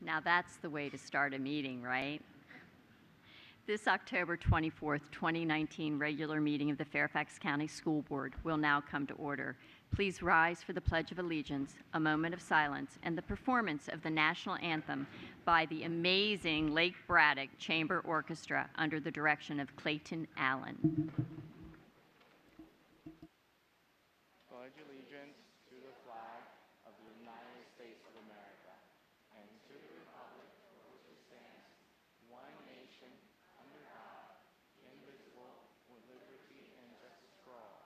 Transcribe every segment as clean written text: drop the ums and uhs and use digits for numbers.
Now that's the way to start a meeting, right? This October 24th, 2019 regular meeting of the Fairfax County School Board will now come to order. Please rise for the Pledge of Allegiance, a moment of silence, and the performance of the national anthem by the amazing Lake Braddock Chamber Orchestra under the direction of Clayton Allen. Pledge allegiance to the flag of the United States of America and to the republic for which it stands, one nation, under God, indivisible, with liberty and justice for all.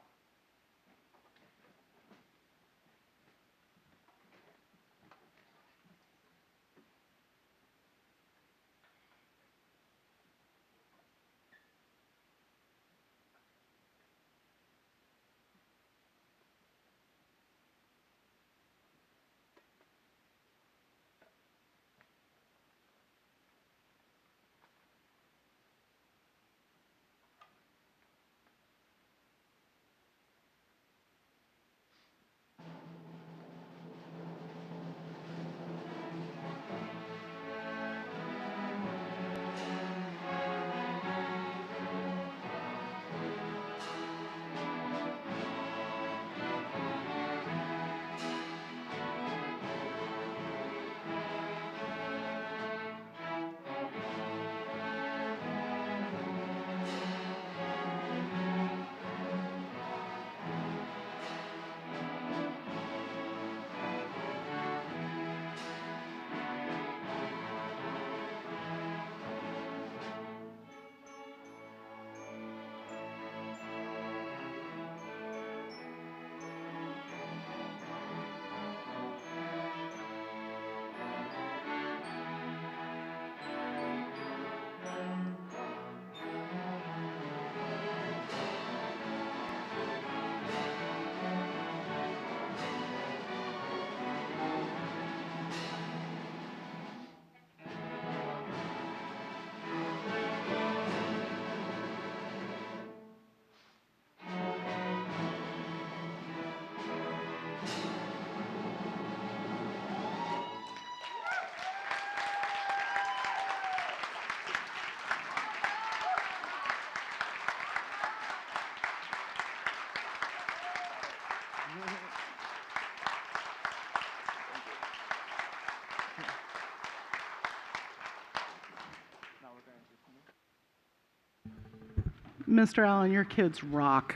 Mr. Allen, your kids rock.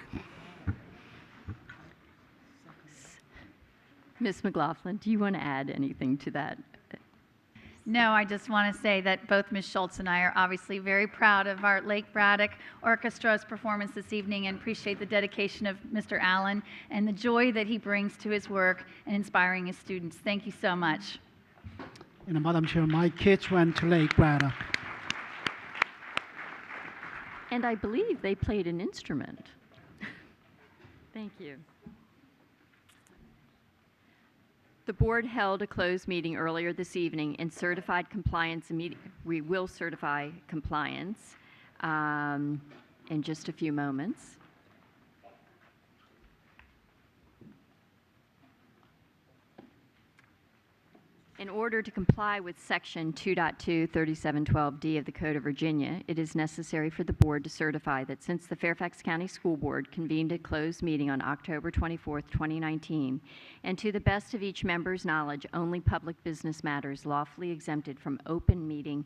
Ms. McLaughlin, do you want to add anything to that? No, I just want to say that both Ms. Schultz and I are obviously very proud of our Lake Braddock Orchestra's performance this evening and appreciate the dedication of Mr. Allen and the joy that he brings to his work and inspiring his students. Thank you so much. And Madam Chair, my kids went to Lake Braddock. And I believe they played an instrument. Thank you. The board held a closed meeting earlier this evening and certified compliance we will certify compliance in just a few moments. In order to comply with Section 2.2 3712D of the Code of Virginia, it is necessary for the board to certify that since the Fairfax County School Board convened a closed meeting on October 24, 2019, and to the best of each member's knowledge, only public business matters lawfully exempted from open meeting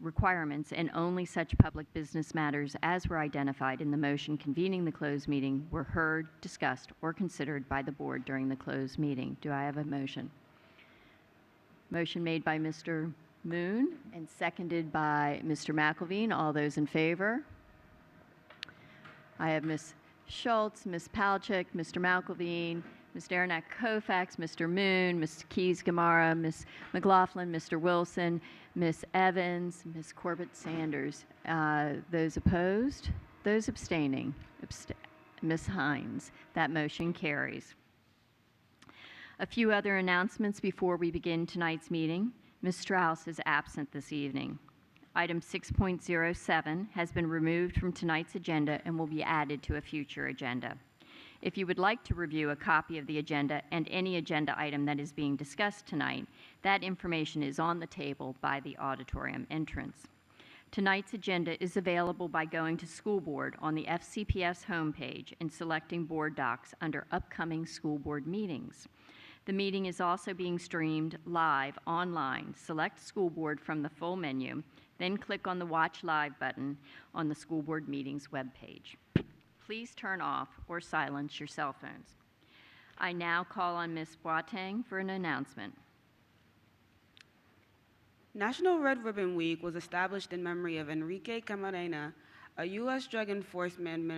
requirements and only such public business matters as were identified in the motion convening the closed meeting were heard, discussed, or considered by the board during the closed meeting. Do I have a motion? Motion made by Mr. Moon and seconded by Mr. McElveen. All those in favor? I have Ms. Schultz, Ms. Palchik, Mr. McElveen, Ms. Derenak Koufax, Mr. Moon, Ms. Keys-Gamarra, Ms. McLaughlin, Mr. Wilson, Ms. Evans, Ms. Corbett-Sanders. Those opposed? Those abstaining? Ms. Hines. That motion carries. A few other announcements before we begin tonight's meeting. Ms. Strauss is absent this evening. Item 6.07 has been removed from tonight's agenda and will be added to a future agenda. If you would like to review a copy of the agenda and any agenda item that is being discussed tonight, that information is on the table by the auditorium entrance. Tonight's agenda is available by going to School Board on the FCPS homepage and selecting Board Docs under Upcoming School Board Meetings. The meeting is also being streamed live online. Select School Board from the full menu, then click on the Watch Live button on the School Board Meetings webpage. Please turn off or silence your cell phones. I now call on Ms. Boateng for an announcement. National Red Ribbon Week was established in memory of Enrique Camarena, a U.S. Drug Enforcement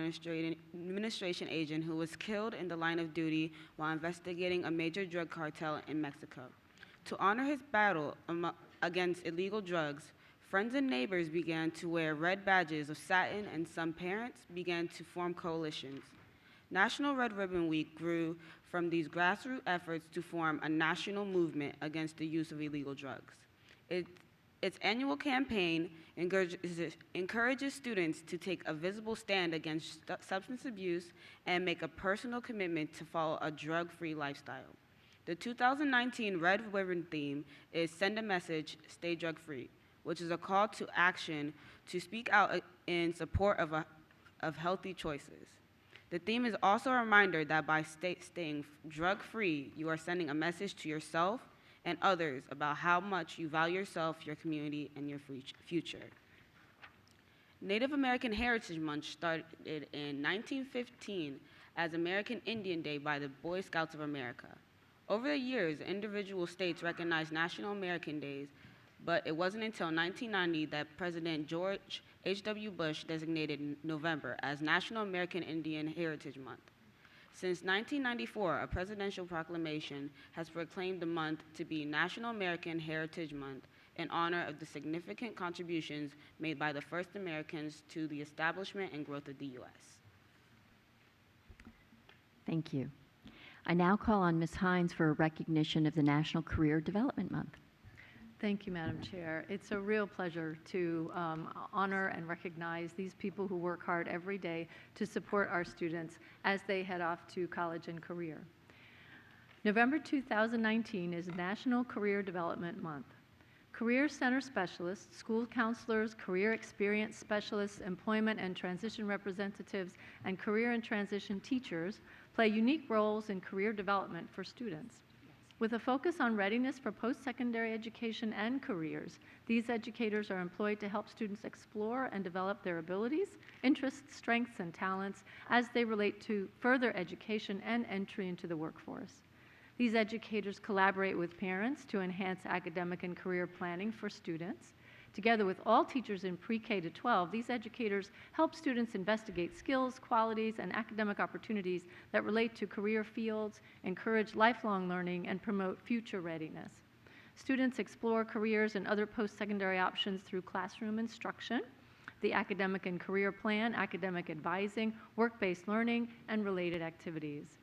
Administration agent who was killed in the line of duty while investigating a major drug cartel in Mexico. To honor his battle against illegal drugs, friends and neighbors began to wear red badges of satin, and some parents began to form coalitions. National Red Ribbon Week grew from these grassroots efforts to form a national movement against the use of illegal drugs. Its annual campaign encourages students to take a visible stand against substance abuse and make a personal commitment to follow a drug-free lifestyle. The 2019 Red Ribbon theme is Send a Message, Stay Drug-Free, which is a call to action to speak out in support of healthy choices. The theme is also a reminder that by staying drug-free, you are sending a message to yourself and others about how much you value yourself, your community, and your future. Native American Heritage Month started in 1915 as American Indian Day by the Boy Scouts of America. Over the years, individual states recognized National American Days, but it wasn't until 1990 that President George H.W. Bush designated November as National American Indian Heritage Month. Since 1994, a presidential proclamation has proclaimed the month to be National American Heritage Month in honor of the significant contributions made by the first Americans to the establishment and growth of the U.S. Thank you. I now call on Ms. Hines for a recognition of the National Career Development Month. Thank you, Madam Chair. It's a real pleasure to honor and recognize these people who work hard every day to support our students as they head off to college and career. November 2019 is National Career Development Month. Career Center specialists, school counselors, career experience specialists, employment and transition representatives, and career and transition teachers play unique roles in career development for students. With a focus on readiness for post-secondary education and careers, these educators are employed to help students explore and develop their abilities, interests, strengths, and talents as they relate to further education and entry into the workforce. These educators collaborate with parents to enhance academic and career planning for students. Together with all teachers in pre-K to 12, these educators help students investigate skills, qualities, and academic opportunities that relate to career fields, encourage lifelong learning, and promote future readiness. Students explore careers and other post-secondary options through classroom instruction, the academic and career plan, academic advising, work-based learning, and related activities.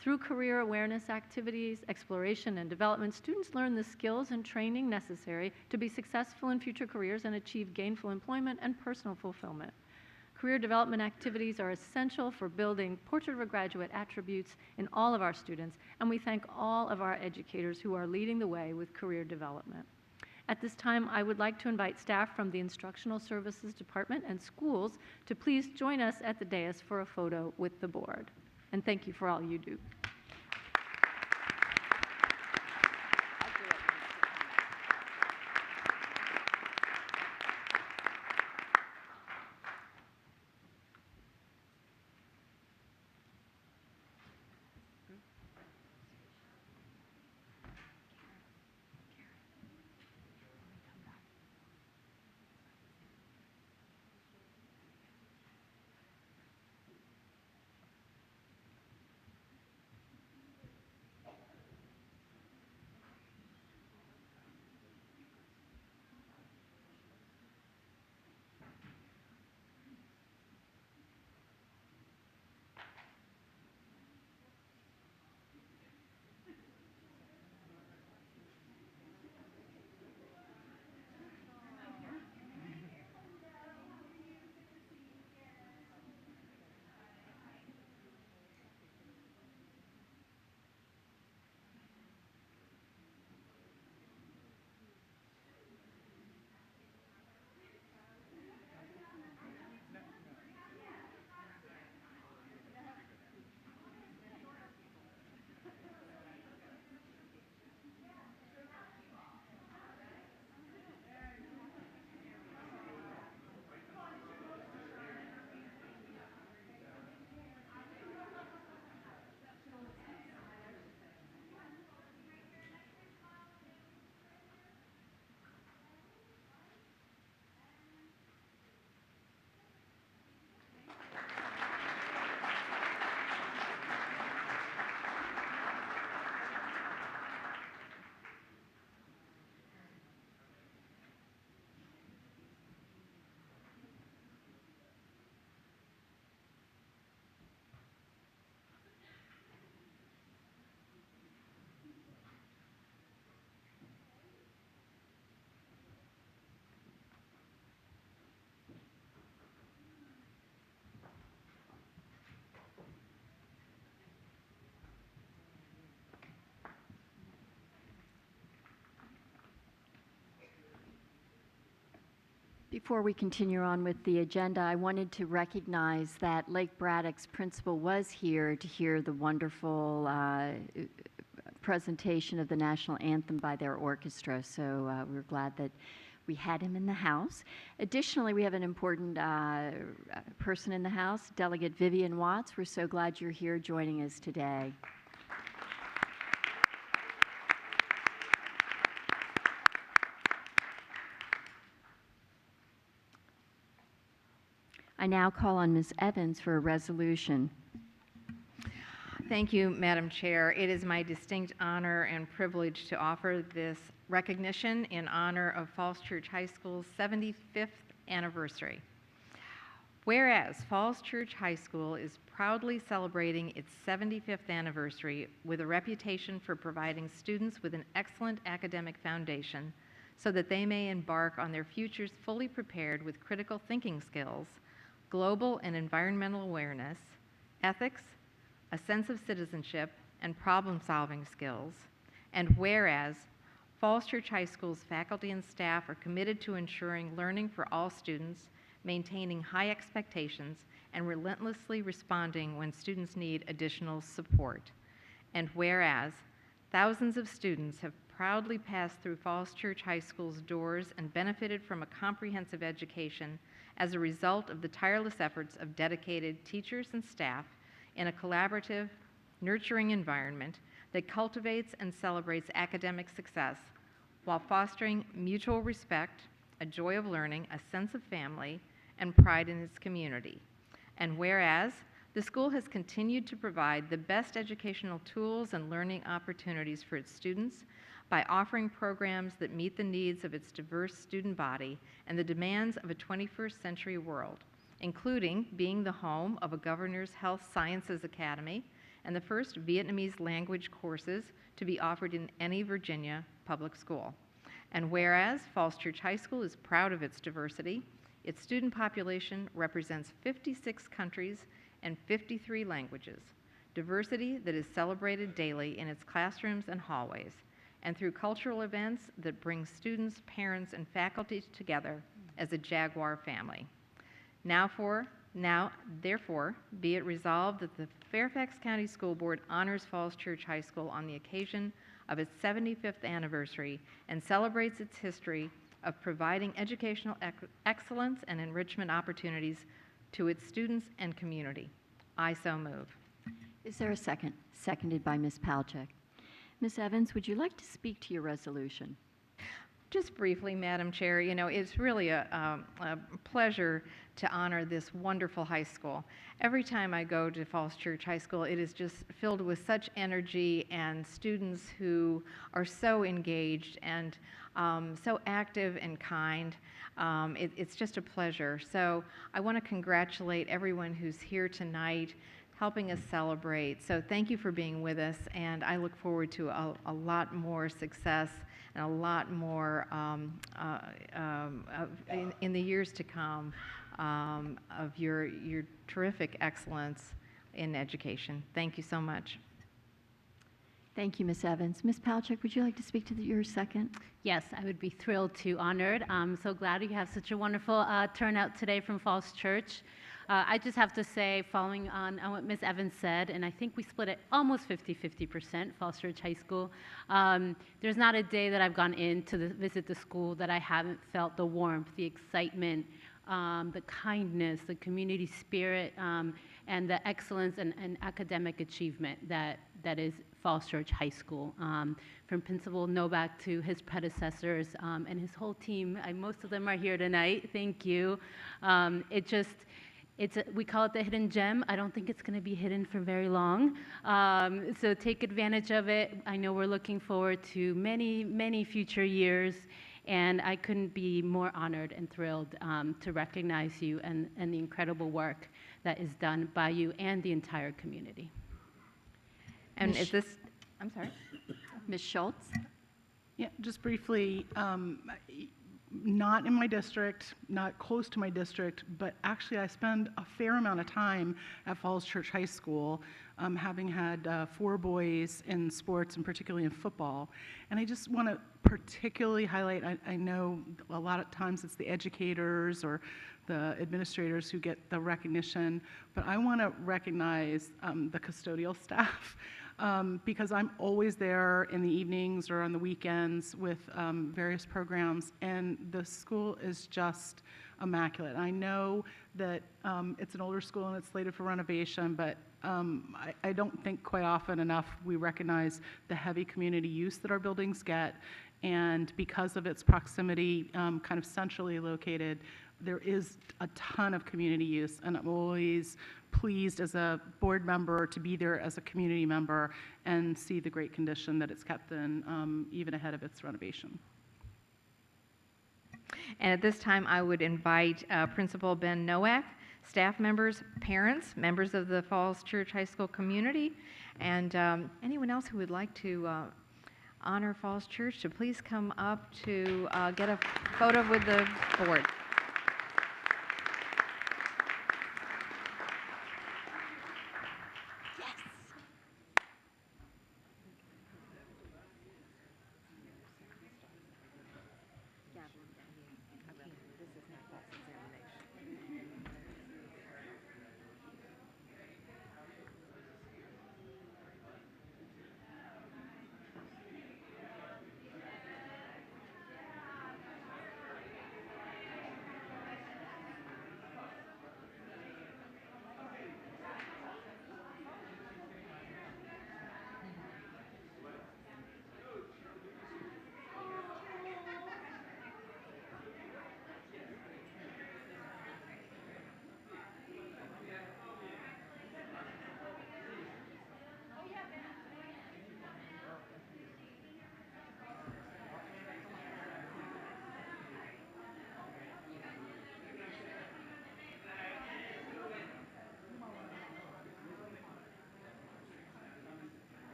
Through career awareness activities, exploration, and development, students learn the skills and training necessary to be successful in future careers and achieve gainful employment and personal fulfillment. Career development activities are essential for building portrait of a graduate attributes in all of our students, and we thank all of our educators who are leading the way with career development. At this time, I would like to invite staff from the Instructional Services Department and schools to please join us at the dais for a photo with the board. And thank you for all you do. Before we continue on with the agenda, I wanted to recognize that Lake Braddock's principal was here to hear the wonderful presentation of the national anthem by their orchestra, so we're glad that we had him in the house. Additionally, we have an important person in the house, Delegate Vivian Watts. We're so glad you're here joining us today. I now call on Ms. Evans for a resolution. Thank you, Madam Chair. It is my distinct honor and privilege to offer this recognition in honor of Falls Church High School's 75th anniversary. Whereas Falls Church High School is proudly celebrating its 75th anniversary with a reputation for providing students with an excellent academic foundation so that they may embark on their futures fully prepared with critical thinking skills, global and environmental awareness, ethics, a sense of citizenship, and problem-solving skills. And whereas Falls Church High School's faculty and staff are committed to ensuring learning for all students, maintaining high expectations, and relentlessly responding when students need additional support. And whereas thousands of students have proudly passed through Falls Church High School's doors and benefited from a comprehensive education as a result of the tireless efforts of dedicated teachers and staff in a collaborative, nurturing environment that cultivates and celebrates academic success while fostering mutual respect, a joy of learning, a sense of family, and pride in its community. And whereas the school has continued to provide the best educational tools and learning opportunities for its students by offering programs that meet the needs of its diverse student body and the demands of a 21st century world, including being the home of a Governor's Health Sciences Academy and the first Vietnamese language courses to be offered in any Virginia public school. And whereas Falls Church High School is proud of its diversity, its student population represents 56 countries and 53 languages, diversity that is celebrated daily in its classrooms and hallways, and through cultural events that bring students, parents, and faculty together as a Jaguar family. Therefore, be it resolved that the Fairfax County School Board honors Falls Church High School on the occasion of its 75th anniversary and celebrates its history of providing educational excellence and enrichment opportunities to its students and community. I so move. Is there a second? Seconded by Ms. Palchik. Ms. Evans, would you like to speak to your resolution? Just briefly, Madam Chair, you know, it's really a pleasure to honor this wonderful high school. Every time I go to Falls Church High School, it is just filled with such energy and students who are so engaged and so active and kind. It's just a pleasure. So I want to congratulate everyone who's here tonight helping us celebrate. So thank you for being with us, and I look forward to a lot more success and a lot more in the years to come of your terrific excellence in education. Thank you so much. Thank you, Ms. Evans. Ms. Palchik, would you like to speak to your second? Yes, I would be thrilled to, honored. I'm so glad you have such a wonderful turnout today from Falls Church. I just have to say, following on what Ms. Evans said, and I think we split it almost 50-50%, Falls Church High School. There's not a day that I've gone in to visit the school that I haven't felt the warmth, the excitement, the kindness, the community spirit, and the excellence and academic achievement that is Falls Church High School. From Principal Novak to his predecessors and his whole team. Most of them are here tonight. Thank you. We call it the hidden gem. I don't think it's going to be hidden for very long. So take advantage of it. I know we're looking forward to many, many future years. And I couldn't be more honored and thrilled to recognize you and the incredible work that is done by you and the entire community. And is this, I'm sorry. Ms. Schultz? Yeah, just briefly, not in my district, not close to my district, but actually I spend a fair amount of time at Falls Church High School, having had 4 boys in sports and particularly in football. And I just want to particularly highlight, I know a lot of times it's the educators or the administrators who get the recognition, but I want to recognize the custodial staff. Because I'm always there in the evenings or on the weekends with various programs, and the school is just immaculate. I know that it's an older school and it's slated for renovation, but I don't think quite often enough we recognize the heavy community use that our buildings get, and because of its proximity, kind of centrally located, there is a ton of community use, and I'm always pleased as a board member to be there as a community member and see the great condition that it's kept in, even ahead of its renovation. And at this time, I would invite Principal Ben Nowak, staff members, parents, members of the Falls Church High School community, and anyone else who would like to honor Falls Church to please come up to get a photo with the board.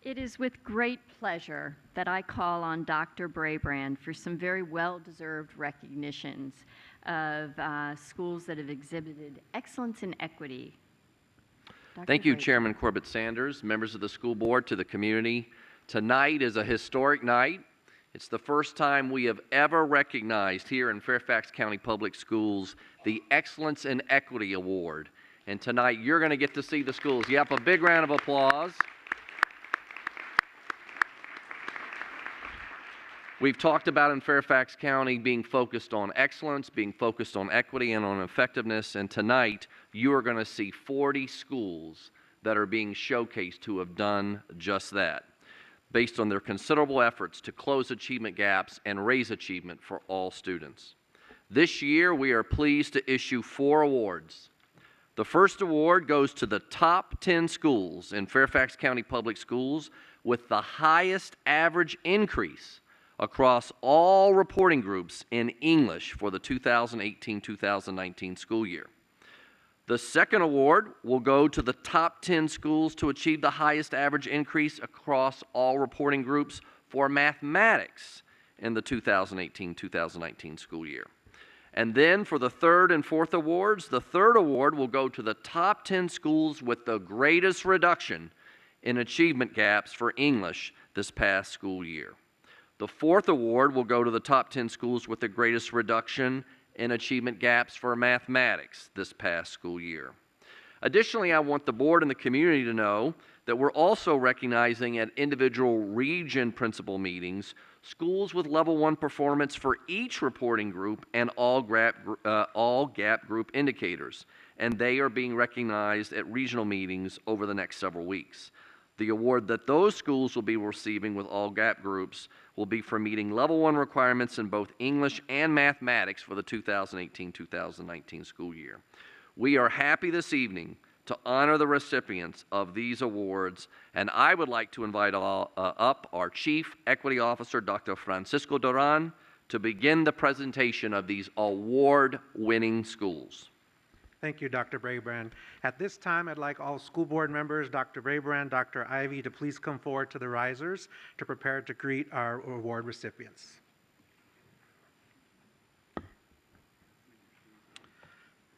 It is with great pleasure that I call on Dr. Brabrand for some very well-deserved recognitions of schools that have exhibited excellence in equity. Thank you, Brabrand. Chairman Corbett Sanders, members of the school board, to the community. Tonight is a historic night. It's the first time we have ever recognized here in Fairfax County Public Schools the Excellence in Equity Award. And tonight you're going to get to see the schools. Yep, a big round of applause. We've talked about in Fairfax County being focused on excellence, being focused on equity and on effectiveness, and tonight you are going to see 40 schools that are being showcased who have done just that, based on their considerable efforts to close achievement gaps and raise achievement for all students. This year we are pleased to issue 4 awards. The first award goes to the top 10 schools in Fairfax County Public Schools with the highest average increase across all reporting groups in English for the 2018-2019 school year. The second award will go to the top 10 schools to achieve the highest average increase across all reporting groups for mathematics in the 2018-2019 school year. And then for the third and fourth awards, the third award will go to the top 10 schools with the greatest reduction in achievement gaps for English this past school year. The fourth award will go to the top 10 schools with the greatest reduction in achievement gaps for mathematics this past school year. Additionally, I want the board and the community to know that we're also recognizing at individual region principal meetings schools with level 1 performance for each reporting group and all gap group indicators, and they are being recognized at regional meetings over the next several weeks. The award that those schools will be receiving with all gap groups will be for meeting level 1 requirements in both English and mathematics for the 2018-2019 school year. We are happy this evening to honor the recipients of these awards, and I would like to invite up our Chief Equity Officer, Dr. Francisco Duran, to begin the presentation of these award-winning schools. Thank you, Dr. Brabrand. At this time, I'd like all school board members, Dr. Brabrand, Dr. Ivy, to please come forward to the risers to prepare to greet our award recipients.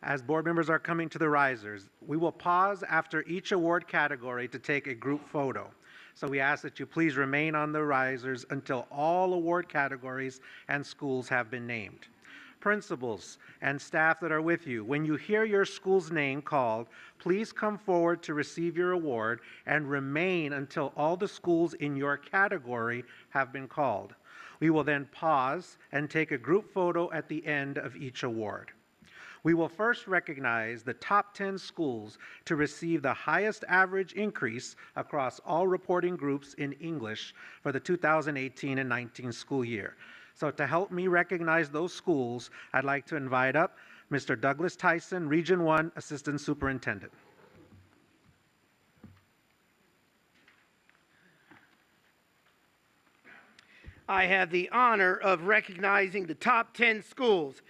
As board members are coming to the risers, we will pause after each award category to take a group photo. So we ask that you please remain on the risers until all award categories and schools have been named. Principals and staff that are with you, when you hear your school's name called, please come forward to receive your award and remain until all the schools in your category have been called. We will then pause and take a group photo at the end of each award. We will first recognize the top 10 schools to receive the highest average increase across all reporting groups in English for the 2018 and 19 school year. So to help me recognize those schools, I'd like to invite up Mr. Douglas Tyson, Region 1 Assistant Superintendent. I have the honor of recognizing the top 10 schools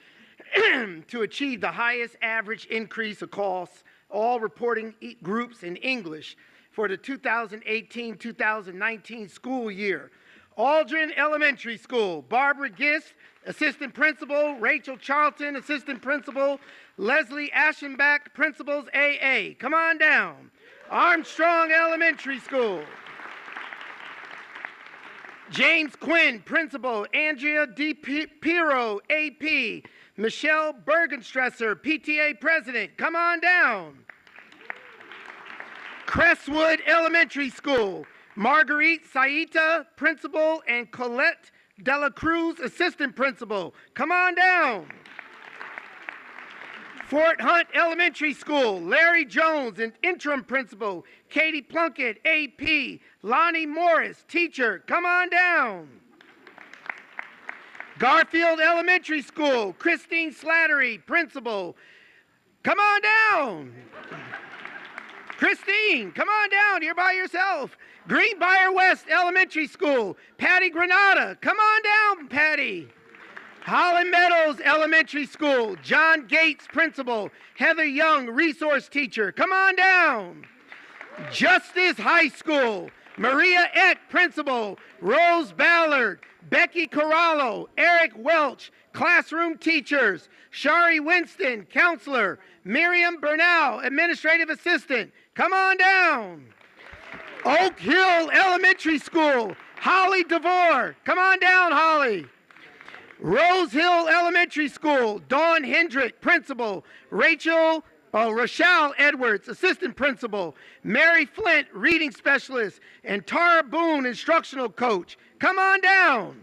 to achieve the highest average increase across all reporting groups in English for the 2018-2019 school year. Aldrin Elementary School, Barbara Gist, Assistant Principal, Rachel Charlton, Assistant Principal, Leslie Aschenbach, Principals AA. Come on down. Armstrong Elementary School. James Quinn, Principal, Andrea D. Piro, AP, Michelle Bergenstresser, PTA President. Come on down. Crestwood Elementary School, Marguerite Saita, Principal, and Colette Dela Cruz, Assistant Principal. Come on down. Fort Hunt Elementary School, Larry Jones, an Interim Principal, Katie Plunkett, AP, Lonnie Morris, Teacher. Come on down. Garfield Elementary School, Christine Slattery, Principal. Come on down. Christine, come on down. You're by yourself. Greenbrier West Elementary School, Patty Granada. Come on down, Patty. Holland Meadows Elementary School, John Gates, Principal, Heather Young, Resource Teacher. Come on down. Justice High School, Maria Eck, Principal, Rose Ballard, Becky Corallo, Eric Welch, Classroom Teachers, Shari Winston, Counselor, Miriam Bernal, Administrative Assistant. Come on down. Oak Hill Elementary School, Holly DeVore. Come on down, Holly. Rose Hill Elementary School, Dawn Hendrick, Principal, Rochelle Edwards, Assistant Principal, Mary Flint, Reading Specialist, and Tara Boone, Instructional Coach. Come on down.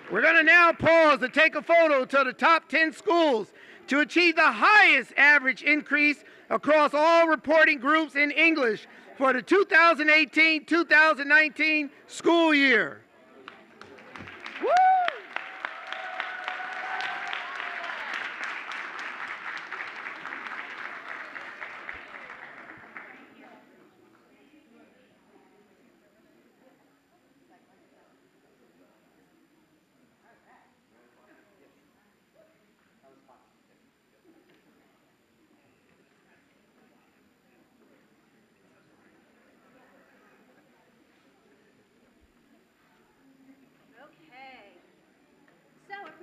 We're going to now pause to take a photo to the top 10 schools to achieve the highest average increase across all reporting groups in English for the 2018-2019 school year. Woo!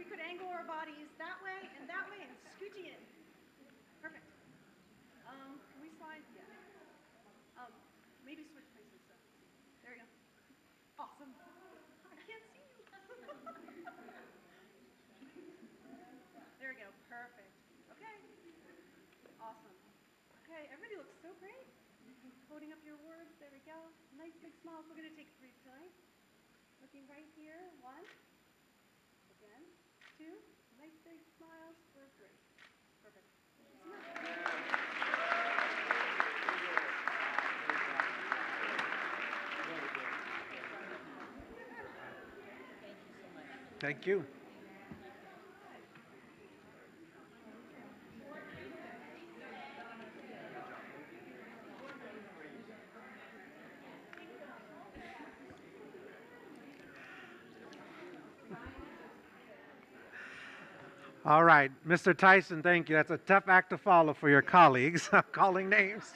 we could angle our bodies that way and scooch in. Perfect. Can we slide? Yeah. Maybe switch places. So. There you go. Awesome. I can't see you. There we go. Perfect. Okay. Awesome. Okay, everybody looks so great. Holding up your awards. There we go. Nice big smiles. We're going to take 3 tonight. Looking right here. 1. Again. 2. Nice big smiles for 3. Perfect. Thank you. All right, Mr. Tyson, thank you. That's a tough act to follow for your colleagues, calling names.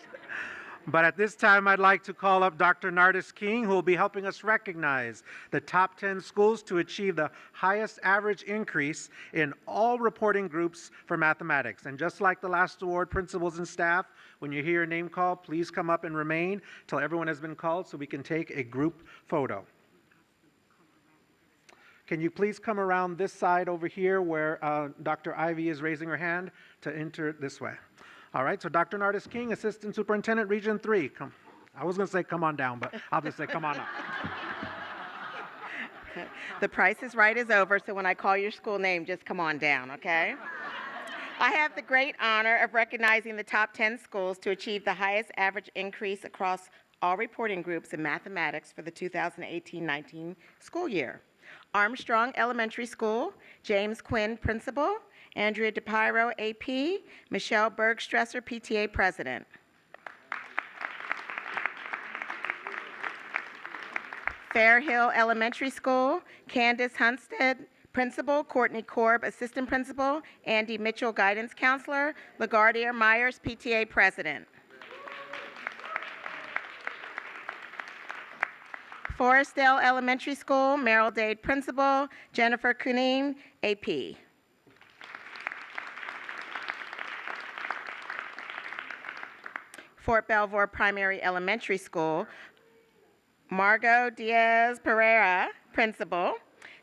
But at this time, I'd like to call up Dr. Nardis King, who will be helping us recognize the top 10 schools to achieve the highest average increase in all reporting groups for mathematics. And just like the last award, principals and staff, when you hear your name called, please come up and remain till everyone has been called so we can take a group photo. Can you please come around this side over here where Dr. Ivy is raising her hand to enter this way? All right, so Dr. Nardis King, Assistant Superintendent, Region 3. Come. I was going to say come on down, but I'll just say come on up. The Price is Right is over, so when I call your school name, just come on down, okay? I have the great honor of recognizing the top 10 schools to achieve the highest average increase across all reporting groups in mathematics for the 2018-19 school year. Armstrong Elementary School, James Quinn, Principal, Andrea DePiro, AP, Michelle Bergstresser, PTA President. Fairhill Elementary School, Candace Hunstead, Principal, Courtney Korb, Assistant Principal, Andy Mitchell, Guidance Counselor, LaGuardia Myers, PTA President. Forestdale Elementary School, Merrill Dade Principal, Jennifer Kunin, AP. Fort Belvoir Primary Elementary School, Margot Diaz Pereira, Principal,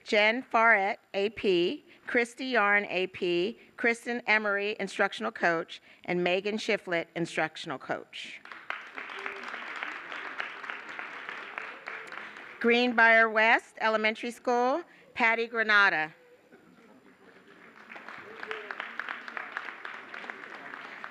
Jen Farrett, AP, Christy Yarn, AP, Kristen Emery, Instructional Coach, and Megan Shiflett, Instructional Coach. Greenbrier West Elementary School, Patty Granada.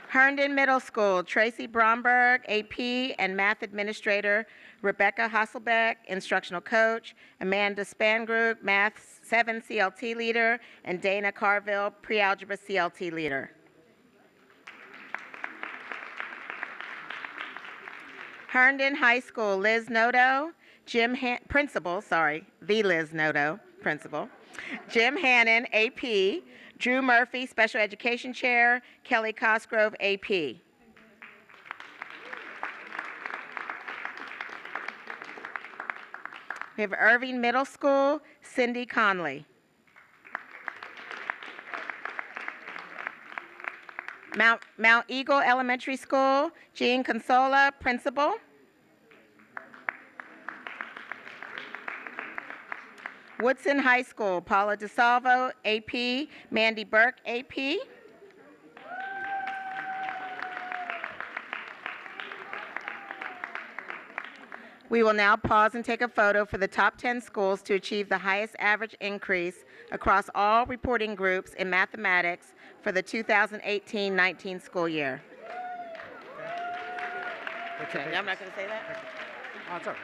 Herndon Middle School, Tracy Bromberg, AP, and Math Administrator Rebecca Hasselbeck, Instructional Coach, Amanda Spangrug, Math 7 CLT Leader, and Dana Carville, Pre-Algebra CLT Leader. Herndon High School, Liz Noto, Principal, Jim Hannon, AP, Drew Murphy, Special Education Chair, Kelly Cosgrove, AP. We have Irving Middle School, Cindy Conley. Mount Eagle Elementary School, Jean Consola, Principal. Woodson High School, Paula DeSalvo, AP, Mandy Burke, AP. We will now pause and take a photo for the top 10 schools to achieve the highest average increase across all reporting groups in mathematics for the 2018-19 school year. Okay, I'm not going to say that? Oh, it's all right.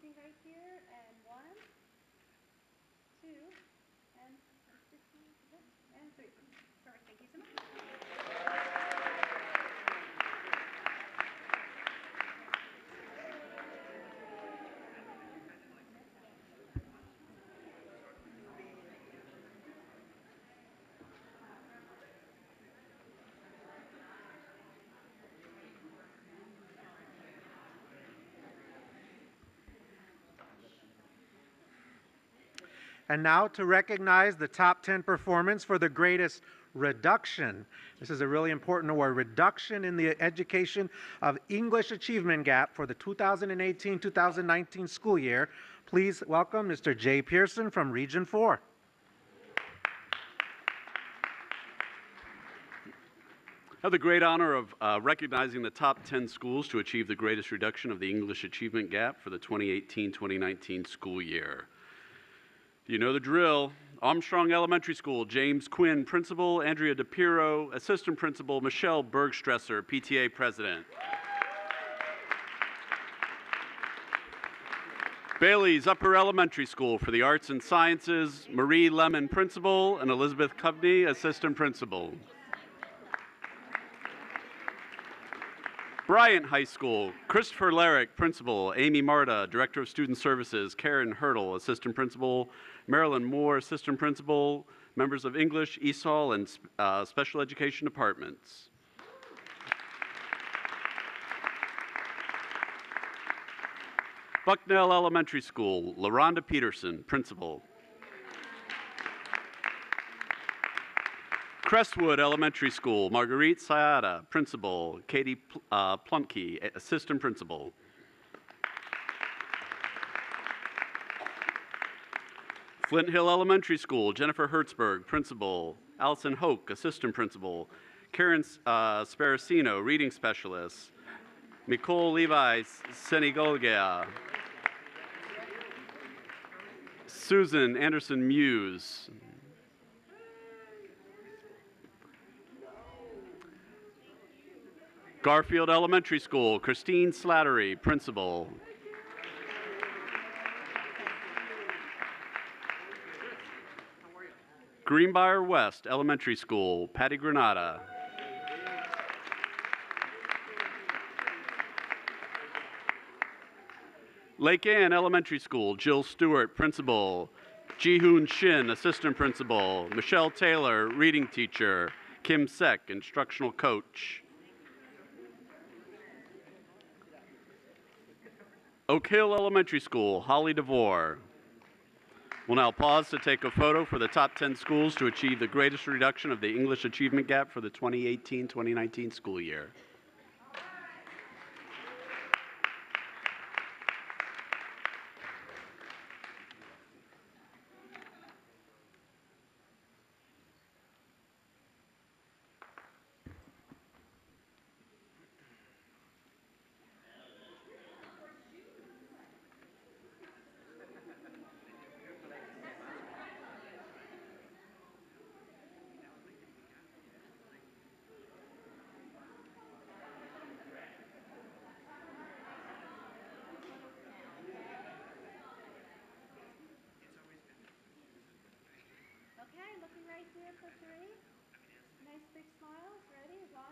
looking right here, and 1, 2, and 3. Perfect, thank you so much. And now to recognize the top 10 performance for the greatest reduction. This is a really important award, reduction in the education of English achievement gap for the 2018-2019 school year. Please welcome Mr. Jay Pearson from Region 4. I have the great honor of recognizing the top 10 schools to achieve the greatest reduction of the English achievement gap for the 2018-2019 school year. You know the drill. Armstrong Elementary School, James Quinn, Principal, Andrea DePiro, Assistant Principal, Michelle Bergstresser, PTA President. Bailey's Upper Elementary School for the Arts and Sciences, Marie Lemon, Principal, and Elizabeth Covney, Assistant Principal. Bryant High School, Christopher Larrick, Principal, Amy Marta, Director of Student Services, Karen Hurdle, Assistant Principal, Marilyn Moore, Assistant Principal, members of English, ESOL, and Special Education Departments. Bucknell Elementary School, LaRonda Peterson, Principal. Crestwood Elementary School, Marguerite Sayada, Principal, Katie Plumke, Assistant Principal. Flint Hill Elementary School, Jennifer Hertzberg, Principal, Allison Hoke, Assistant Principal, Karen Sparacino, Reading Specialist, Nicole Levi Senigolgia, Susan Anderson Muse, Garfield Elementary School, Christine Slattery, Principal. Greenbrier West Elementary School, Patty Granata. Lake Ann Elementary School, Jill Stewart, Principal. Ji-Hoon Shin, Assistant Principal. Michelle Taylor, Reading Teacher. Kim Seck, Instructional Coach. Oak Hill Elementary School, Holly DeVore. We'll now pause to take a photo for the top 10 schools to achieve the greatest reduction of the English achievement gap for the 2018-2019 school year. Okay, looking right here for 3. Nice big smiles. Ready? 1,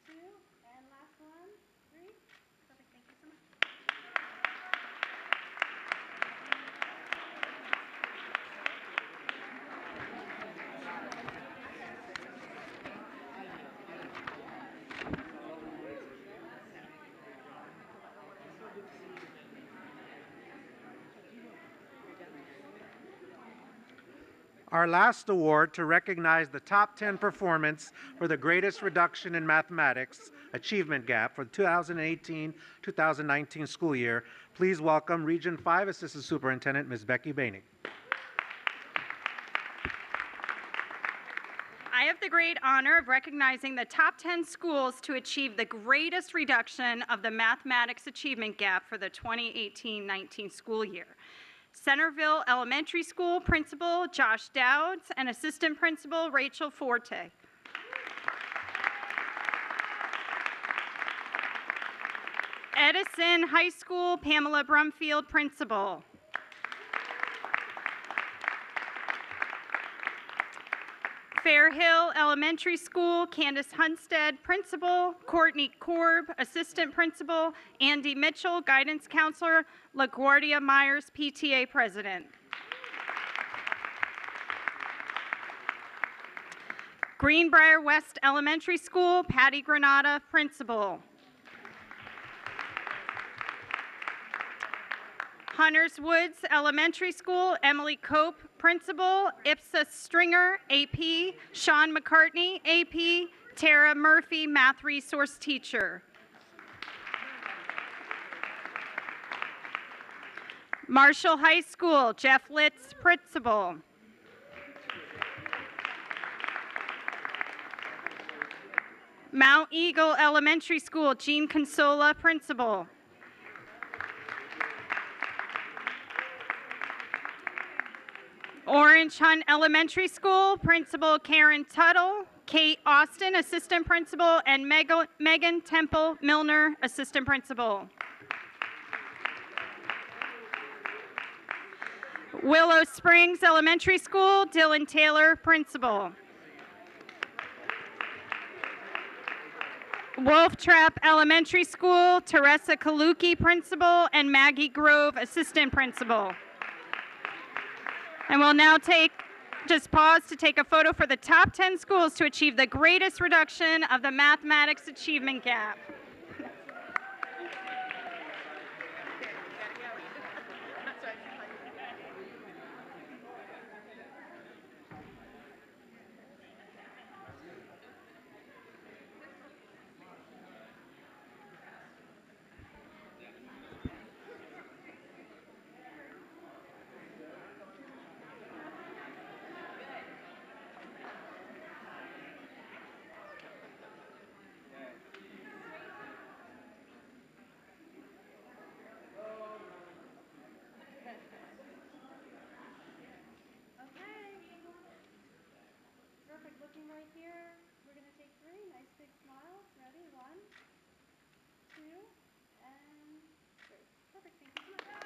2, and last one, 3. Perfect, thank you so much. Our last award to recognize the top 10 performance for the greatest reduction in mathematics achievement gap for the 2018-2019 school year. Please welcome Region 5 Assistant Superintendent Ms. Becky Boehning. I have the great honor of recognizing the top 10 schools to achieve the greatest reduction of the mathematics achievement gap for the 2018-19 school year. Centerville Elementary School Principal Josh Dowds and Assistant Principal Rachel Forte. Edison High School, Pamela Brumfield, Principal. Fairhill Elementary School, Candace Hunstead, Principal, Courtney Korb, Assistant Principal, Andy Mitchell, Guidance Counselor, LaGuardia Myers, PTA President. Greenbrier West Elementary School, Patty Granata, Principal. Hunters Woods Elementary School, Emily Cope, Principal, Ipsa Stringer, AP, Sean McCartney, AP, Tara Murphy, Math Resource Teacher. Marshall High School, Jeff Litz, Principal. Mount Eagle Elementary School, Jean Consola, Principal. Orange Hunt Elementary School, Principal Karen Tuttle, Kate Austin, Assistant Principal, and Megan Temple Milner, Assistant Principal. Willow Springs Elementary School, Dylan Taylor, Principal. Wolf Trap Elementary School, Teresa Kaluki, Principal, and Maggie Grove, Assistant Principal. And we'll now just pause to take a photo for the top 10 schools to achieve the greatest reduction of the mathematics achievement gap. Looking right here, we're going to take 3. Nice big smile. Ready? 1, 2, and 3. Perfect. Thank you so much.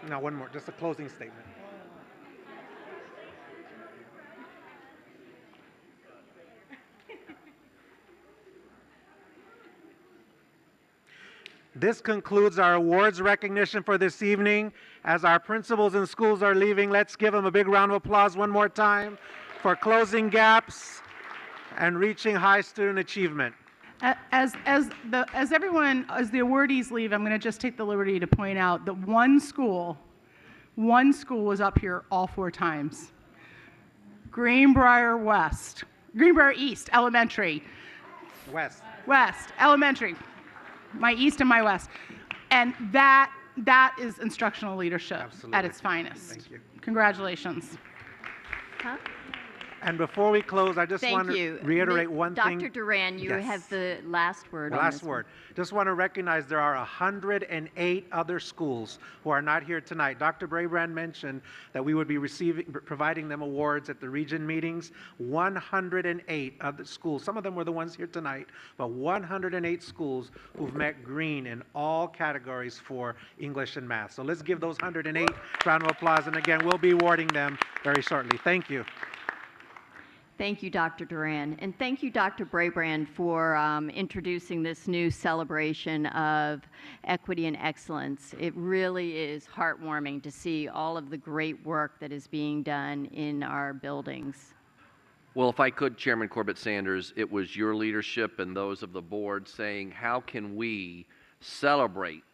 No, one more, just a closing statement. This concludes our awards recognition for this evening. As our principals and schools are leaving, let's give them a big round of applause one more time for closing gaps and reaching high student achievement. As the awardees leave, I'm going to just take the liberty to point out that one school was up here all 4 times. Greenbrier East Elementary. West Elementary. My East and my West. And that is instructional leadership at its finest. Thank you. Congratulations. And before we close, I just want to reiterate one thing. Dr. Duran, you have the last word on this. Last word. Just want to recognize there are 108 other schools who are not here tonight. Dr. Brabrand mentioned that we would be providing them awards at the region meetings. 108 other schools. Some of them were the ones here tonight, but 108 schools who've met green in all categories for English and math. So let's give those 108 a round of applause. And again, we'll be awarding them very shortly. Thank you. Thank you, Dr. Duran. And thank you, Dr. Brabrand, for introducing this new celebration of equity and excellence. It really is heartwarming to see all of the great work that is being done in our buildings. Well, if I could, Chairman Corbett Sanders, it was your leadership and those of the board saying, how can we celebrate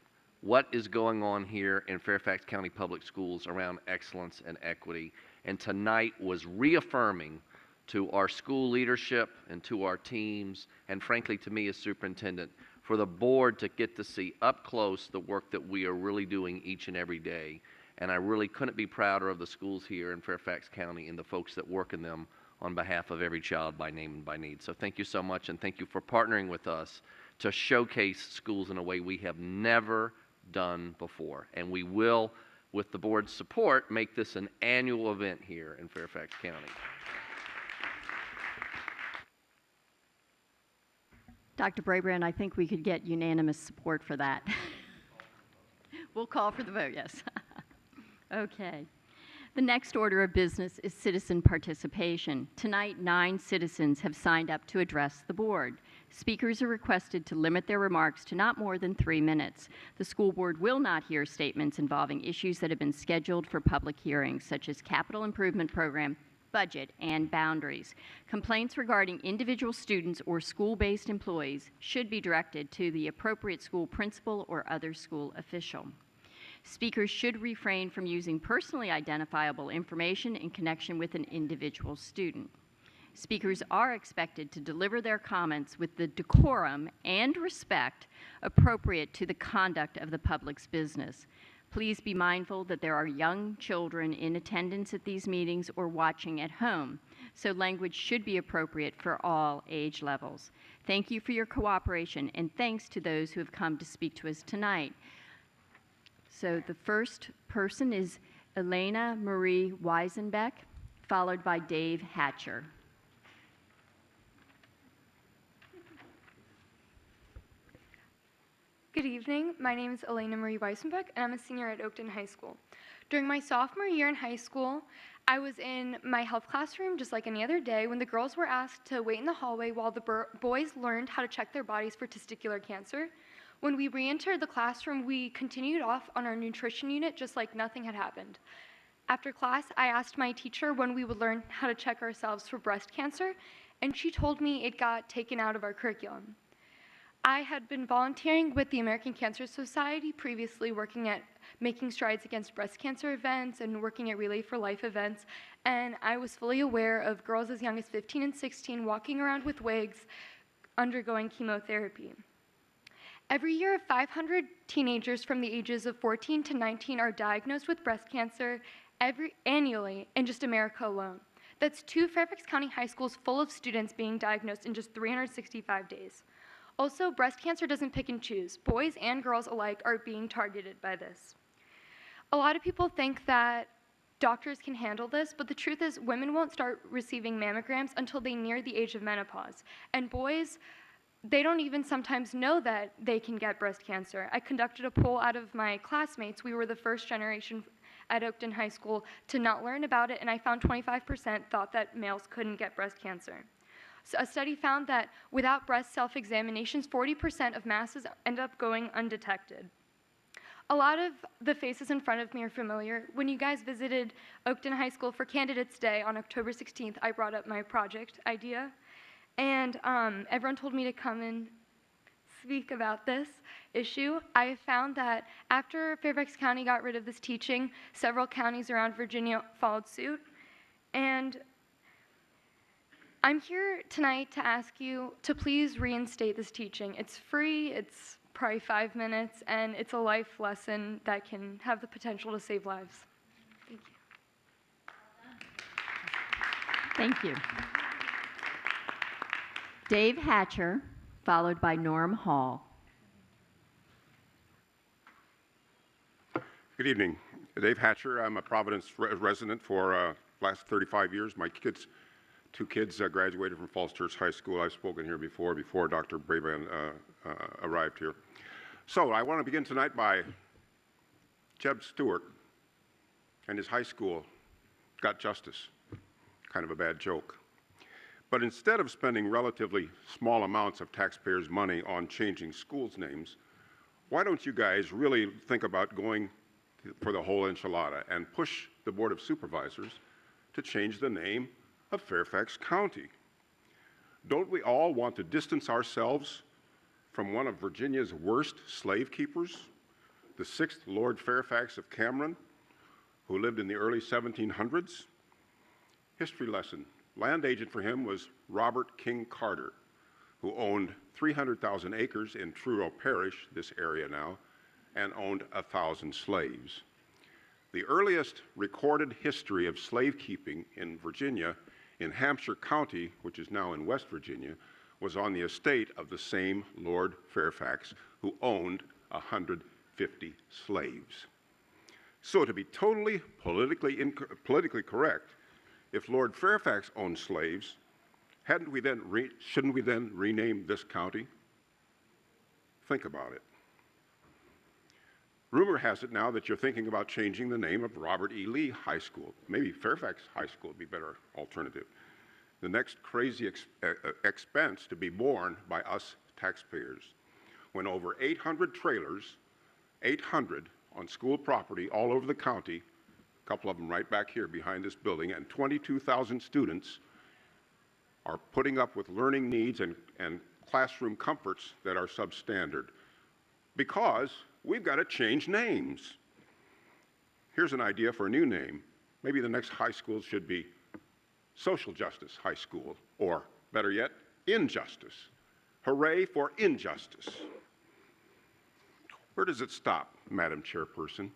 what is going on here in Fairfax County Public Schools around excellence and equity? And tonight was reaffirming to our school leadership and to our teams, and frankly to me as superintendent, for the board to get to see up close the work that we are really doing each and every day. And I really couldn't be prouder of the schools here in Fairfax County and the folks that work in them on behalf of every child by name and by need. So thank you so much, and thank you for partnering with us to showcase schools in a way we have never done before. And we will, with the board's support, make this an annual event here in Fairfax County. Dr. Brabrand, I think we could get unanimous support for that. We'll call for the vote, yes. Okay. The next order of business is citizen participation. Tonight, 9 citizens have signed up to address the board. Speakers are requested to limit their remarks to not more than 3 minutes. The school board will not hear statements involving issues that have been scheduled for public hearings, such as capital improvement program, budget, and boundaries. Complaints regarding individual students or school-based employees should be directed to the appropriate school principal or other school official. Speakers should refrain from using personally identifiable information in connection with an individual student. Speakers are expected to deliver their comments with the decorum and respect appropriate to the conduct of the public's business. Please be mindful that there are young children in attendance at these meetings or watching at home, so language should be appropriate for all age levels. Thank you for your cooperation, and thanks to those who have come to speak to us tonight. So the first person is Elena Marie Weisenbeck, followed by Dave Hatcher. Good evening. My name is Elena Marie Weisenbeck, and I'm a senior at Oakton High School. During my sophomore year in high school, I was in my health classroom just like any other day when the girls were asked to wait in the hallway while the boys learned how to check their bodies for testicular cancer. When we re-entered the classroom, we continued off on our nutrition unit just like nothing had happened. After class, I asked my teacher when we would learn how to check ourselves for breast cancer, and she told me it got taken out of our curriculum. I had been volunteering with the American Cancer Society, previously working at Making Strides Against Breast Cancer events and working at Relay for Life events, and I was fully aware of girls as young as 15 and 16 walking around with wigs, undergoing chemotherapy. Every year, 500 teenagers from the ages of 14 to 19 are diagnosed with breast cancer annually in just America alone. That's 2 Fairfax County high schools full of students being diagnosed in just 365 days. Also, breast cancer doesn't pick and choose. Boys and girls alike are being targeted by this. A lot of people think that doctors can handle this, but the truth is women won't start receiving mammograms until they near the age of menopause. And boys, they don't even sometimes know that they can get breast cancer. I conducted a poll out of my classmates. We were the first generation at Oakton High School to not learn about it, and I found 25% thought that males couldn't get breast cancer. So a study found that without breast self-examinations, 40% of masses end up going undetected. A lot of the faces in front of me are familiar. When you guys visited Oakton High School for Candidates Day on October 16th, I brought up my project idea. And everyone told me to come and speak about this issue. I found that after Fairfax County got rid of this teaching, several counties around Virginia followed suit. And I'm here tonight to ask you to please reinstate this teaching. It's free, it's probably 5 minutes, and it's a life lesson that can have the potential to save lives. Thank you. Thank you. Dave Hatcher, followed by Norm Hall. Good evening. Dave Hatcher. I'm a Providence resident for last 35 years. My two kids graduated from Falls Church High School. I've spoken here before Dr. Brabrand arrived here. So I want to begin tonight by Jeb Stewart and his high school got justice. Kind of a bad joke. But instead of spending relatively small amounts of taxpayers' money on changing schools' names, why don't you guys really think about going for the whole enchilada and push the Board of Supervisors to change the name of Fairfax County? Don't we all want to distance ourselves from one of Virginia's worst slave keepers, the 6th Lord Fairfax of Cameron, who lived in the early 1700s? History lesson. Land agent for him was Robert King Carter, who owned 300,000 acres in Truro Parish, this area now, and owned 1,000 slaves. The earliest recorded history of slave keeping in Virginia in Hampshire County, which is now in West Virginia, was on the estate of the same Lord Fairfax, who owned 150 slaves. So to be totally politically correct, if Lord Fairfax owned slaves, shouldn't we then rename this county? Think about it. Rumor has it now that you're thinking about changing the name of Robert E. Lee High School. Maybe Fairfax High School would be a better alternative. The next crazy expense to be borne by us taxpayers, when over 800 trailers, 800 on school property all over the county, a couple of them right back here behind this building, and 22,000 students are putting up with learning needs and classroom comforts that are substandard because we've got to change names. Here's an idea for a new name. Maybe the next high school should be Social Justice High School, or better yet, Injustice. Hooray for injustice. Where does it stop, Madam Chairperson?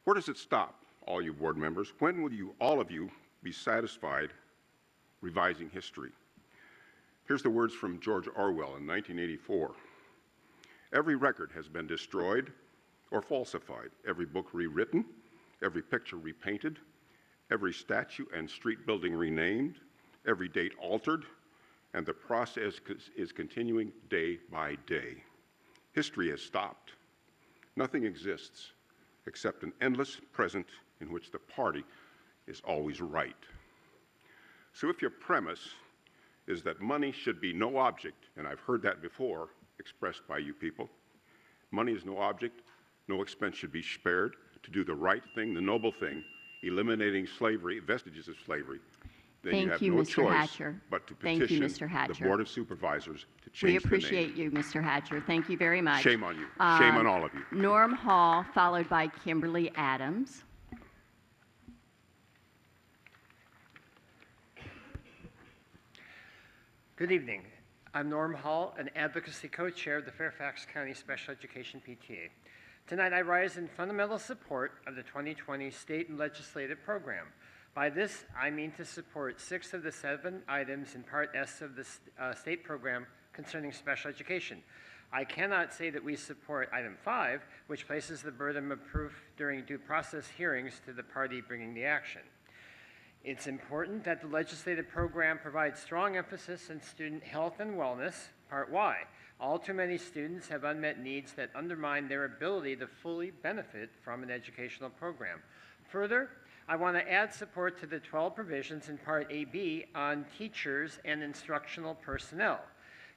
Where does it stop, all you board members? When will all of you be satisfied revising history? Here's the words from George Orwell in 1984. Every record has been destroyed or falsified, every book rewritten, every picture repainted, every statue and street building renamed, every date altered, and the process is continuing day by day. History has stopped. Nothing exists except an endless present in which the party is always right. So if your premise is that money should be no object, and I've heard that before expressed by you people, money is no object, no expense should be spared to do the right thing, the noble thing, eliminating slavery, vestiges of slavery, then you have no choice but to petition the Board of Supervisors to change the name. We appreciate you, Mr. Hatcher. Thank you very much. Shame on you. Shame on all of you. Norm Hall, followed by Kimberly Adams. Good evening. I'm Norm Hall, an advocacy co-chair of the Fairfax County Special Education PTA. Tonight I rise in fundamental support of the 2020 state and legislative program. By this, I mean to support 6 of the 7 items in Part S of the state program concerning special education. I cannot say that we support item 5, which places the burden of proof during due process hearings to the party bringing the action. It's important that the legislative program provides strong emphasis on student health and wellness, Part Y. All too many students have unmet needs that undermine their ability to fully benefit from an educational program. Further, I want to add support to the 12 provisions in Part AB on teachers and instructional personnel.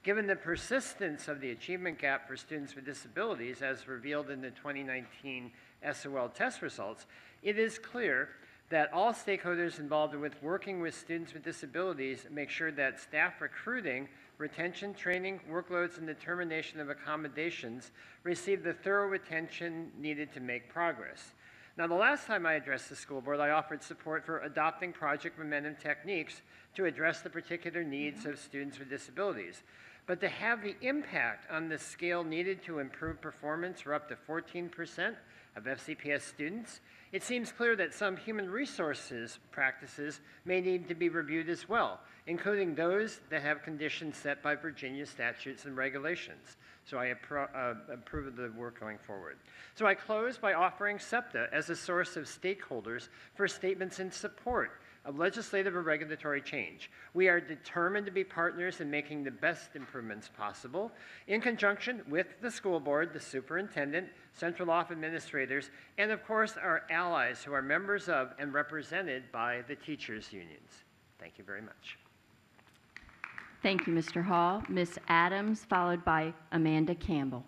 Given the persistence of the achievement gap for students with disabilities as revealed in the 2019 SOL test results, it is clear that all stakeholders involved with working with students with disabilities make sure that staff recruiting, retention, training, workloads, and determination of accommodations receive the thorough attention needed to make progress. Now, the last time I addressed the school board, I offered support for adopting project momentum techniques to address the particular needs of students with disabilities. But to have the impact on the scale needed to improve performance for up to 14% of FCPS students, it seems clear that some human resources practices may need to be reviewed as well, including those that have conditions set by Virginia statutes and regulations. So I approve of the work going forward. So I close by offering SEPTA as a source of stakeholders for statements in support of legislative or regulatory change. We are determined to be partners in making the best improvements possible in conjunction with the school board, the superintendent, central office administrators, and of course our allies who are members of and represented by the teachers' unions. Thank you very much. Thank you, Mr. Hall. Ms. Adams, followed by Amanda Campbell.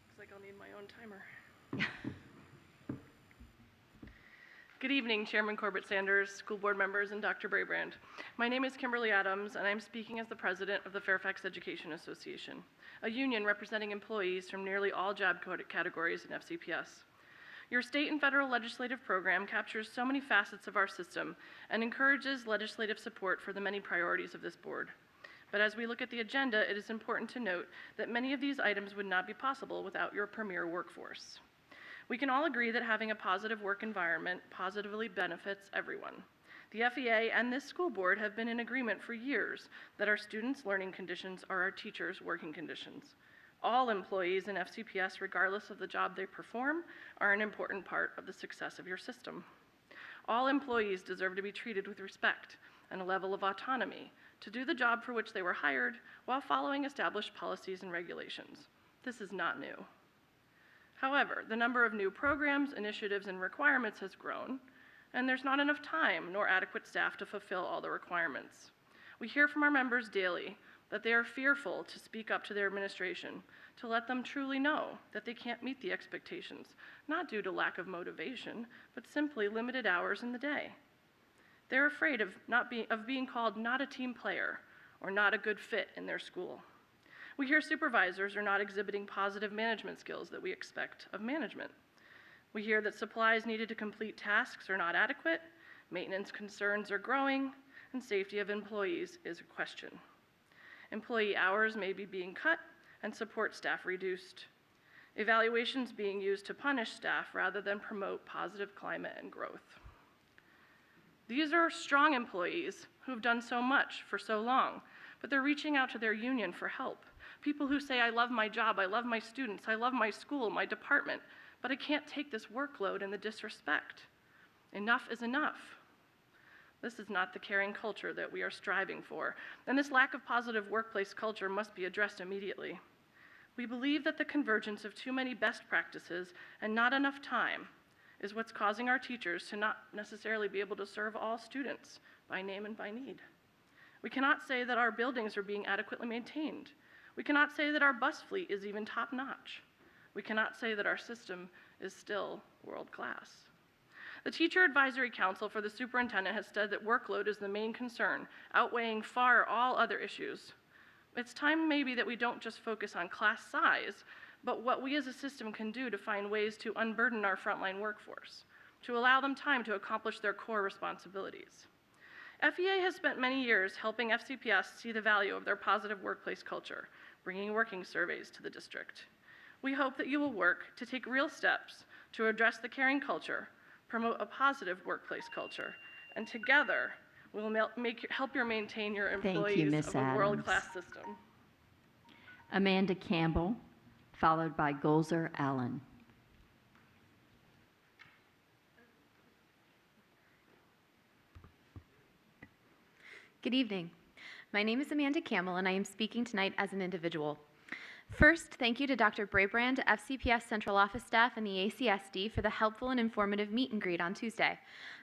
Looks like I'll need my own timer. Good evening, Chairman Corbett Sanders, school board members, and Dr. Brabrand. My name is Kimberly Adams, and I'm speaking as the president of the Fairfax Education Association, a union representing employees from nearly all job categories in FCPS. Your state and federal legislative program captures so many facets of our system and encourages legislative support for the many priorities of this board. But as we look at the agenda, it is important to note that many of these items would not be possible without your premier workforce. We can all agree that having a positive work environment positively benefits everyone. The FEA and this school board have been in agreement for years that our students' learning conditions are our teachers' working conditions. All employees in FCPS, regardless of the job they perform, are an important part of the success of your system. All employees deserve to be treated with respect and a level of autonomy to do the job for which they were hired while following established policies and regulations. This is not new. However, the number of new programs, initiatives, and requirements has grown, and there's not enough time nor adequate staff to fulfill all the requirements. We hear from our members daily that they are fearful to speak up to their administration, to let them truly know that they can't meet the expectations, not due to lack of motivation, but simply limited hours in the day. They're afraid of being called not a team player or not a good fit in their school. We hear supervisors are not exhibiting positive management skills that we expect of management. We hear that supplies needed to complete tasks are not adequate, maintenance concerns are growing, and safety of employees is a question. Employee hours may be being cut and support staff reduced. Evaluations being used to punish staff rather than promote positive climate and growth. These are strong employees who have done so much for so long, but they're reaching out to their union for help. People who say, I love my job, I love my students, I love my school, my department, but I can't take this workload and the disrespect. Enough is enough. This is not the caring culture that we are striving for, and this lack of positive workplace culture must be addressed immediately. We believe that the convergence of too many best practices and not enough time is what's causing our teachers to not necessarily be able to serve all students by name and by need. We cannot say that our buildings are being adequately maintained. We cannot say that our bus fleet is even top-notch. We cannot say that our system is still world-class. The Teacher Advisory Council for the Superintendent has said that workload is the main concern, outweighing far all other issues. It's time maybe that we don't just focus on class size, but what we as a system can do to find ways to unburden our frontline workforce, to allow them time to accomplish their core responsibilities. FEA has spent many years helping FCPS see the value of their positive workplace culture, bringing working surveys to the district. We hope that you will work to take real steps to address the caring culture, promote a positive workplace culture, and together we will help you maintain your employees of a world-class system. Amanda Campbell, followed by Golzer Allen. Good evening. My name is Amanda Campbell, and I am speaking tonight as an individual. First, thank you to Dr. Brabrand, FCPS Central Office staff, and the ACSD for the helpful and informative meet and greet on Tuesday.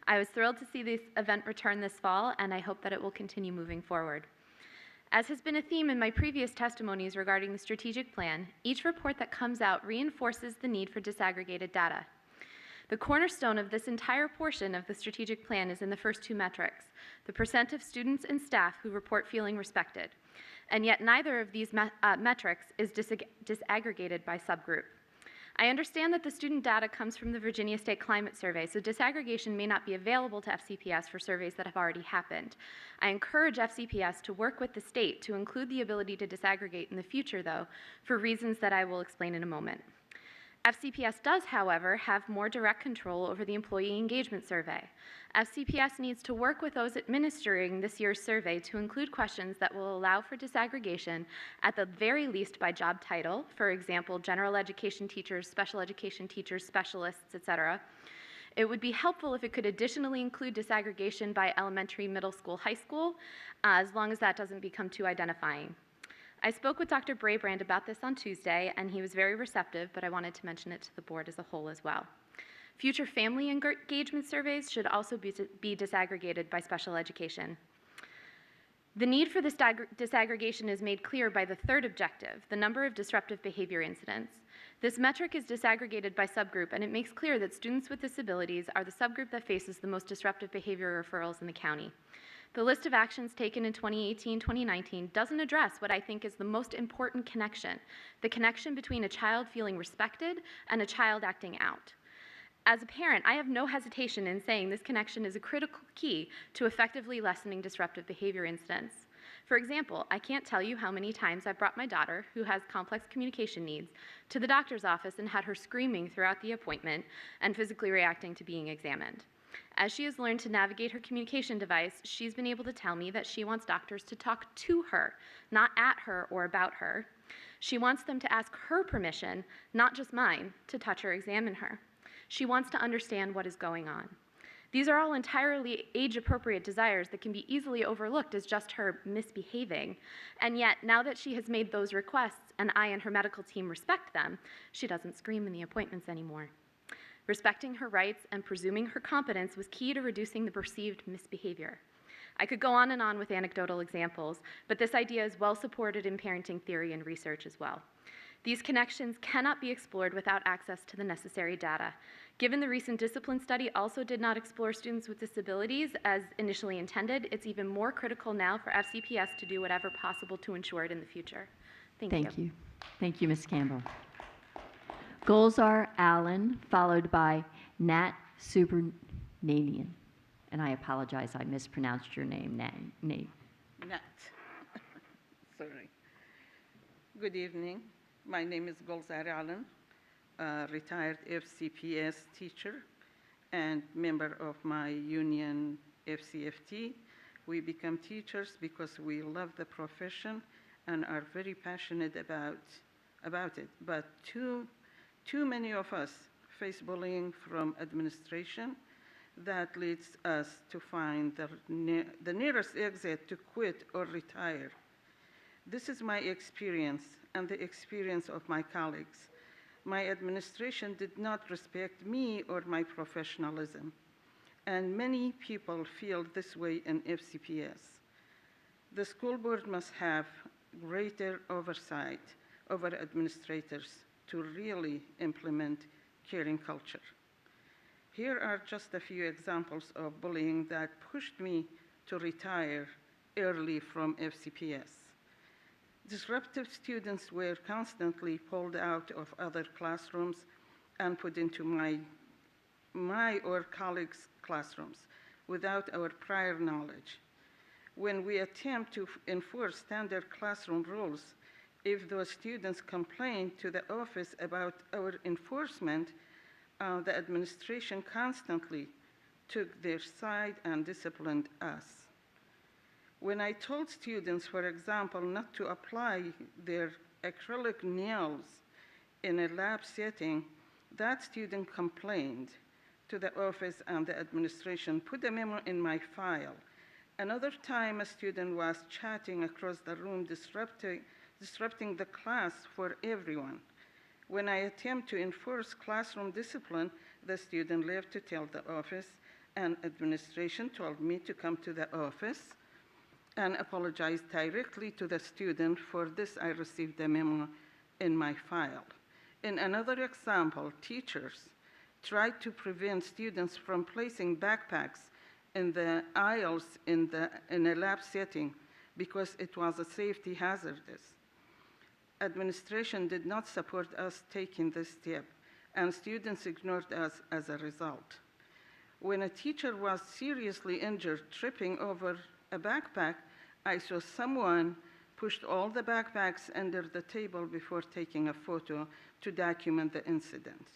I was thrilled to see this event return this fall, and I hope that it will continue moving forward. As has been a theme in my previous testimonies regarding the strategic plan, each report that comes out reinforces the need for disaggregated data. The cornerstone of this entire portion of the strategic plan is in the first two metrics, the percent of students and staff who report feeling respected. And yet neither of these metrics is disaggregated by subgroup. I understand that the student data comes from the Virginia State Climate Survey, so disaggregation may not be available to FCPS for surveys that have already happened. I encourage FCPS to work with the state to include the ability to disaggregate in the future, though, for reasons that I will explain in a moment. FCPS does, however, have more direct control over the employee engagement survey. FCPS needs to work with those administering this year's survey to include questions that will allow for disaggregation at the very least by job title, for example, general education teachers, special education teachers, specialists, etc. It would be helpful if it could additionally include disaggregation by elementary, middle school, high school, as long as that doesn't become too identifying. I spoke with Dr. Brabrand about this on Tuesday, and he was very receptive, but I wanted to mention it to the board as a whole as well. Future family engagement surveys should also be disaggregated by special education. The need for this disaggregation is made clear by the third objective, the number of disruptive behavior incidents. This metric is disaggregated by subgroup, and it makes clear that students with disabilities are the subgroup that faces the most disruptive behavior referrals in the county. The list of actions taken in 2018-2019 doesn't address what I think is the most important connection, the connection between a child feeling respected and a child acting out. As a parent, I have no hesitation in saying this connection is a critical key to effectively lessening disruptive behavior incidents. For example, I can't tell you how many times I've brought my daughter, who has complex communication needs, to the doctor's office and had her screaming throughout the appointment and physically reacting to being examined. As she has learned to navigate her communication device, she's been able to tell me that she wants doctors to talk to her, not at her or about her. She wants them to ask her permission, not just mine, to touch or examine her. She wants to understand what is going on. These are all entirely age-appropriate desires that can be easily overlooked as just her misbehaving. And yet, now that she has made those requests and I and her medical team respect them, she doesn't scream in the appointments anymore. Respecting her rights and presuming her competence was key to reducing the perceived misbehavior. I could go on and on with anecdotal examples, but this idea is well supported in parenting theory and research as well. These connections cannot be explored without access to the necessary data. Given the recent discipline study also did not explore students with disabilities as initially intended, it's even more critical now for FCPS to do whatever possible to ensure it in the future. Thank you. Thank you, Ms. Campbell. Gulzar Allen, followed by Nat Subramanian. And I apologize, I mispronounced your name, Nate. Nat. Sorry. Good evening. My name is Gulzar Allen, retired FCPS teacher and member of my union FCFT. We become teachers because we love the profession and are very passionate about it. But too many of us face bullying from administration that leads us to find the nearest exit to quit or retire. This is my experience and the experience of my colleagues. My administration did not respect me or my professionalism, and many people feel this way in FCPS. The school board must have greater oversight over administrators to really implement caring culture. Here are just a few examples of bullying that pushed me to retire early from FCPS. Disruptive students were constantly pulled out of other classrooms and put into my or colleagues' classrooms without our prior knowledge. When we attempt to enforce standard classroom rules, if those students complain to the office about our enforcement, the administration constantly took their side and disciplined us. When I told students, for example, not to apply their acrylic nails in a lab setting, that student complained to the office and the administration, put a memo in my file. Another time, a student was chatting across the room, disrupting the class for everyone. When I attempt to enforce classroom discipline, the student left to tell the office, and administration told me to come to the office and apologize directly to the student. For this, I received a memo in my file. In another example, teachers tried to prevent students from placing backpacks in the aisles in a lab setting because it was a safety hazard. Administration did not support us taking this step, and students ignored us as a result. When a teacher was seriously injured tripping over a backpack, I saw someone pushed all the backpacks under the table before taking a photo to document the incident.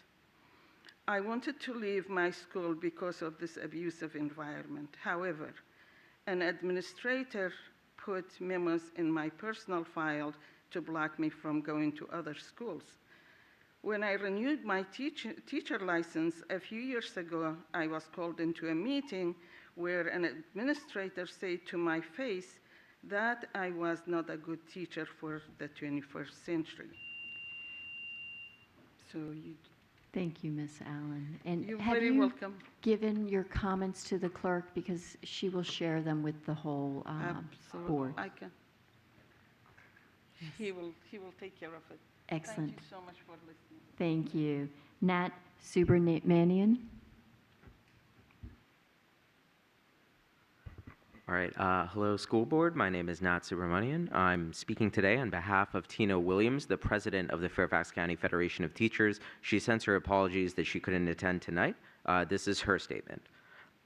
I wanted to leave my school because of this abusive environment. However, an administrator put memos in my personal file to block me from going to other schools. When I renewed my teacher license a few years ago, I was called into a meeting where an administrator said to my face that I was not a good teacher for the 21st century. So Thank you, Ms. Allen. And You're have very you welcome. given your comments to the clerk, because she will share them with the whole Absolutely. board? I can. He will take care of it. Excellent. Thank you so much for listening. Thank you. Nat Subramanian. All right. Hello, school board. My name is Nat Subramanian. I'm speaking today on behalf of Tina Williams, the president of the Fairfax County Federation of Teachers. She sends her apologies that she couldn't attend tonight. This is her statement.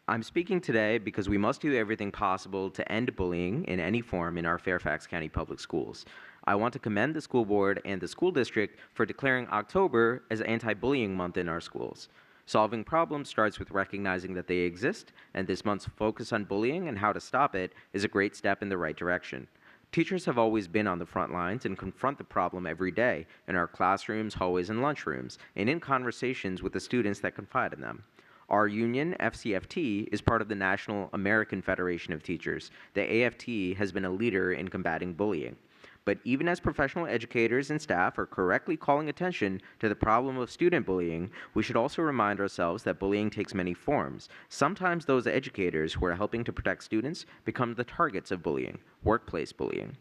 I'm speaking today because we must do everything possible to end bullying in any form in our Fairfax County Public Schools. I want to commend the school board and the school district for declaring October as Anti-Bullying Month in our schools. Solving problems starts with recognizing that they exist, and this month's focus on bullying and how to stop it is a great step in the right direction. Teachers have always been on the front lines and confront the problem every day in our classrooms, hallways, and lunchrooms, and in conversations with the students that confide in them. Our union, FCFT, is part of the National American Federation of Teachers. The AFT has been a leader in combating bullying. But even as professional educators and staff are correctly calling attention to the problem of student bullying, we should also remind ourselves that bullying takes many forms. Sometimes those educators who are helping to protect students become the targets of bullying, workplace bullying.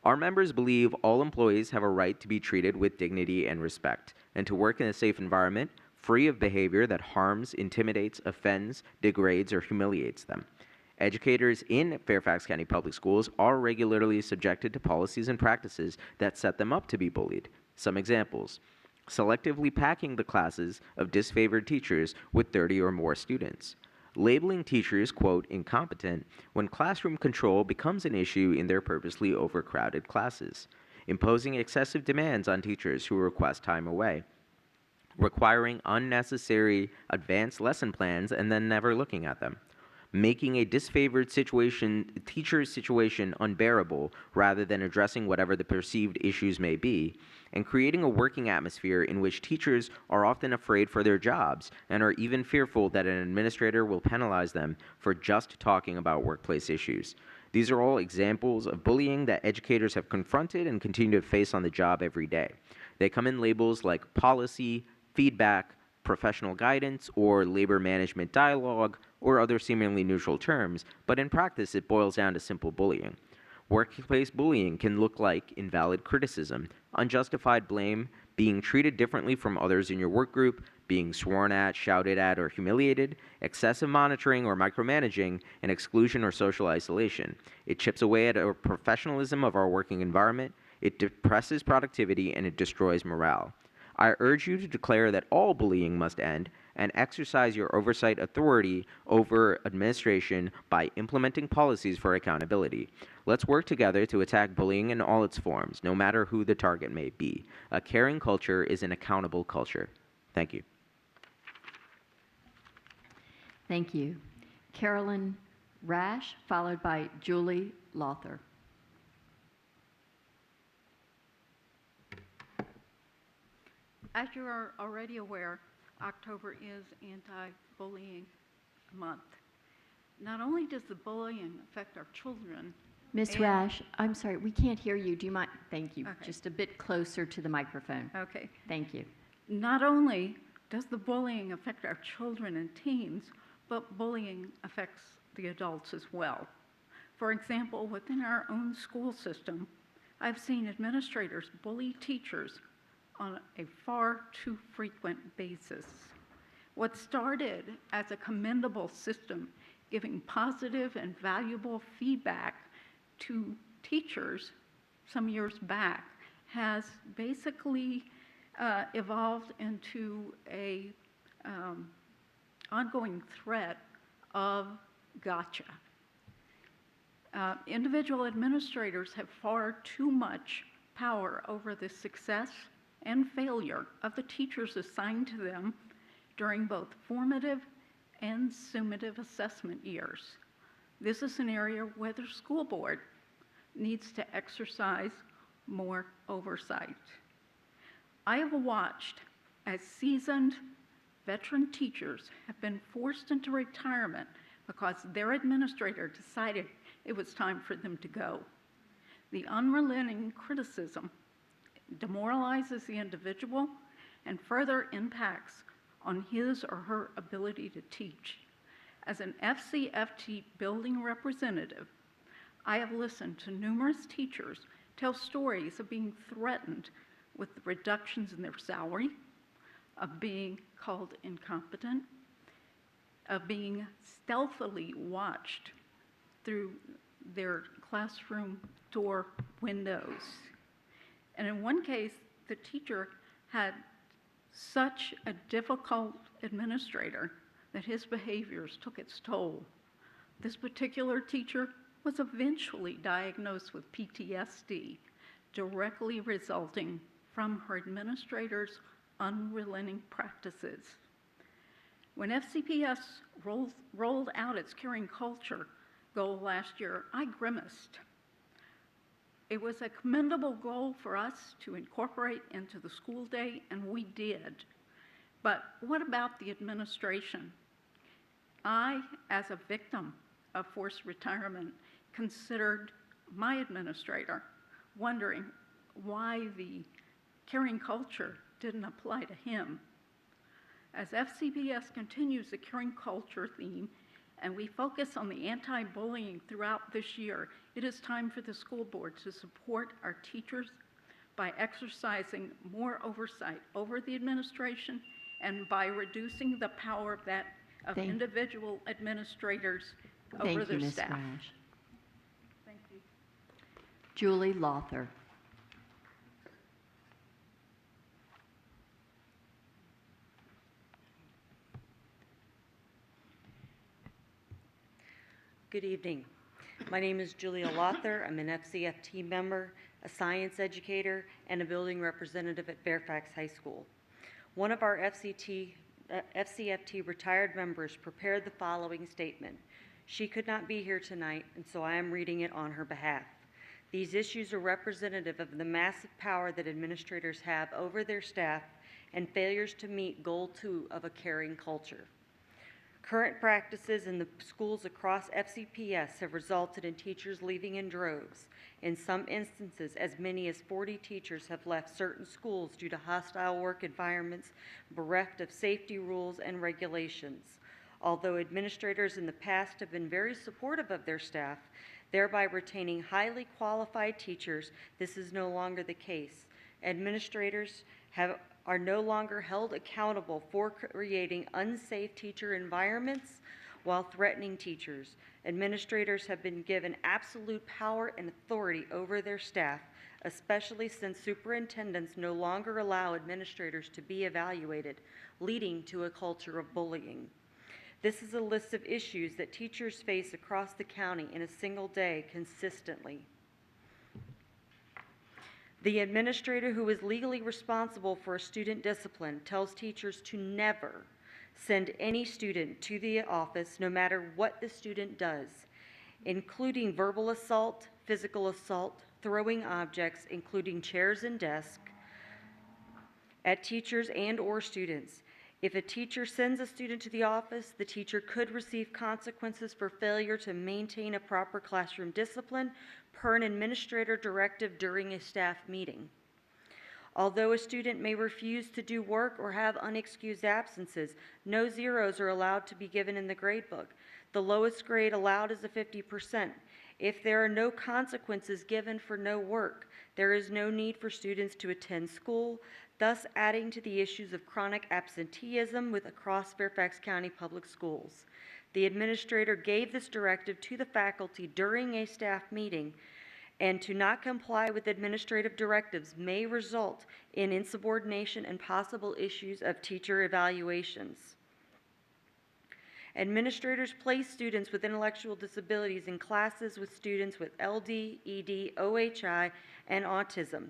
Our members believe all employees have a right to be treated with dignity and respect, and to work in a safe environment, free of behavior that harms, intimidates, offends, degrades, or humiliates them. Educators in Fairfax County Public Schools are regularly subjected to policies and practices that set them up to be bullied. Some examples: selectively packing the classes of disfavored teachers with 30 or more students, labeling teachers, quote, incompetent when classroom control becomes an issue in their purposely overcrowded classes, imposing excessive demands on teachers who request time away, requiring unnecessary advanced lesson plans and then never looking at them, making a disfavored teacher's situation unbearable rather than addressing whatever the perceived issues may be, and creating a working atmosphere in which teachers are often afraid for their jobs and are even fearful that an administrator will penalize them for just talking about workplace issues. These are all examples of bullying that educators have confronted and continue to face on the job every day. They come in labels like policy, feedback, professional guidance, or labor management dialogue, or other seemingly neutral terms, but in practice it boils down to simple bullying. Workplace bullying can look like invalid criticism, unjustified blame, being treated differently from others in your work group, being sworn at, shouted at, or humiliated, excessive monitoring or micromanaging, and exclusion or social isolation. It chips away at our professionalism of our working environment, it depresses productivity, and it destroys morale. I urge you to declare that all bullying must end and exercise your oversight authority over administration by implementing policies for accountability. Let's work together to attack bullying in all its forms, no matter who the target may be. A caring culture is an accountable culture. Thank you. Thank you. Carolyn Rash, followed by Julie Lawther. As you are already aware, October is Anti-Bullying Month. Not only does the bullying affect our children. Ms. Rash, I'm sorry, we can't hear you. Do you mind? Thank you. Okay. Just a bit closer to the microphone. Okay. Thank you. Not only does the bullying affect our children and teens, but bullying affects the adults as well. For example, within our own school system, I've seen administrators bully teachers on a far too frequent basis. What started as a commendable system giving positive and valuable feedback to teachers some years back has basically evolved into a ongoing threat of gotcha. Individual administrators have far too much power over the success and failure of the teachers assigned to them during both formative and summative assessment years. This is an area where the school board needs to exercise more oversight. I have watched as seasoned veteran teachers have been forced into retirement because their administrator decided it was time for them to go. The unrelenting criticism demoralizes the individual and further impacts on his or her ability to teach. As an FCFT building representative, I have listened to numerous teachers tell stories of being threatened with reductions in their salary, of being called incompetent, of being stealthily watched through their classroom door windows. And in one case, the teacher had such a difficult administrator that his behaviors took its toll. This particular teacher was eventually diagnosed with PTSD, directly resulting from her administrator's unrelenting practices. When FCPS rolled out its caring culture goal last year, I grimaced. It was a commendable goal for us to incorporate into the school day, and we did. But what about the administration? I, as a victim of forced retirement, considered my administrator, wondering why the caring culture didn't apply to him. As FCPS continues the caring culture theme and we focus on the anti-bullying throughout this year, it is time for the school board to support our teachers by exercising more oversight over the administration and by reducing the power of individual administrators over their staff. Thank you, Ms. Rash. Thank you. Julie Lawther. Good evening. My name is Julia Lawther. I'm an FCF team member, a science educator, and a building representative at Fairfax High School. One of our FCFT retired members prepared the following statement. She could not be here tonight, and so I am reading it on her behalf. These issues are representative of the massive power that administrators have over their staff and failures to meet goal 2 of a caring culture. Current practices in the schools across FCPS have resulted in teachers leaving in droves. In some instances, as many as 40 teachers have left certain schools due to hostile work environments bereft of safety rules and regulations. Although administrators in the past have been very supportive of their staff, thereby retaining highly qualified teachers, this is no longer the case. Administrators are no longer held accountable for creating unsafe teacher environments while threatening teachers. Administrators have been given absolute power and authority over their staff, especially since superintendents no longer allow administrators to be evaluated, leading to a culture of bullying. This is a list of issues that teachers face across the county in a single day consistently. The administrator who is legally responsible for a student discipline tells teachers to never send any student to the office no matter what the student does, including verbal assault, physical assault, throwing objects, including chairs and desks, at teachers and/or students. If a teacher sends a student to the office, the teacher could receive consequences for failure to maintain a proper classroom discipline per an administrator directive during a staff meeting. Although a student may refuse to do work or have unexcused absences, no zeros are allowed to be given in the grade book. The lowest grade allowed is a 50%. If there are no consequences given for no work, there is no need for students to attend school, thus adding to the issues of chronic absenteeism across Fairfax County Public Schools. The administrator gave this directive to the faculty during a staff meeting, and to not comply with administrative directives may result in insubordination and possible issues of teacher evaluations. Administrators place students with intellectual disabilities in classes with students with LD, ED, OHI, and autism.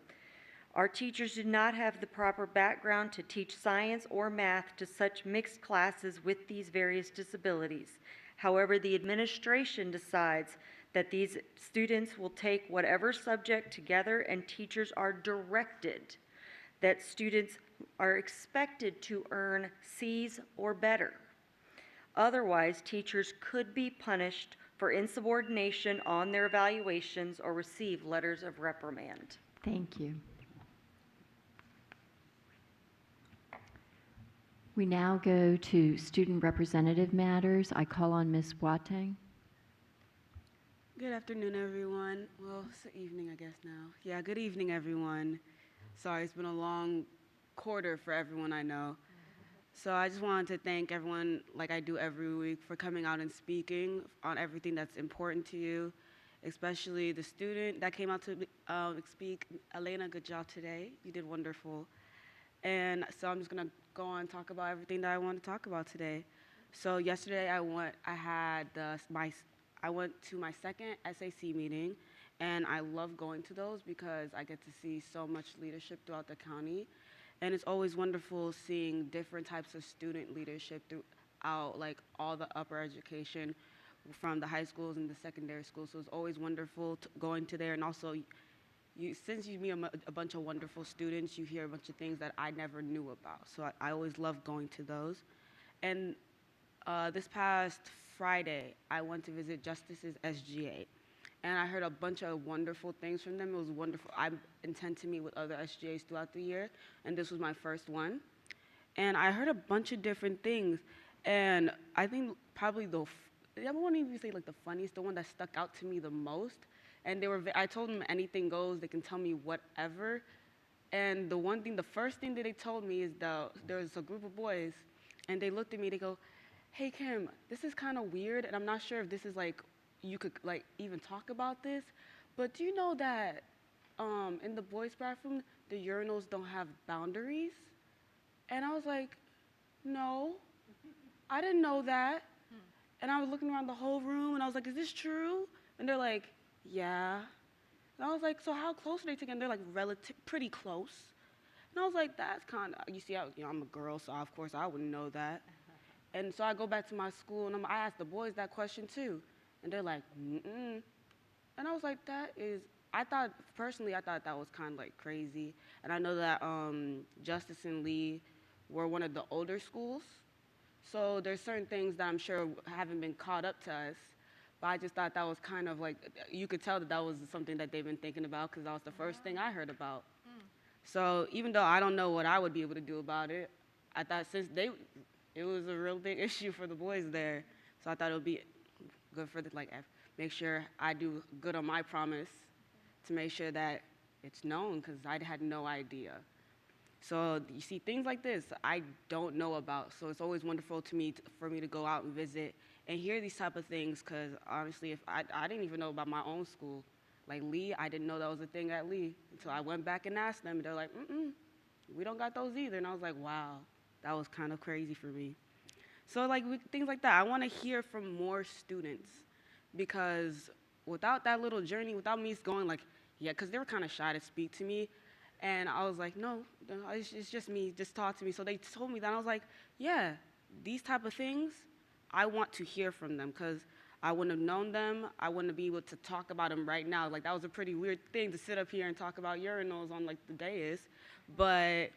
Our teachers do not have the proper background to teach science or math to such mixed classes with these various disabilities. However, the administration decides that these students will take whatever subject together, and teachers are directed that students are expected to earn C's or better. Otherwise, teachers could be punished for insubordination on their evaluations or receive letters of reprimand. Thank you. We now go to student representative matters. I call on Ms. Boateng. Good afternoon, everyone. Well, it's the evening, I guess, now. Yeah, good evening, everyone. Sorry, it's been a long quarter for everyone I know. So I just wanted to thank everyone, like I do every week, for coming out and speaking on everything that's important to you, especially the student that came out to speak. Elena, good job today. You did wonderful. And so I'm just going to go on and talk about everything that I want to talk about today. So yesterday I went to my second SAC meeting, and I love going to those because I get to see so much leadership throughout the county. And it's always wonderful seeing different types of student leadership out like all the upper education from the high schools and the secondary schools. So it's always wonderful going to there. And also, since you meet a bunch of wonderful students, you hear a bunch of things that I never knew about. So I always love going to those. And this past Friday, I went to visit Justice's SGA. And I heard a bunch of wonderful things from them. It was wonderful. I intend to meet with other SGAs throughout the year, and this was my first one. And I heard a bunch of different things. And I think probably I won't even say like the funniest, the one that stuck out to me the most. And I told them anything goes, they can tell me whatever. And the first thing that they told me is that there was a group of boys, and they looked at me, they go, "Hey Kim, this is kind of weird, and I'm not sure if this is like, you could like even talk about this, but do you know that in the boys' bathroom, the urinals don't have boundaries?" And I was like, "No, I didn't know that." And I was looking around the whole room, and I was like, "Is this true?" And they're like, "Yeah." And I was like, "So how close are they together?" And they're like, pretty close. And I was like, that's kind of, you see, I'm a girl, so of course I wouldn't know that. And so I go back to my school, and I asked the boys that question too. And they're like, "Mm-mm." And I was like, I thought that was kind of like crazy. And I know that Justice and Lee were one of the older schools. So there's certain things that I'm sure haven't been caught up to us. But I just thought that was kind of like, you could tell that was something that they've been thinking about, because that was the first thing I heard about. So even though I don't know what I would be able to do about it, I thought it was a real big issue for the boys there. So I thought it would be good for make sure I do good on my promise to make sure that it's known, because I had no idea. So you see, things like this I don't know about. So it's always wonderful for me to go out and visit and hear these type of things, because honestly, if I didn't even know about my own school. Like Lee, I didn't know that was a thing at Lee until I went back and asked them, and they're like, "We don't got those either." And I was like, wow, that was kind of crazy for me. So things like that, I want to hear from more students, because without that little journey, without me going like, yeah, because they were kind of shy to speak to me, and I was like, no, it's just me, just talk to me. So they told me that, and I was like, yeah, these type of things, I want to hear from them, because I wouldn't have known them, I wouldn't be able to talk about them right now. Like, that was a pretty weird thing to sit up here and talk about urinals on like the dais, but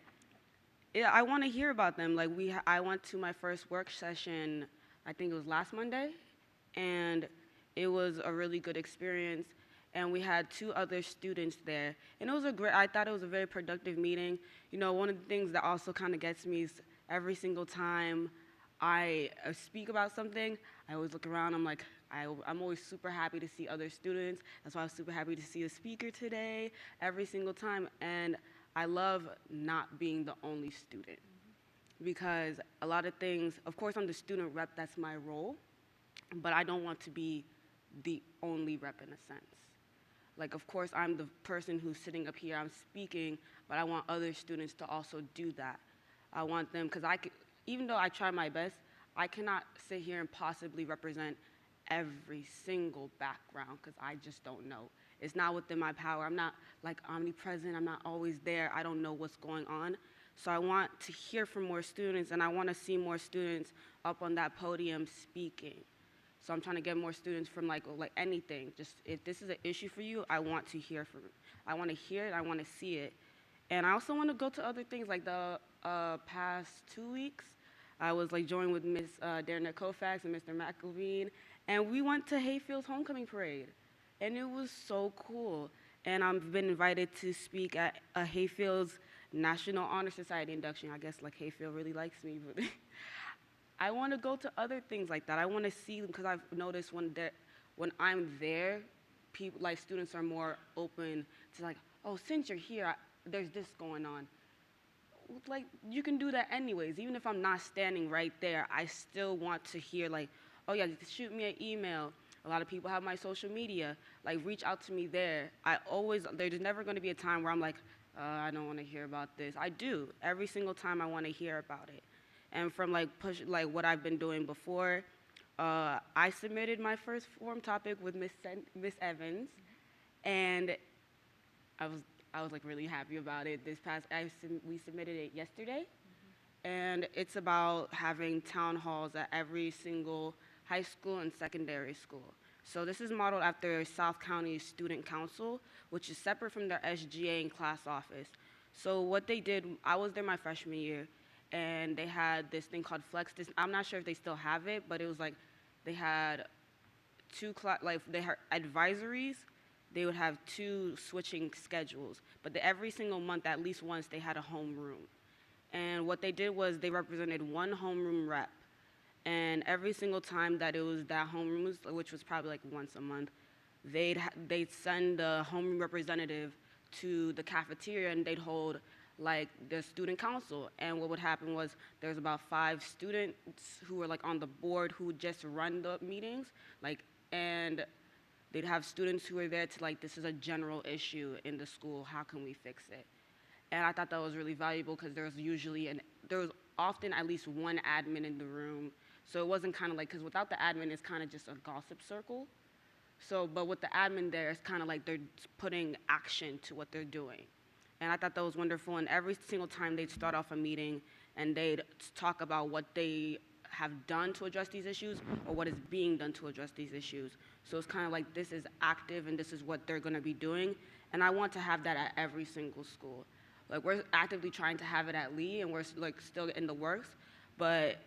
yeah, I want to hear about them. Like I went to my first work session, I think it was last Monday, and it was a really good experience. And we had 2 other students there, and I thought it was a very productive meeting. You know, one of the things that also kind of gets me is every single time I speak about something, I always look around. I'm like, I'm always super happy to see other students. That's why I was super happy to see a speaker today every single time. And I love not being the only student, because a lot of things, of course I'm the student rep, that's my role, but I don't want to be the only rep in a sense. Like, of course I'm the person who's sitting up here, I'm speaking, but I want other students to also do that. I want them, because even though I try my best, I cannot sit here and possibly represent every single background, because I just don't know. It's not within my power. I'm not like omnipresent. I'm not always there. I don't know what's going on. So I want to hear from more students, and I want to see more students up on that podium speaking. So I'm trying to get more students from like anything. Just if this is an issue for you, I want to hear from it. I want to hear it. I want to see it. And I also want to go to other things. Like the past 2 weeks, I was like joined with Miss Darren Kofax and Mr. McElveen, and we went to Hayfield's homecoming parade. And it was so cool. And I've been invited to speak at Hayfield's National Honor Society induction. I guess like Hayfield really likes me, but I want to go to other things like that. I want to see them, because I've noticed when I'm there, people like students are more open to like, oh, since you're here, there's this going on. Like, you can do that anyways. Even if I'm not standing right there, I still want to hear like, oh yeah, shoot me an email. A lot of people have my social media. Like, reach out to me there. There's never going to be a time where I'm like, I don't want to hear about this. I do. Every single time I want to hear about it. And from like what I've been doing before, I submitted my first form topic with Miss Evans, and I was like really happy about it. We submitted it yesterday, and it's about having town halls at every single high school and secondary school. So this is modeled after South County Student Council, which is separate from their SGA and class office. So what they did, I was there my freshman year, and they had this thing called Flex. I'm not sure if they still have it, but it was like they had they had advisories. They would have 2 switching schedules, but every single month, at least once, they had a homeroom. And what they did was they represented one homeroom rep. And every single time that it was that homeroom, which was probably like once a month, they'd send the homeroom representative to the cafeteria, and they'd hold like the student council. And what would happen was there's about 5 students who were like on the board who would just run the meetings, and they'd have students who were there to this is a general issue in the school, how can we fix it? And I thought that was really valuable because there was often at least one admin in the room. So it wasn't kind of because without the admin, it's kind of just a gossip circle. But with the admin there, it's kind of like they're putting action to what they're doing. And I thought that was wonderful. And every single time they'd start off a meeting and they'd talk about what they have done to address these issues or what is being done to address these issues. So it's kind of like this is active and this is what they're going to be doing. And I want to have that at every single school. We're actively trying to have it at Lee, and we're still in the works, but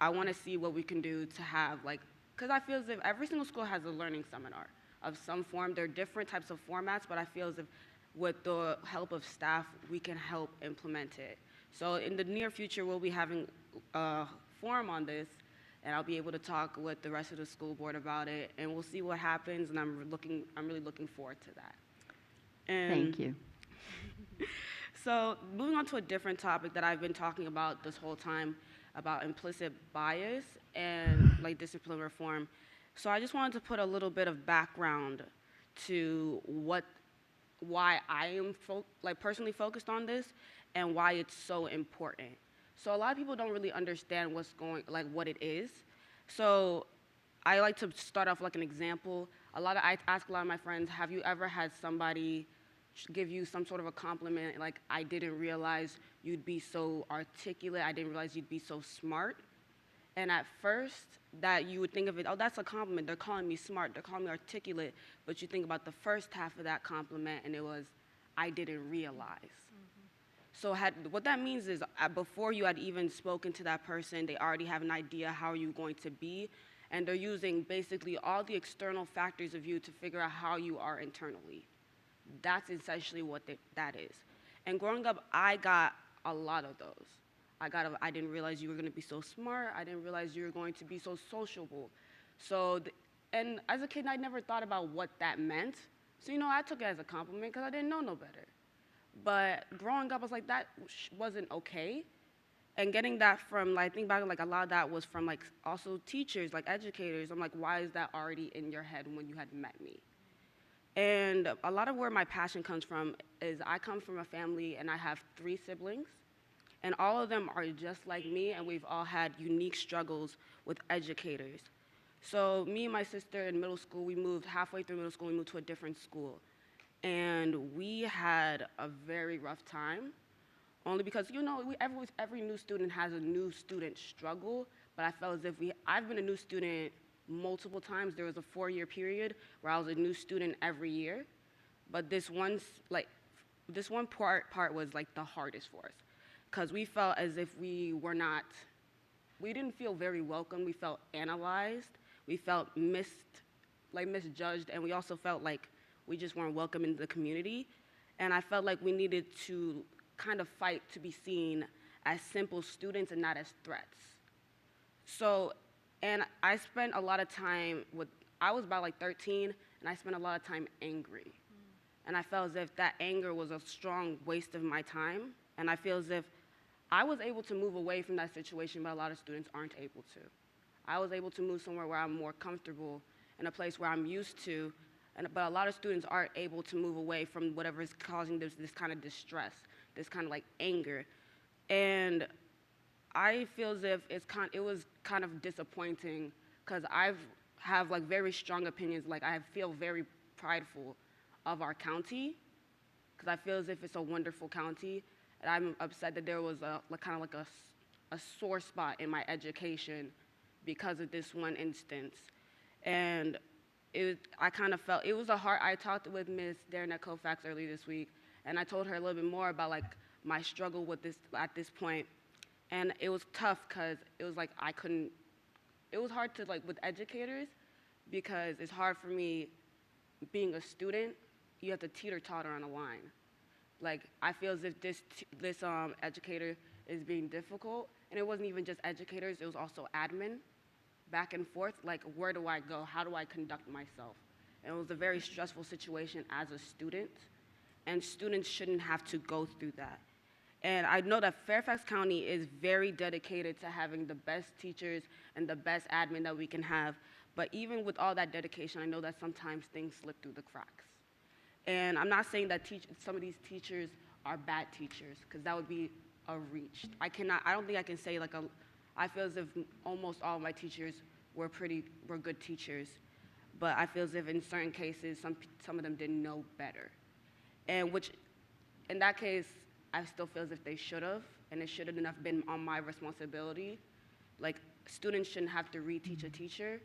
I want to see what we can do to have because I feel as if every single school has a learning seminar of some form. There are different types of formats, but I feel as if with the help of staff, we can help implement it. So in the near future, we'll be having a forum on this, and I'll be able to talk with the rest of the school board about it, and we'll see what happens, and I'm really looking forward to that. Thank you. So moving on to a different topic that I've been talking about this whole time, about implicit bias and discipline reform. So I just wanted to put a little bit of background to why I am personally focused on this and why it's so important. So a lot of people don't really understand what it is. So I like to start off an example. I ask a lot of my friends, have you ever had somebody give you some sort of a compliment, I didn't realize you'd be so articulate, I didn't realize you'd be so smart. And at first, that you would think of it, oh, that's a compliment, they're calling me smart, they're calling me articulate, but you think about the first half of that compliment, and it was, I didn't realize. So what that means is before you had even spoken to that person, they already have an idea how you're going to be, and they're using basically all the external factors of you to figure out how you are internally. That's essentially what that is. And growing up, I got a lot of those. I didn't realize you were going to be so smart. I didn't realize you were going to be so sociable. And as a kid, I never thought about what that meant. So, I took it as a compliment because I didn't know no better. But growing up, I was like, that wasn't okay. And getting that from, I think back, a lot of that was from, also teachers, educators. I'm like, why is that already in your head when you had met me? And a lot of where my passion comes from is I come from a family, and I have 3 siblings, and all of them are just like me, and we've all had unique struggles with educators. So me and my sister in middle school, we moved halfway through middle school, we moved to a different school. And we had a very rough time, only because, every new student has a new student struggle, but I felt as if I've been a new student multiple times. There was a 4-year period where I was a new student every year, but this one part was the hardest for us, because we felt as if we didn't feel very welcome. We felt analyzed, we felt misjudged, and we also felt like we just weren't welcome in the community. And I felt like we needed to kind of fight to be seen as simple students and not as threats. And I spent a lot of time I was about 13, and I spent a lot of time angry. And I felt as if that anger was a strong waste of my time. And I feel as if I was able to move away from that situation, but a lot of students aren't able to. I was able to move somewhere where I'm more comfortable, in a place where I'm used to, but a lot of students aren't able to move away from whatever is causing this kind of distress, this kind of anger. And I feel as if it was kind of disappointing, because I have very strong opinions. I feel very prideful of our county, because I feel as if it's a wonderful county, and I'm upset that there was a a sore spot in my education because of this one instance. And I kind of felt, it was I talked with Ms. Darren Kofax earlier this week, and I told her a little bit more about like my struggle with this at this point. And it was tough because it was like it was hard to like with educators, because it's hard for me being a student, you have to teeter-totter on a line. Like, I feel as if this educator is being difficult, and it wasn't even just educators, it was also admin, back and forth, like, where do I go? How do I conduct myself? And it was a very stressful situation as a student, and students shouldn't have to go through that. And I know that Fairfax County is very dedicated to having the best teachers and the best admin that we can have, but even with all that dedication, I know that sometimes things slip through the cracks. And I'm not saying that some of these teachers are bad teachers, because that would be a reach. I don't think I can say I feel as if almost all of my teachers were good teachers, but I feel as if in certain cases, some of them didn't know better. And which, in that case, I still feel as if they should have, and it should have been on my responsibility. Like, students shouldn't have to reteach a teacher,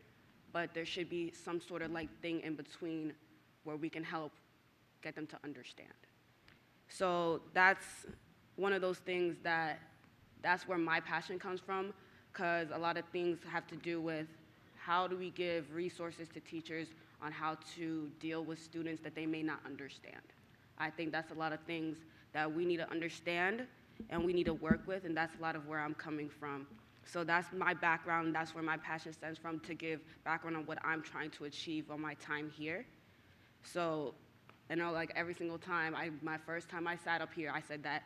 but there should be some sort of like thing in between where we can help get them to understand. So that's one of those things that's where my passion comes from, because a lot of things have to do with how do we give resources to teachers on how to deal with students that they may not understand. I think that's a lot of things that we need to understand and we need to work with, and that's a lot of where I'm coming from. So that's my background, that's where my passion stems from, to give background on what I'm trying to achieve on my time here. So, you know, like every single time, my first time I sat up here, I said that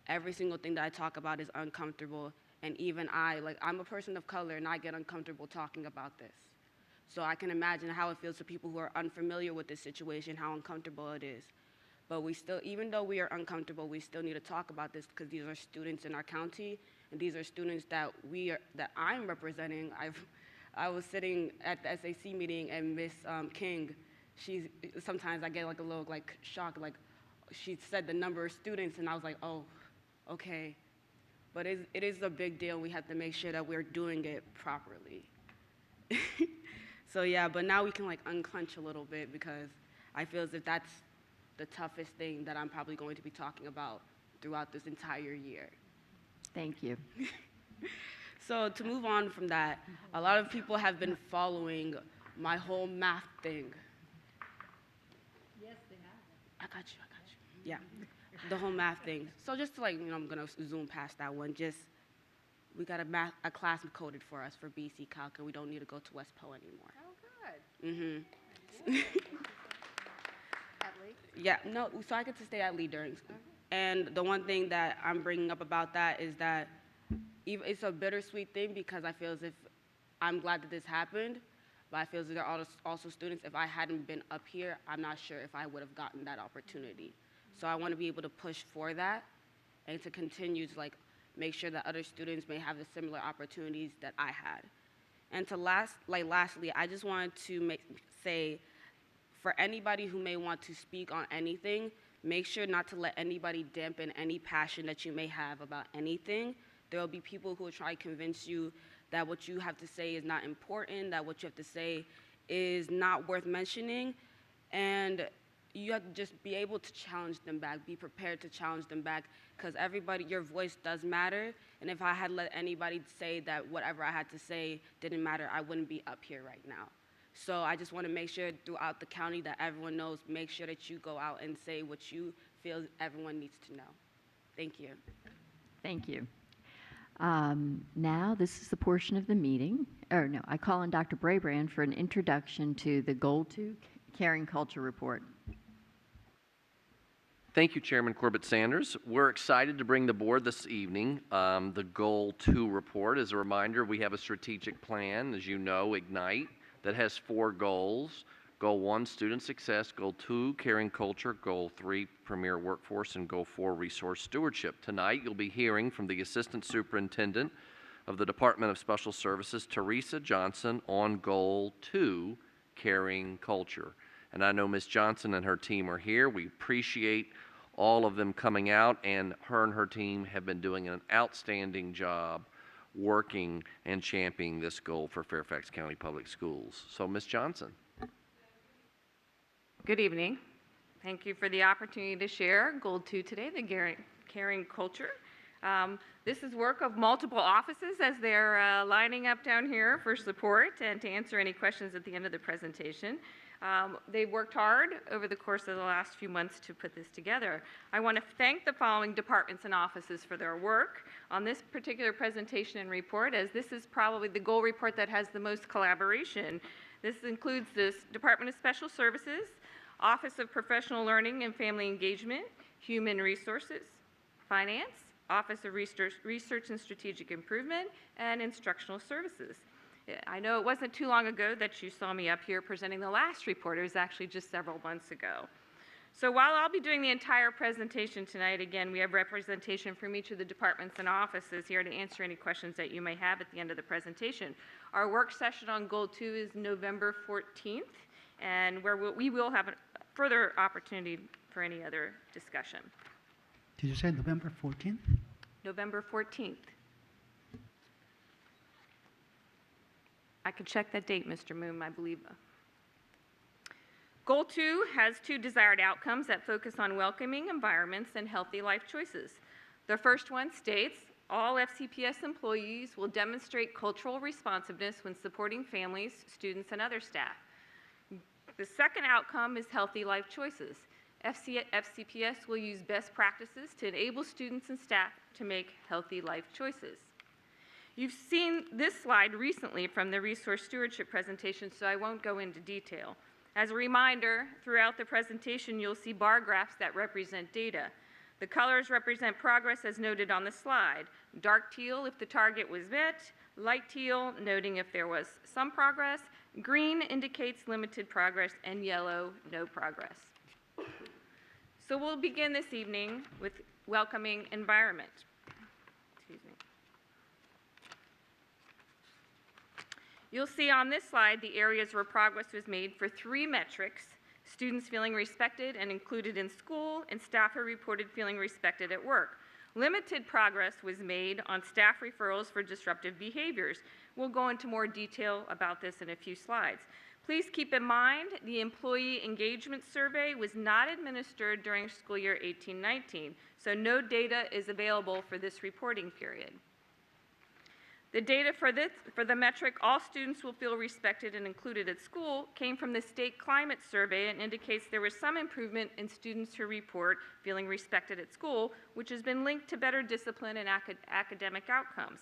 every single thing that I talk about is uncomfortable, and even I'm a person of color, and I get uncomfortable talking about this. So I can imagine how it feels to people who are unfamiliar with this situation, how uncomfortable it is. But we still, even though we are uncomfortable, we still need to talk about this, because these are students in our county, and these are students that I'm representing. I was sitting at the SAC meeting, and Miss King, sometimes I get like a little like shock, like she said the number of students, and I was like, oh, okay. But it is a big deal. We have to make sure that we're doing it properly. So yeah, but now we can like unclench a little bit, because I feel as if that's the toughest thing that I'm probably going to be talking about throughout this entire year. Thank you. So to move on from that, a lot of people have been following my whole math thing. Yes, they have. I got you. Yeah, the whole math thing. So just to I'm gonna zoom past that one. We got a class coded for us for BC Calc, and we don't need to go to West Po anymore. Oh, good. Mm-hmm. At Lee? Yeah, no, so I get to stay at Lee during school. And the one thing that I'm bringing up about that is that it's a bittersweet thing, because I feel as if I'm glad that this happened, but I feel as if there are also students, if I hadn't been up here, I'm not sure if I would have gotten that opportunity. So I want to be able to push for that and to continue to make sure that other students may have the similar opportunities that I had. And to lastly, I just wanted to say, for anybody who may want to speak on anything, make sure not to let anybody dampen any passion that you may have about anything. There will be people who will try to convince you that what you have to say is not important, that what you have to say is not worth mentioning, and you have to just be able to challenge them back, be prepared to challenge them back, because your voice does matter, and if I had let anybody say that whatever I had to say didn't matter, I wouldn't be up here right now. So I just want to make sure throughout the county that everyone knows, make sure that you go out and say what you feel everyone needs to know. Thank you. Thank you. Now, this is the portion of the meeting, I call on Dr. Brabrand for an introduction to the Goal 2 Caring Culture Report. Thank you, Chairman Corbett Sanders. We're excited to bring the board this evening the Goal 2 report. As a reminder, we have a strategic plan, as you know, Ignite, that has 4 goals. Goal 1, student success. Goal 2, caring culture. Goal 3, premier workforce. And Goal 4, resource stewardship. Tonight, you'll be hearing from the Assistant Superintendent of the Department of Special Services, Teresa Johnson, on Goal 2, caring culture. And I know Ms. Johnson and her team are here. We appreciate all of them coming out, and her team have been doing an outstanding job working and championing this goal for Fairfax County Public Schools. So, Ms. Johnson. Good evening. Thank you for the opportunity to share Goal 2 today, the caring culture. This is work of multiple offices as they're lining up down here for support and to answer any questions at the end of the presentation. They've worked hard over the course of the last few months to put this together. I want to thank the following departments and offices for their work on this particular presentation and report, as this is probably the goal report that has the most collaboration. This includes this Department of Special Services, Office of Professional Learning and Family Engagement, Human Resources, Finance, Office of Research and Strategic Improvement, and Instructional Services. I know it wasn't too long ago that you saw me up here presenting the last report. It was actually just several months ago. So while I'll be doing the entire presentation tonight, again, we have representation from each of the departments and offices here to answer any questions that you may have at the end of the presentation. Our work session on Goal 2 is November 14th, and where we will have a further opportunity for any other discussion. Did you say November 14th? November 14th. I could check that date, Mr. Moon, I believe. Goal 2 has 2 desired outcomes that focus on welcoming environments and healthy life choices. The first one states, all FCPS employees will demonstrate cultural responsiveness when supporting families, students, and other staff. The second outcome is healthy life choices. FCPS will use best practices to enable students and staff to make healthy life choices. You've seen this slide recently from the resource stewardship presentation, so I won't go into detail. As a reminder, throughout the presentation, you'll see bar graphs that represent data. The colors represent progress as noted on the slide. Dark teal if the target was met, light teal noting if there was some progress, green indicates limited progress, and yellow, no progress. So we'll begin this evening with welcoming environment. Excuse me. You'll see on this slide the areas where progress was made for 3 metrics: students feeling respected and included in school, and staff who reported feeling respected at work. Limited progress was made on staff referrals for disruptive behaviors. We'll go into more detail about this in a few slides. Please keep in mind the employee engagement survey was not administered during school year 18-19, so no data is available for this reporting period. The data for the metric, all students will feel respected and included at school, came from the state climate survey and indicates there was some improvement in students who report feeling respected at school, which has been linked to better discipline and academic outcomes.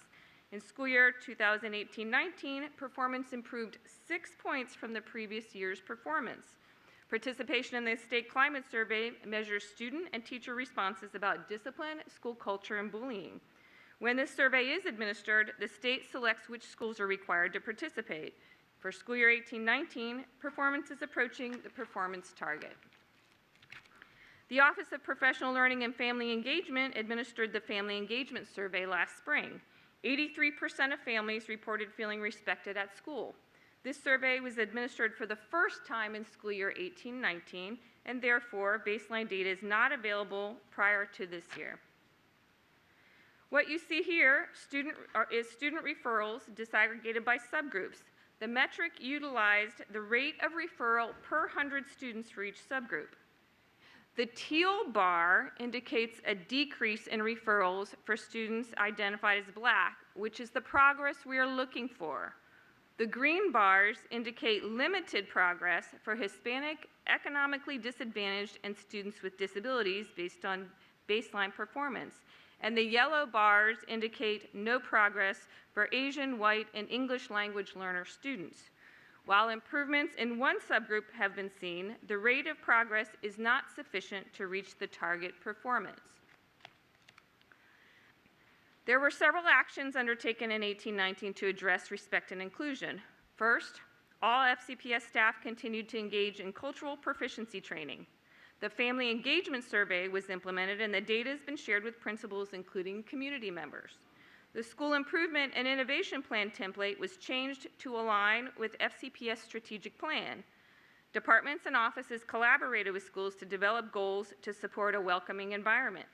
In school year 2018-19, performance improved 6 points from the previous year's performance. Participation in the state climate survey measures student and teacher responses about discipline, school culture, and bullying. When this survey is administered, the state selects which schools are required to participate. For school year 18-19, performance is approaching the performance target. The Office of Professional Learning and Family Engagement administered the Family Engagement Survey last spring. 83% of families reported feeling respected at school. This survey was administered for the first time in school year 18-19, and therefore baseline data is not available prior to this year. What you see here is student referrals disaggregated by subgroups. The metric utilized the rate of referral per 100 students for each subgroup. The teal bar indicates a decrease in referrals for students identified as Black, which is the progress we are looking for. The green bars indicate limited progress for Hispanic, economically disadvantaged, and students with disabilities based on baseline performance. And the yellow bars indicate no progress for Asian, White, and English language learner students. While improvements in one subgroup have been seen, the rate of progress is not sufficient to reach the target performance. There were several actions undertaken in 18-19 to address respect and inclusion. First, all FCPS staff continued to engage in cultural proficiency training. The Family Engagement Survey was implemented, and the data has been shared with principals, including community members. The School Improvement and Innovation Plan template was changed to align with FCPS strategic plan. Departments and offices collaborated with schools to develop goals to support a welcoming environment.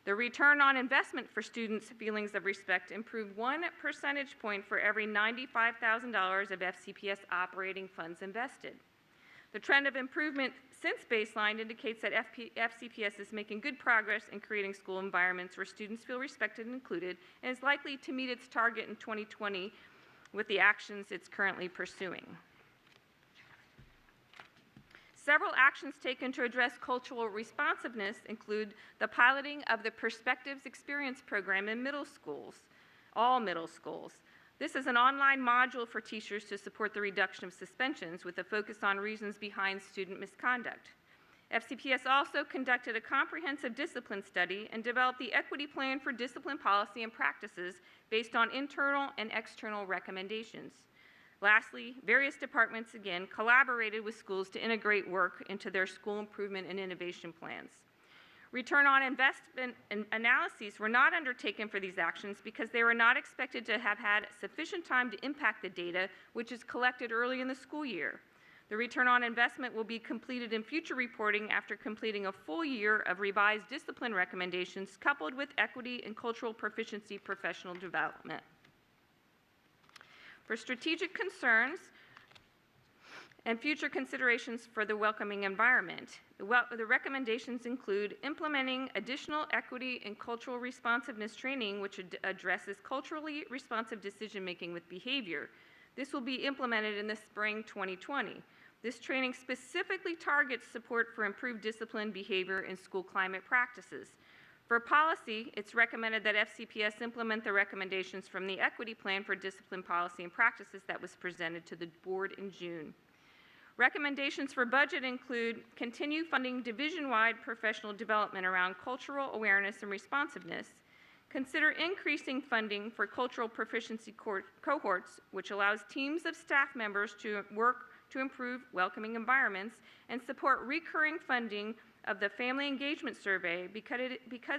The return on investment for students' feelings of respect improved 1 percentage point for every $95,000 of FCPS operating funds invested. The trend of improvement since baseline indicates that FCPS is making good progress in creating school environments where students feel respected and included, and is likely to meet its target in 2020 with the actions it's currently pursuing. Several actions taken to address cultural responsiveness include the piloting of the Perspectives Experience program in middle schools, all middle schools. This is an online module for teachers to support the reduction of suspensions with a focus on reasons behind student misconduct. FCPS also conducted a comprehensive discipline study and developed the equity plan for discipline policy and practices based on internal and external recommendations. Lastly, various departments again collaborated with schools to integrate work into their school improvement and innovation plans. Return on investment analyses were not undertaken for these actions because they were not expected to have had sufficient time to impact the data, which is collected early in the school year. The return on investment will be completed in future reporting after completing a full year of revised discipline recommendations coupled with equity and cultural proficiency professional development. For strategic concerns and future considerations for the welcoming environment, the recommendations include implementing additional equity and cultural responsiveness training which addresses culturally responsive decision-making with behavior. This will be implemented in the spring 2020. This training specifically targets support for improved discipline, behavior, and school climate practices. For policy, it's recommended that FCPS implement the recommendations from the Equity Plan for Discipline Policy and Practices that was presented to the board in June. Recommendations for budget include continue funding division-wide professional development around cultural awareness and responsiveness, consider increasing funding for cultural proficiency cohorts, which allows teams of staff members to work to improve welcoming environments, and support recurring funding of the Family Engagement Survey because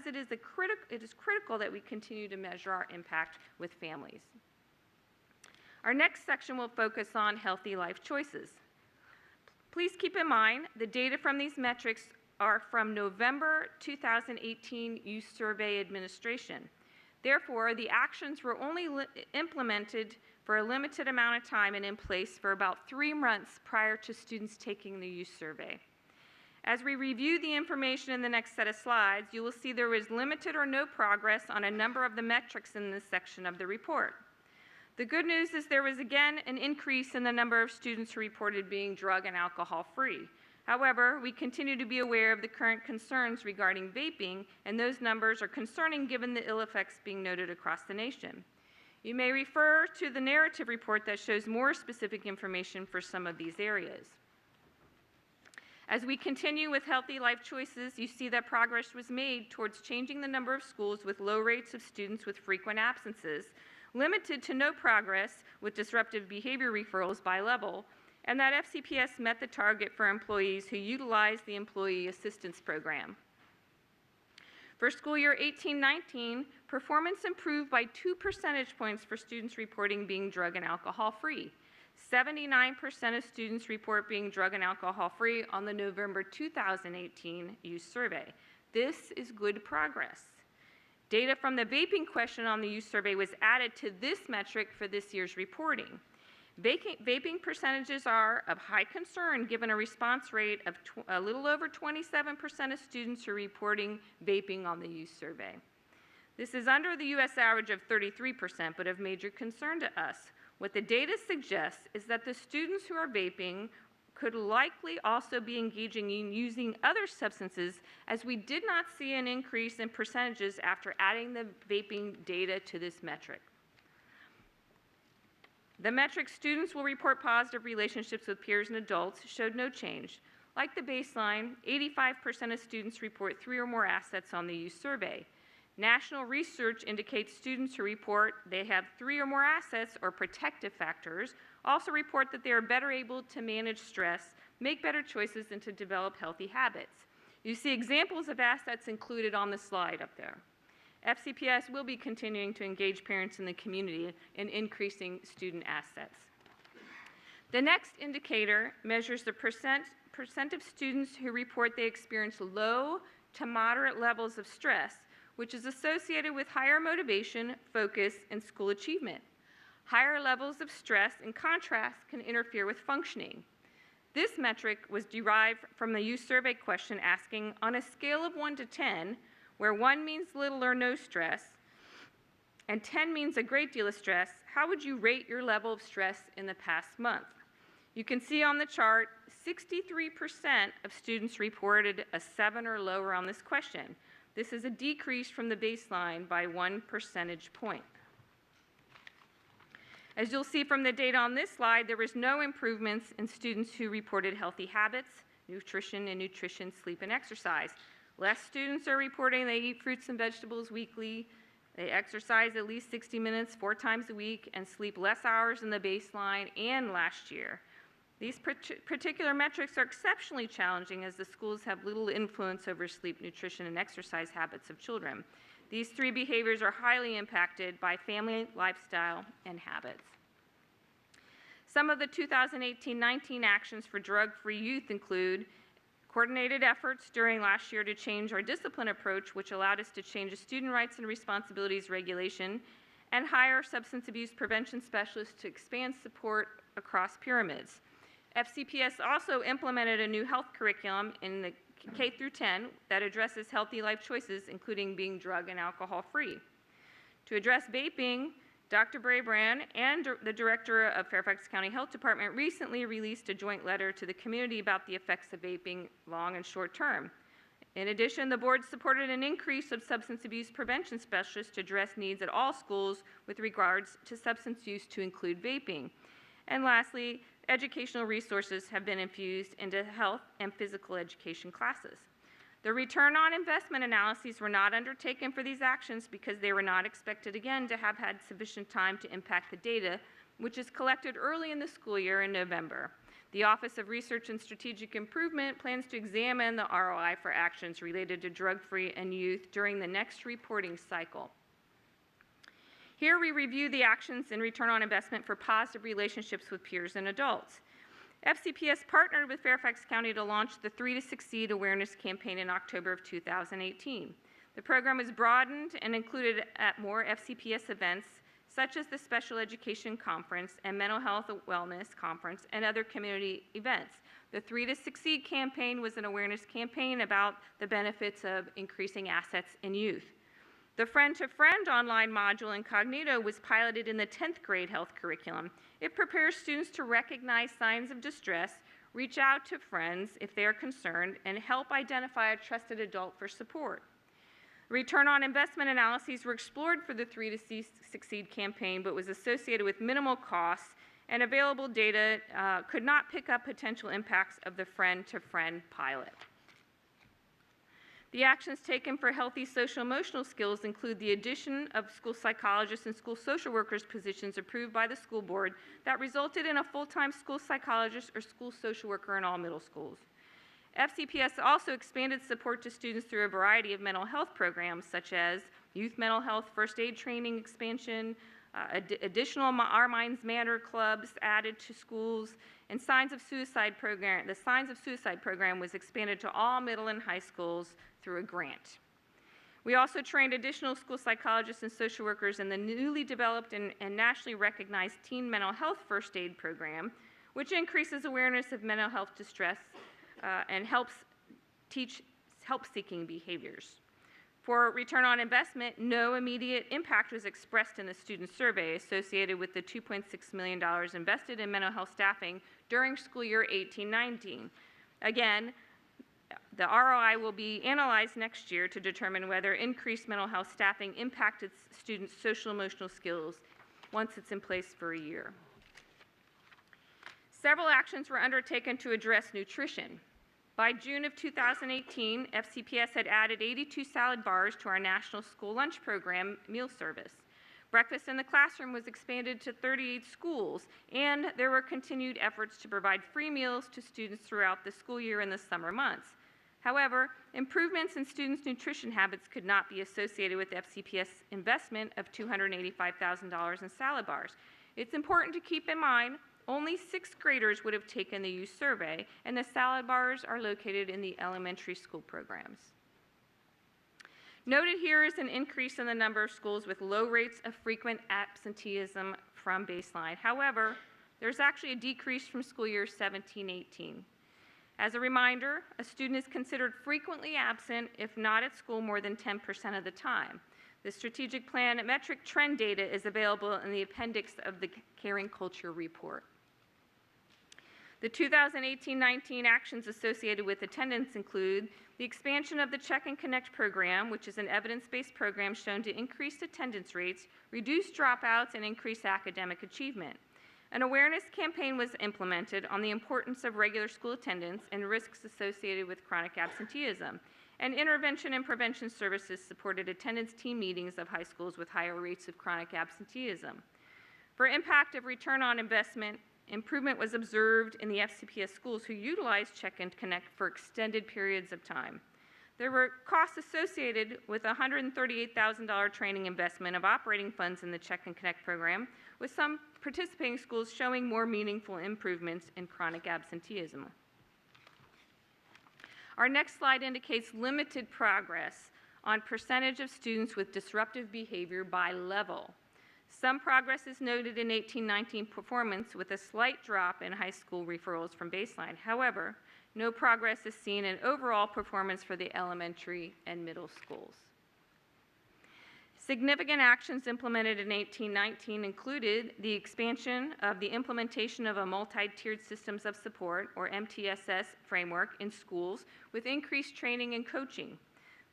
it is critical that we continue to measure our impact with families. Our next section will focus on healthy life choices. Please keep in mind the data from these metrics are from November 2018 Youth Survey Administration. Therefore, the actions were only implemented for a limited amount of time and in place for about 3 months prior to students taking the youth survey. As we review the information in the next set of slides, you will see there was limited or no progress on a number of the metrics in this section of the report. The good news is there was again an increase in the number of students who reported being drug and alcohol free. However, we continue to be aware of the current concerns regarding vaping, and those numbers are concerning given the ill effects being noted across the nation. You may refer to the narrative report that shows more specific information for some of these areas. As we continue with healthy life choices, you see that progress was made towards changing the number of schools with low rates of students with frequent absences, limited to no progress with disruptive behavior referrals by level, and that FCPS met the target for employees who utilize the Employee Assistance Program. For school year 18-19, performance improved by 2 percentage points for students reporting being drug and alcohol free. 79% of students report being drug and alcohol free on the November 2018 youth survey. This is good progress. Data from the vaping question on the youth survey was added to this metric for this year's reporting. Vaping percentages are of high concern given a response rate of a little over 27% of students who are reporting vaping on the youth survey. This is under the U.S. average of 33%, but of major concern to us. What the data suggests is that the students who are vaping could likely also be engaging in using other substances, as we did not see an increase in percentages after adding the vaping data to this metric. The metric students will report positive relationships with peers and adults showed no change. Like the baseline, 85% of students report 3 or more assets on the youth survey. National research indicates students who report they have 3 or more assets or protective factors also report that they are better able to manage stress, make better choices, and to develop healthy habits. You see examples of assets included on the slide up there. FCPS will be continuing to engage parents in the community in increasing student assets. The next indicator measures the percent of students who report they experience low to moderate levels of stress, which is associated with higher motivation, focus, and school achievement. Higher levels of stress, in contrast, can interfere with functioning. This metric was derived from the youth survey question asking, on a scale of 1 to 10, where 1 means little or no stress, and 10 means a great deal of stress, how would you rate your level of stress in the past month? You can see on the chart, 63% of students reported a 7 or lower on this question. This is a decrease from the baseline by 1 percentage point. As you'll see from the data on this slide, there was no improvements in students who reported healthy habits, nutrition, sleep, and exercise. Less students are reporting they eat fruits and vegetables weekly, they exercise at least 60 minutes 4 times a week, and sleep less hours than the baseline and last year. These particular metrics are exceptionally challenging as the schools have little influence over sleep, nutrition, and exercise habits of children. These 3 behaviors are highly impacted by family, lifestyle, and habits. Some of the 2018-19 actions for drug-free youth include coordinated efforts during last year to change our discipline approach, which allowed us to change the student rights and responsibilities regulation, and hire substance abuse prevention specialists to expand support across pyramids. FCPS also implemented a new health curriculum in the K through 10 that addresses healthy life choices, including being drug and alcohol free. To address vaping, Dr. Brabrand and the director of Fairfax County Health Department recently released a joint letter to the community about the effects of vaping long and short term. In addition, the board supported an increase of substance abuse prevention specialists to address needs at all schools with regards to substance use to include vaping. And lastly, educational resources have been infused into health and physical education classes. The return on investment analyses were not undertaken for these actions because they were not expected again to have had sufficient time to impact the data, which is collected early in the school year in November. The Office of Research and Strategic Improvement plans to examine the ROI for actions related to drug-free and youth during the next reporting cycle. Here we review the actions and return on investment for positive relationships with peers and adults. FCPS partnered with Fairfax County to launch the 3 to Succeed awareness campaign in October of 2018. The program was broadened and included at more FCPS events, such as the Special Education Conference and Mental Health Wellness Conference and other community events. The 3 to Succeed campaign was an awareness campaign about the benefits of increasing assets in youth. The Friend-to-Friend online module Incognito was piloted in the 10th grade health curriculum. It prepares students to recognize signs of distress, reach out to friends if they are concerned, and help identify a trusted adult for support. Return on investment analyses were explored for the 3 to Succeed campaign, but was associated with minimal costs, and available data could not pick up potential impacts of the Friend-to-Friend pilot. The actions taken for healthy social-emotional skills include the addition of school psychologists and school social workers positions approved by the school board that resulted in a full-time school psychologist or school social worker in all middle schools. FCPS also expanded support to students through a variety of mental health programs, such as youth mental health first aid training expansion, additional Our Minds Matter clubs added to schools, and the Signs of Suicide program was expanded to all middle and high schools through a grant. We also trained additional school psychologists and social workers in the newly developed and nationally recognized Teen Mental Health First Aid program, which increases awareness of mental health distress and helps teach help-seeking behaviors. For return on investment, no immediate impact was expressed in the student survey associated with the $2.6 million invested in mental health staffing during school year 18-19. Again, the ROI will be analyzed next year to determine whether increased mental health staffing impacted students' social-emotional skills once it's in place for a year. Several actions were undertaken to address nutrition. By June of 2018, FCPS had added 82 salad bars to our national school lunch program meal service. Breakfast in the classroom was expanded to 38 schools, and there were continued efforts to provide free meals to students throughout the school year in the summer months. However, improvements in students' nutrition habits could not be associated with FCPS investment of $285,000 in salad bars. It's important to keep in mind only sixth graders would have taken the youth survey, and the salad bars are located in the elementary school programs. Noted here is an increase in the number of schools with low rates of frequent absenteeism from baseline. However, there's actually a decrease from school year 17-18. As a reminder, a student is considered frequently absent if not at school more than 10% of the time. The strategic plan metric trend data is available in the appendix of the Caring Culture report. The 2018-19 actions associated with attendance include the expansion of the Check and Connect program, which is an evidence-based program shown to increase attendance rates, reduce dropouts, and increase academic achievement. An awareness campaign was implemented on the importance of regular school attendance and risks associated with chronic absenteeism. And intervention and prevention services supported attendance team meetings of high schools with higher rates of chronic absenteeism. For impact of return on investment, improvement was observed in the FCPS schools who utilized Check and Connect for extended periods of time. There were costs associated with a $138,000 training investment of operating funds in the Check and Connect program, with some participating schools showing more meaningful improvements in chronic absenteeism. Our next slide indicates limited progress on percentage of students with disruptive behavior by level. Some progress is noted in 18-19 performance with a slight drop in high school referrals from baseline. However, no progress is seen in overall performance for the elementary and middle schools. Significant actions implemented in 18-19 included the expansion of the implementation of a multi-tiered systems of support, or MTSS framework, in schools with increased training and coaching.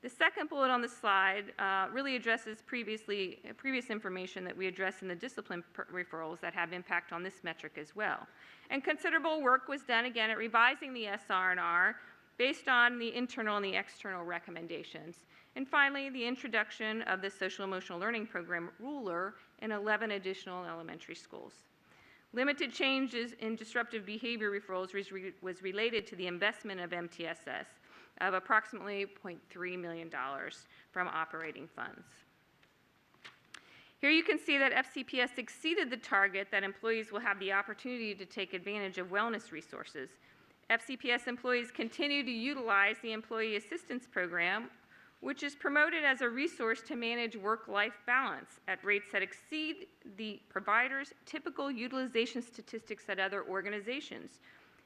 The second bullet on the slide really addresses previous information that we addressed in the discipline referrals that have impact on this metric as well. And considerable work was done again at revising the SR&R based on the internal and the external recommendations. And finally, the introduction of the social emotional learning program ruler in 11 additional elementary schools. Limited changes in disruptive behavior referrals was related to the investment of MTSS of approximately $0.3 million from operating funds. Here you can see that FCPS exceeded the target that employees will have the opportunity to take advantage of wellness resources. FCPS employees continue to utilize the Employee Assistance Program, which is promoted as a resource to manage work-life balance at rates that exceed the provider's typical utilization statistics at other organizations.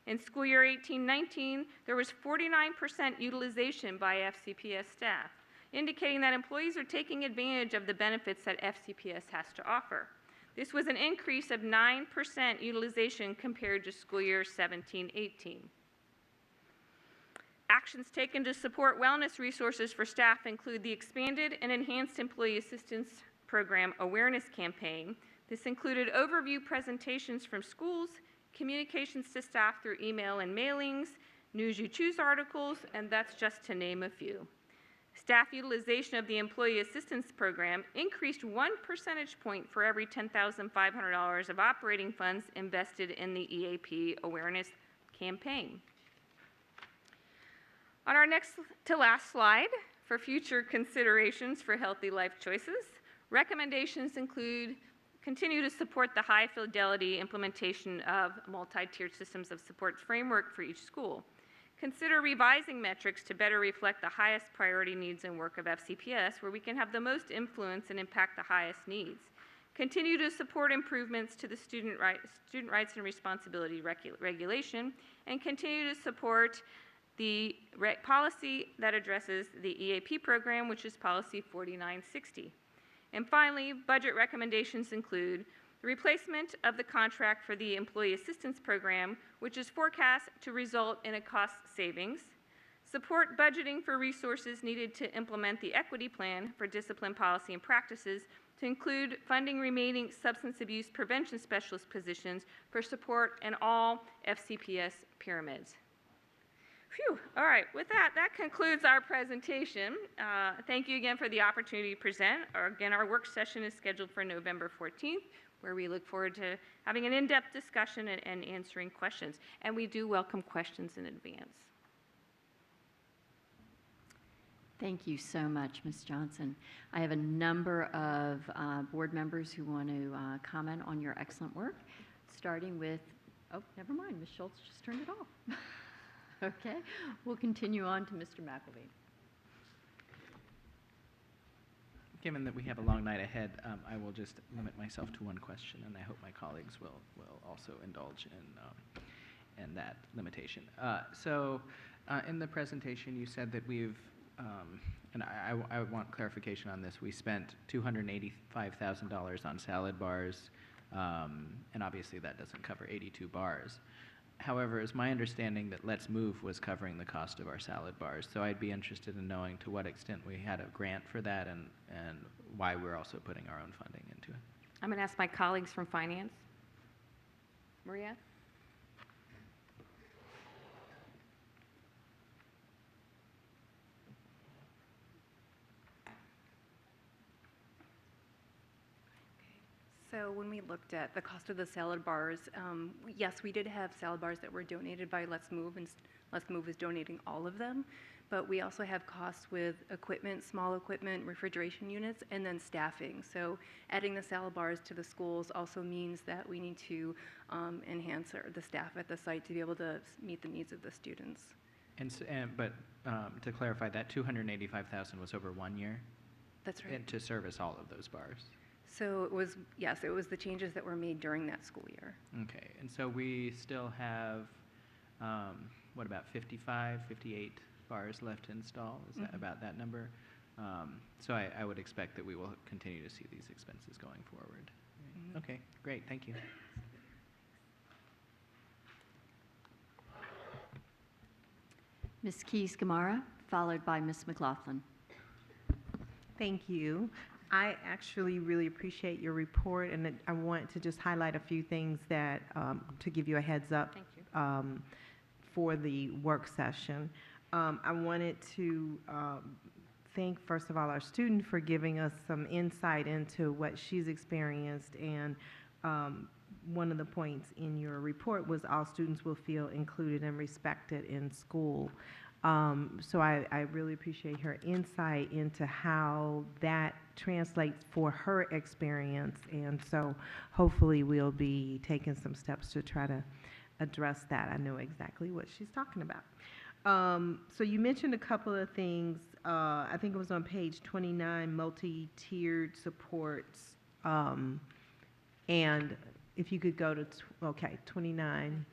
In school year 18-19, there was 49% utilization by FCPS staff, indicating that employees are taking advantage of the benefits that FCPS has to offer. This was an increase of 9% utilization compared to school year 17-18. Actions taken to support wellness resources for staff include the expanded and enhanced Employee Assistance Program awareness campaign. This included overview presentations from schools, communications to staff through email and mailings, News You Choose articles, and that's just to name a few. Staff utilization of the Employee Assistance Program increased 1 percentage point for every $10,500 of operating funds invested in the EAP awareness campaign. On our next to last slide, for future considerations for healthy life choices, recommendations include continue to support the high fidelity implementation of multi-tiered systems of support framework for each school. Consider revising metrics to better reflect the highest priority needs and work of FCPS, where we can have the most influence and impact the highest needs. Continue to support improvements to the student rights and responsibility regulation, and continue to support the policy that addresses the EAP program, which is policy 4960. And finally, budget recommendations include the replacement of the contract for the Employee Assistance Program, which is forecast to result in a cost savings, support budgeting for resources needed to implement the equity plan for discipline policy and practices, to include funding remaining substance abuse prevention specialist positions for support in all FCPS pyramids. Phew. All right, with that concludes our presentation. Thank you again for the opportunity to present. Our work session is scheduled for November 14th, where we look forward to having an in-depth discussion and answering questions. And we do welcome questions in advance. Thank you so much, Ms. Johnson. I have a number of board members who want to comment on your excellent work. starting with, oh, never mind, Ms. Schultz just turned it off. Okay, we'll continue on to Mr. McElveen. Given that we have a long night ahead, I will just limit myself to one question, and I hope my colleagues will also indulge in that limitation. In the presentation, you said that we've, and I want clarification on this, we spent $285,000 on salad bars, and obviously that doesn't cover 82 bars. However, it's my understanding that Let's Move was covering the cost of our salad bars, so I'd be interested in knowing to what extent we had a grant for that and why we're also putting our own funding into it. I'm going to ask my colleagues from finance. Maria? So when we looked at the cost of the salad bars, yes, we did have salad bars that were donated by Let's Move, and Let's Move is donating all of them. But we also have costs with equipment, small equipment, refrigeration units, and then staffing. So adding the salad bars to the schools also means that we need to enhance the staff at the site to be able to meet the needs of the students. But to clarify, that $285,000 was over 1 year? That's right. And to service all of those bars? So it was, yes, it was the changes that were made during that school year. Okay, and so we still have, what about 55, 58 bars left to install? Is that about that number? So I would expect that we will continue to see these expenses going forward. Okay, great, thank you. Ms. Keys-Gamarra, followed by Ms. McLaughlin. Thank you. I actually really appreciate your report, and I want to just highlight a few things that to give you a heads up for the work session. I wanted to thank, first of all, our student for giving us some insight into what she's experienced, and one of the points in your report was all students will feel included and respected in school. So I really appreciate her insight into how that translates for her experience, and so hopefully we'll be taking some steps to try to address that. I know exactly what she's talking about. So you mentioned a couple of things. I think it was on page 29, multi-tiered supports, and if you could go to, 29.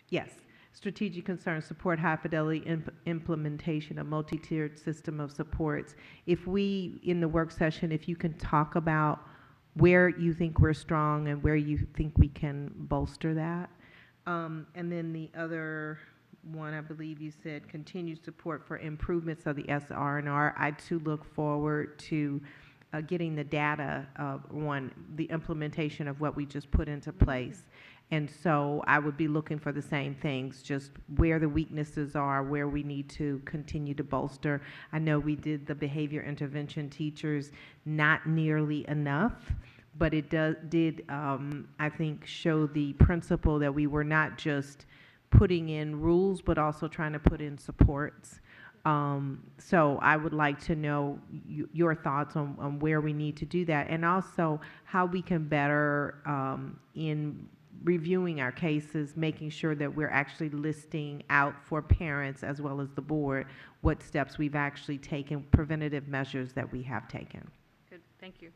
Yes. Strategic concerns support high fidelity implementation, a multi-tiered system of supports. If we, in the work session, if you can talk about where you think we're strong and where you think we can bolster that. And then the other one, I believe you said continued support for improvements of the SR&R. I too look forward to getting the data on the implementation of what we just put into place. And so I would be looking for the same things, just where the weaknesses are, where we need to continue to bolster. I know we did the behavior intervention teachers not nearly enough, but it did, I think, show the principle that we were not just putting in rules, but also trying to put in supports. So I would like to know your thoughts on where we need to do that, and also how we can better, in reviewing our cases, making sure that we're actually listing out for parents as well as the board what steps we've actually taken, preventative measures that we have taken. Good, thank you.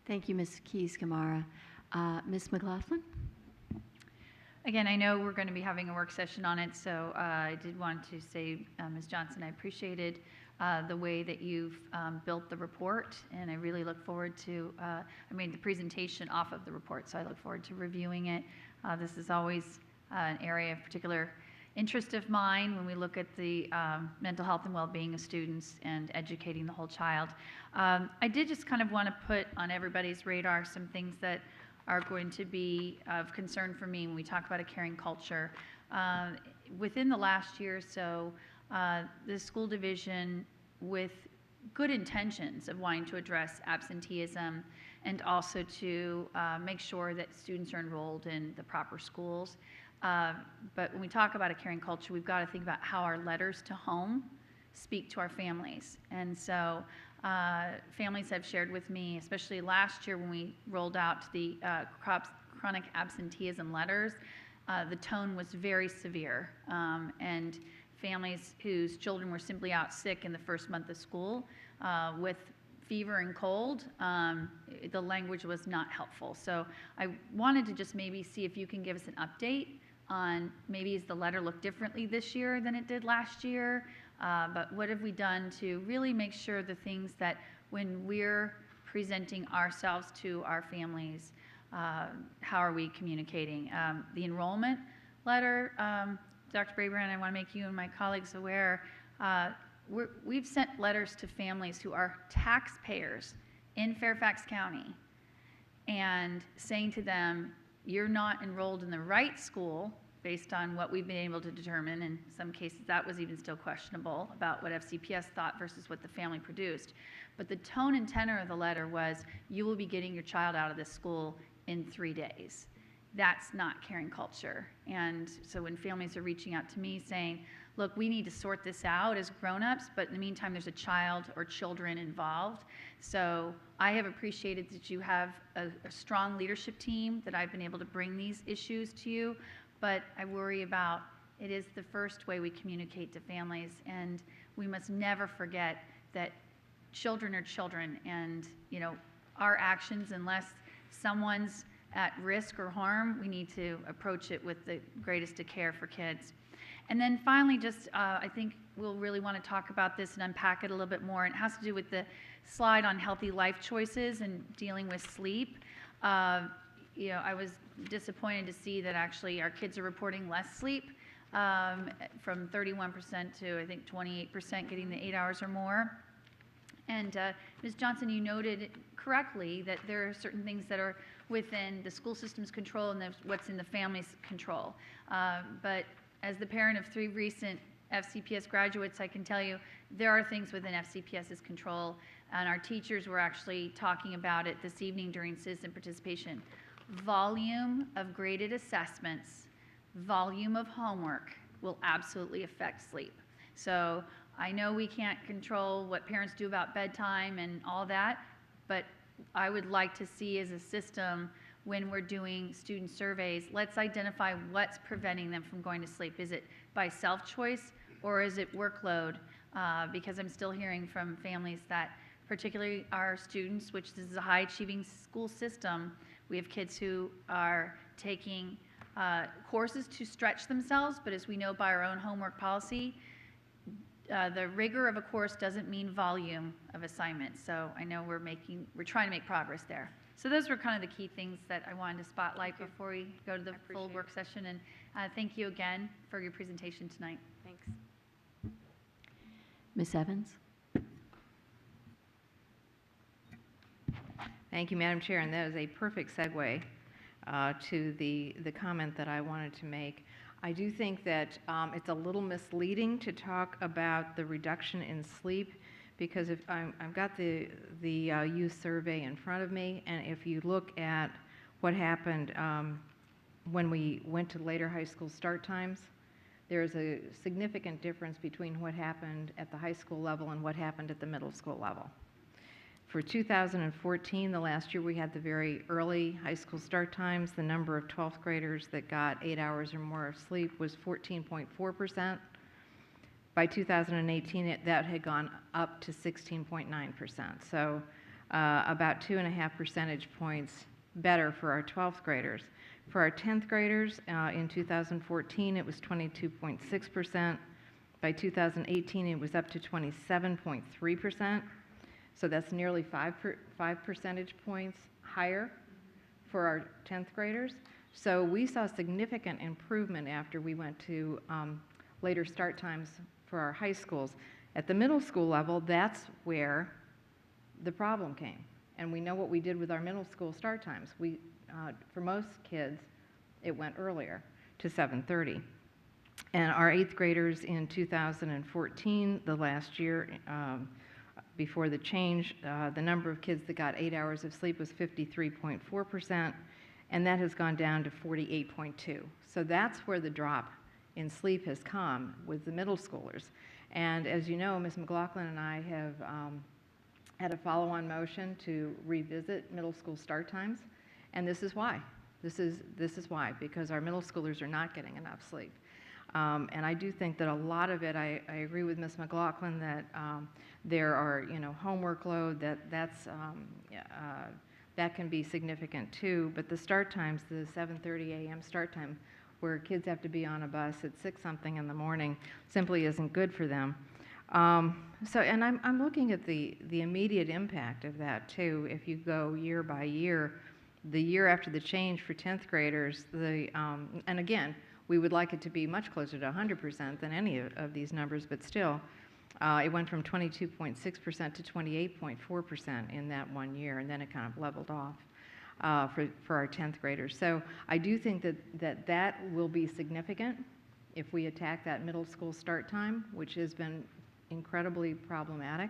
Thank you, Ms. Keys-Gamarra. Ms. McLaughlin? Again, I know we're going to be having a work session on it, so I did want to say, Ms. Johnson, I appreciated the way that you've built the report, and I really look forward to, I made the presentation off of the report, so I look forward to reviewing it. This is always an area of particular interest of mine when we look at the mental health and well-being of students and educating the whole child. I did just kind of want to put on everybody's radar some things that are going to be of concern for me when we talk about a caring culture. Within the last year or so, the school division, with good intentions of wanting to address absenteeism and also to make sure that students are enrolled in the proper schools. But when we talk about a caring culture, we've got to think about how our letters to home speak to our families. And so families have shared with me, especially last year when we rolled out the chronic absenteeism letters, the tone was very severe. And families whose children were simply out sick in the first month of school with fever and cold, the language was not helpful. So I wanted to just maybe see if you can give us an update on maybe does the letter look differently this year than it did last year? But what have we done to really make sure the things that when we're presenting ourselves to our families, how are we communicating? The enrollment letter, Dr. Brabrand, I want to make you and my colleagues aware, we've sent letters to families who are taxpayers in Fairfax County and saying to them, you're not enrolled in the right school based on what we've been able to determine. In some cases, that was even still questionable about what FCPS thought versus what the family produced. But the tone and tenor of the letter was, you will be getting your child out of this school in 3 days. That's not caring culture. And so when families are reaching out to me saying, look, we need to sort this out as grown-ups, but in the meantime, there's a child or children involved. So I have appreciated that you have a strong leadership team, that I've been able to bring these issues to you, but I worry about it is the first way we communicate to families, and we must never forget that children are children, and our actions, unless someone's at risk or harm, we need to approach it with the greatest of care for kids. And then finally, just I think we'll really want to talk about this and unpack it a little bit more. And it has to do with the slide on healthy life choices and dealing with sleep. I was disappointed to see that actually our kids are reporting less sleep, from 31% to I think 28% getting the 8 hours or more. And Ms. Johnson, you noted correctly that there are certain things that are within the school system's control and what's in the family's control. But as the parent of 3 recent FCPS graduates, I can tell you there are things within FCPS's control, and our teachers were actually talking about it this evening during citizen participation. Volume of graded assessments, volume of homework will absolutely affect sleep. So I know we can't control what parents do about bedtime and all that, but I would like to see as a system, when we're doing student surveys, let's identify what's preventing them from going to sleep. Is it by self-choice or is it workload? Because I'm still hearing from families that, particularly our students, which is a high-achieving school system, we have kids who are taking courses to stretch themselves, but as we know by our own homework policy, the rigor of a course doesn't mean volume of assignments. So I know we're trying to make progress there. So those were kind of the key things that I wanted to spotlight before we go to the full work session. And thank you again for your presentation tonight. Thanks. Ms. Evans? Thank you, Madam Chair, and that is a perfect segue to the comment that I wanted to make. I do think that it's a little misleading to talk about the reduction in sleep, because if I've got the youth survey in front of me, and if you look at what happened when we went to later high school start times, there's a significant difference between what happened at the high school level and what happened at the middle school level. For 2014, the last year we had the very early high school start times, the number of 12th graders that got 8 hours or more of sleep was 14.4%. By 2018, that had gone up to 16.9%. So about 2.5 percentage points better for our 12th graders. For our 10th graders, in 2014, it was 22.6%. By 2018, it was up to 27.3%. So that's nearly 5 percentage points higher for our 10th graders. So we saw significant improvement after we went to later start times for our high schools. At the middle school level, that's where the problem came. And we know what we did with our middle school start times. For most kids, it went earlier to 7:30. And our 8th graders in 2014, the last year, before the change, the number of kids that got 8 hours of sleep was 53.4%, and that has gone down to 48.2%. So that's where the drop in sleep has come with the middle schoolers. And as you know, Ms. McLaughlin and I had a follow-on motion to revisit middle school start times, and this is why. This is why, because our middle schoolers are not getting enough sleep. And I do think that a lot of it, I agree with Ms. McLaughlin that there are, homework load, that can be significant too, but the start times, the 7:30 a.m. start time, where kids have to be on a bus at 6-something in the morning, simply isn't good for them. And I'm looking at the immediate impact of that too. If you go year by year, the year after the change for 10th graders, and again, we would like it to be much closer to 100% than any of these numbers, but still, it went from 22.6% to 28.4% in that 1 year, and then it kind of leveled off for our 10th graders. So I do think that will be significant if we attack that middle school start time, which has been incredibly problematic.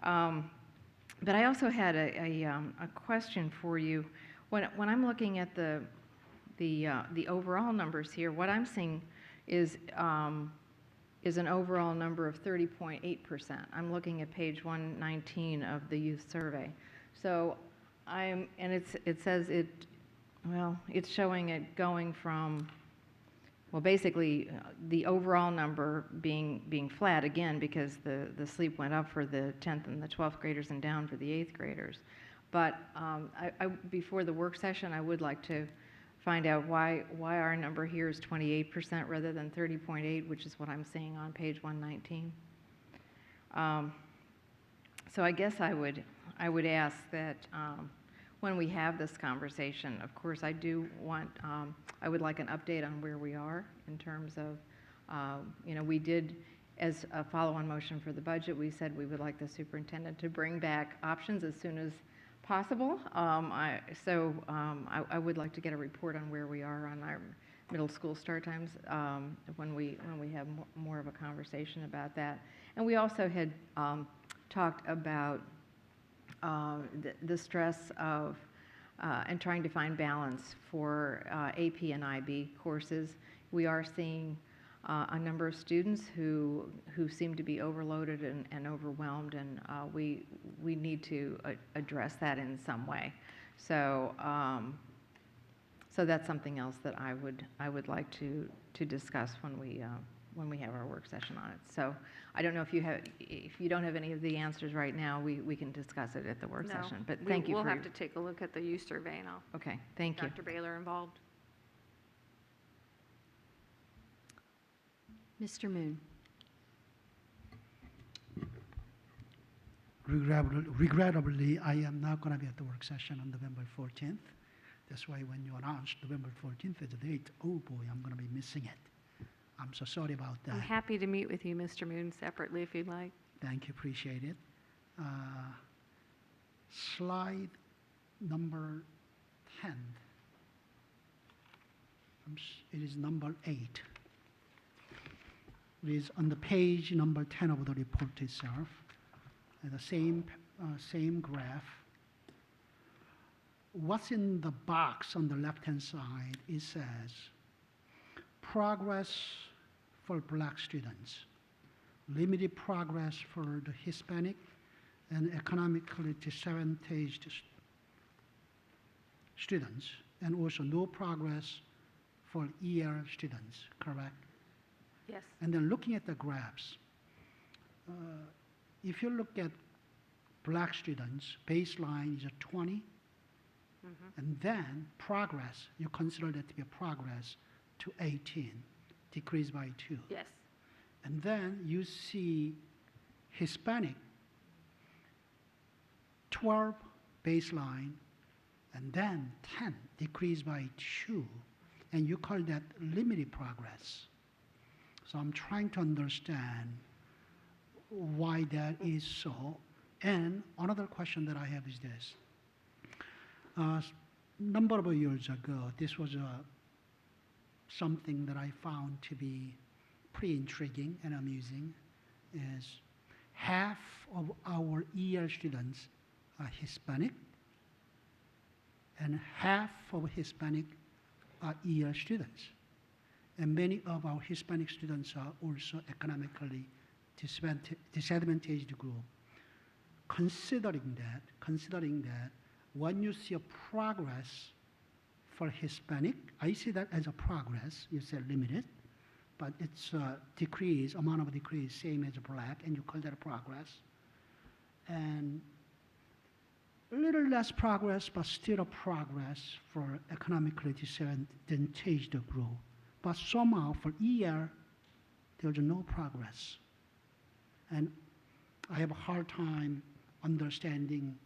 But I also had a question for you. When I'm looking at the overall numbers here, what I'm seeing is an overall number of 30.8%. I'm looking at page 119 of the youth survey. So it says it's showing it going from, basically the overall number being flat again because the sleep went up for the 10th and the 12th graders and down for the 8th graders. But before the work session, I would like to find out why our number here is 28% rather than 30.8, which is what I'm seeing on page 119. So I guess I would ask that when we have this conversation, of course, I would like an update on where we are in terms of, we did, as a follow-on motion for the budget, we said we would like the superintendent to bring back options as soon as possible. I would like to get a report on where we are on our middle school start times when we have more of a conversation about that. And we also had talked about the stress of and trying to find balance for AP and IB courses. We are seeing a number of students who seem to be overloaded and overwhelmed, and we need to address that in some way. So so that's something else that I would like to discuss when we have our work session on it. So I don't know if you don't have any of the answers right now, we can discuss it at the work session. But thank you. We'll have to take a look at the youth survey and I'll. Okay, thank you. Dr. Baylor involved. Mr. Moon. Regrettably, I am not going to be at the work session on November 14th. That's why when you announced November 14th as the date, oh boy, I'm going to be missing it. I'm so sorry about that. I'm happy to meet with you, Mr. Moon, separately if you'd like. Thank you, appreciate it. Slide number 10. It is number 8. It is on the page number 10 of the report itself. The same graph. What's in the box on the left-hand side, it says, progress for Black students, limited progress for the Hispanic and economically disadvantaged students, and also no progress for ER students, correct? Yes. And then looking at the graphs, if you look at Black students, baseline is a 20, and then progress, you consider that to be a progress to 18, decreased by 2. Yes. And then you see Hispanic, 12 baseline, and then 10, decreased by 2, and you call that limited progress. So I'm trying to understand why that is so. And another question that I have is this. Number of years ago, this was something that I found to be pretty intriguing and amusing, is half of our ER students are Hispanic, and half of Hispanic are ER students. And many of our Hispanic students are also economically disadvantaged group. considering that when you see a progress for Hispanic, I see that as a progress. You said limited, but it's a decrease, amount of decrease, same as Black, and you call that a progress. And a little less progress, but still a progress for economically disadvantaged group. But somehow for ER, there's no progress. And I have a hard time understanding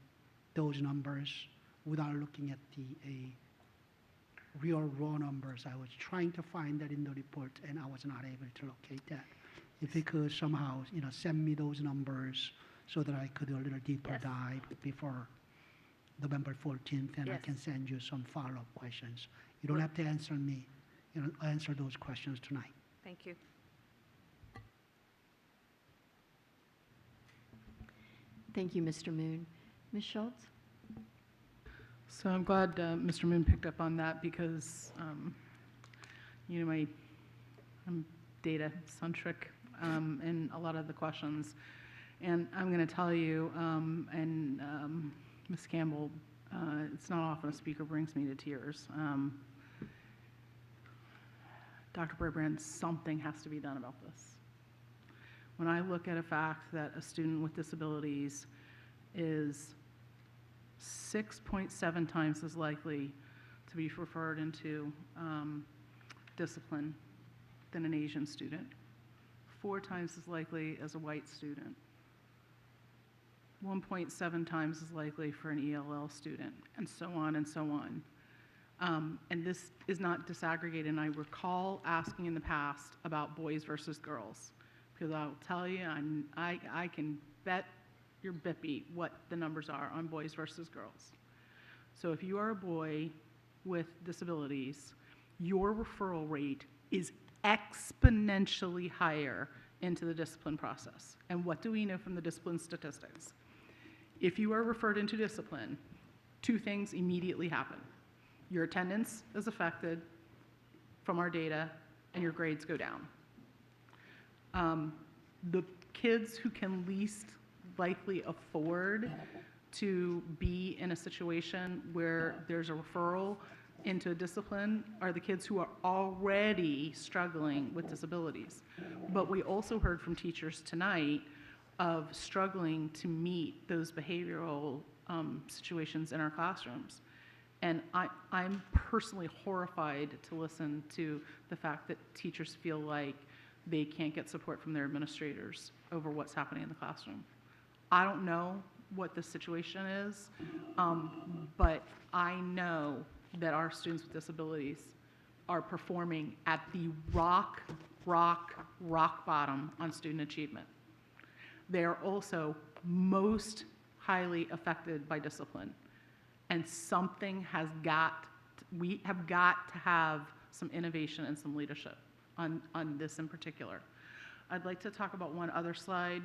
those numbers without looking at the real raw numbers. I was trying to find that in the report, and I was not able to locate that. If you could somehow, send me those numbers so that I could do a little deeper dive before November 14th, and I can send you some follow-up questions. You don't have to answer me, answer those questions tonight. Thank you. Thank you, Mr. Moon. Ms. Schultz? So I'm glad Mr. Moon picked up on that because, I'm data-centric in a lot of the questions. And I'm going to tell you, Ms. Campbell, it's not often a speaker brings me to tears. Dr. Brabrand, something has to be done about this. When I look at a fact that a student with disabilities is 6.7 times as likely to be referred into discipline than an Asian student, 4 times as likely as a white student, 1.7 times as likely for an ELL student, and so on and so on. And this is not disaggregated, and I recall asking in the past about boys versus girls, because I'll tell you, I can bet your bippy what the numbers are on boys versus girls. So if you are a boy with disabilities, your referral rate is exponentially higher into the discipline process. And what do we know from the discipline statistics? If you are referred into discipline, 2 things immediately happen. Your attendance is affected from our data, and your grades go down. The kids who can least likely afford to be in a situation where there's a referral into a discipline are the kids who are already struggling with disabilities. But we also heard from teachers tonight of struggling to meet those behavioral situations in our classrooms. And I'm personally horrified to listen to the fact that teachers feel like they can't get support from their administrators over what's happening in the classroom. I don't know what the situation is, but I know that our students with disabilities are performing at the rock bottom on student achievement. They are also most highly affected by discipline. And we have got to have some innovation and some leadership on this in particular. I'd like to talk about one other slide.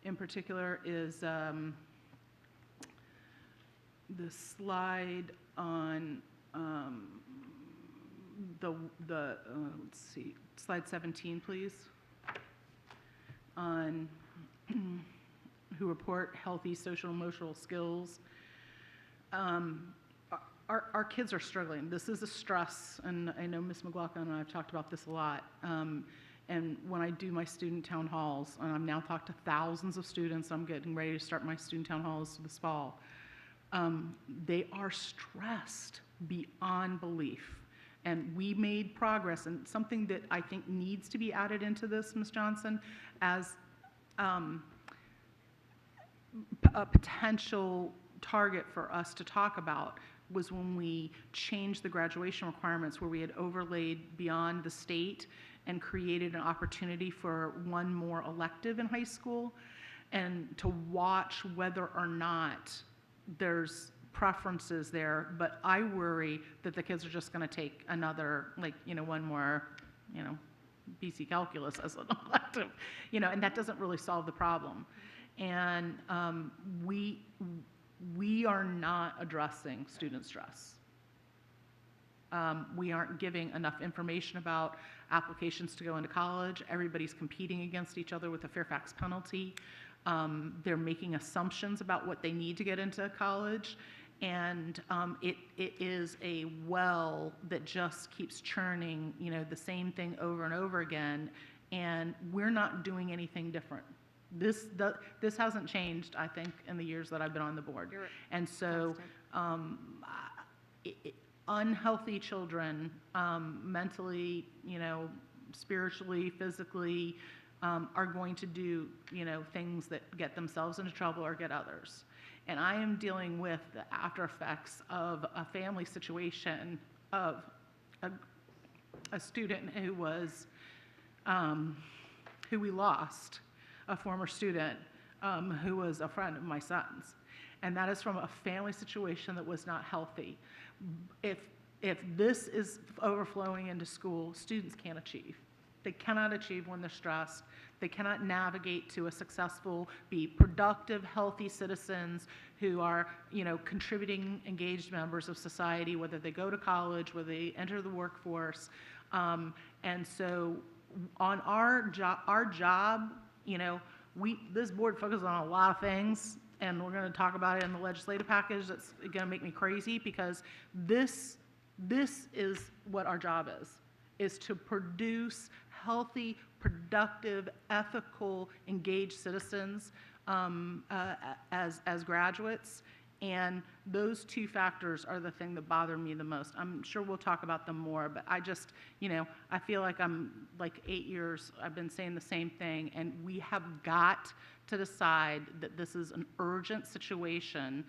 In particular is the slide on let's see, slide 17, please, on who report healthy social emotional skills. Our kids are struggling. This is a stress, and I know Ms. McLaughlin and I have talked about this a lot. And when I do my student town halls, and I've now talked to thousands of students, I'm getting ready to start my student town halls this fall, they are stressed beyond belief. And we made progress, and something that I think needs to be added into this, Ms. Johnson, as a potential target for us to talk about was when we changed the graduation requirements, where we had overlaid beyond the state and created an opportunity for one more elective in high school, and to watch whether or not there's preferences there. But I worry that the kids are just going to take another, one more, BC calculus as an elective, and that doesn't really solve the problem. And we are not addressing student stress. We aren't giving enough information about applications to go into college. Everybody's competing against each other with the Fairfax penalty. They're making assumptions about what they need to get into college. And it is a well that just keeps churning, the same thing over and over again. And we're not doing anything different. This hasn't changed, I think, in the years that I've been on the board. And so unhealthy children, mentally, spiritually, physically, are going to do, things that get themselves into trouble or get others. And I am dealing with the after effects of a family situation of a student who was, who we lost, a former student who was a friend of my son's. And that is from a family situation that was not healthy. If this is overflowing into school, students can't achieve. They cannot achieve when they're stressed. They cannot navigate to a successful, be productive, healthy citizens who are, contributing, engaged members of society, whether they go to college, whether they enter the workforce. And so on our job, this board focuses on a lot of things, and we're going to talk about it in the legislative package. That's going to make me crazy, because this is what our job is to produce healthy, productive, ethical, engaged citizens as graduates. And those two factors are the thing that bother me the most. I'm sure we'll talk about them more, but I just, I feel like I'm like 8 years, I've been saying the same thing, and we have got to decide that this is an urgent situation,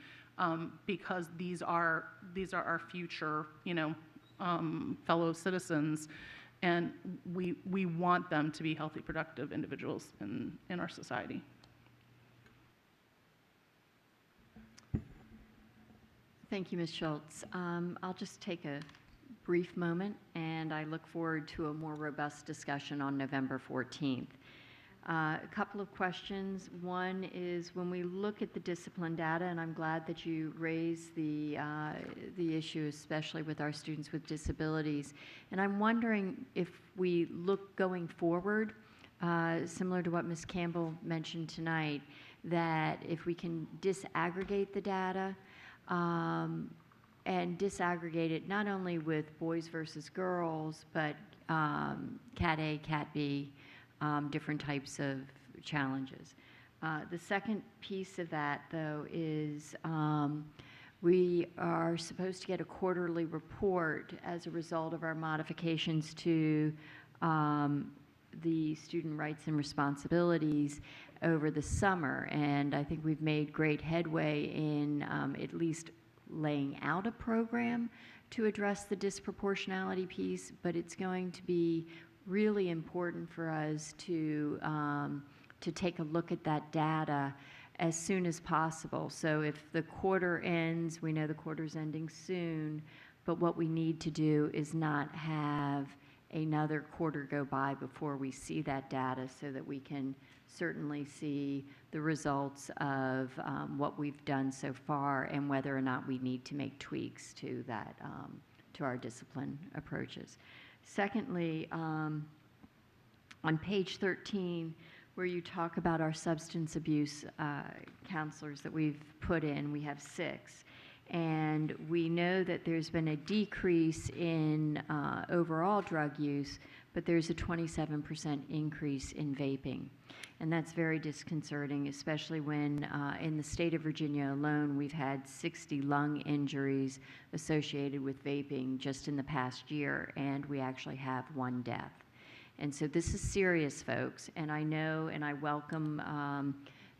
because these are our future, fellow citizens, and we want them to be healthy, productive individuals in our society. Thank you, Ms. Schultz. I'll just take a brief moment, and I look forward to a more robust discussion on November 14th. A couple of questions. One is, when we look at the discipline data, and I'm glad that you raised the issue, especially with our students with disabilities, and I'm wondering if we look going forward, similar to what Ms. Campbell mentioned tonight, that if we can disaggregate the data, and disaggregate it not only with boys versus girls, but Cat A, Cat B, different types of challenges. The second piece of that, though, is we are supposed to get a quarterly report as a result of our modifications to the student rights and responsibilities over the summer, and I think we've made great headway in at least laying out a program to address the disproportionality piece, but it's going to be really important for us to take a look at that data as soon as possible. So if the quarter ends, we know the quarter's ending soon, but what we need to do is not have another quarter go by before we see that data, so that we can certainly see the results of what we've done so far, and whether or not we need to make tweaks to that, to our discipline approaches. Secondly, on page 13, where you talk about our substance abuse counselors that we've put in, we have 6. And we know that there's been a decrease in overall drug use, but there's a 27% increase in vaping. And that's very disconcerting, especially when in the state of Virginia alone, we've had 60 lung injuries associated with vaping just in the past year, and we actually have 1 death. And so this is serious, folks, and I know and I welcome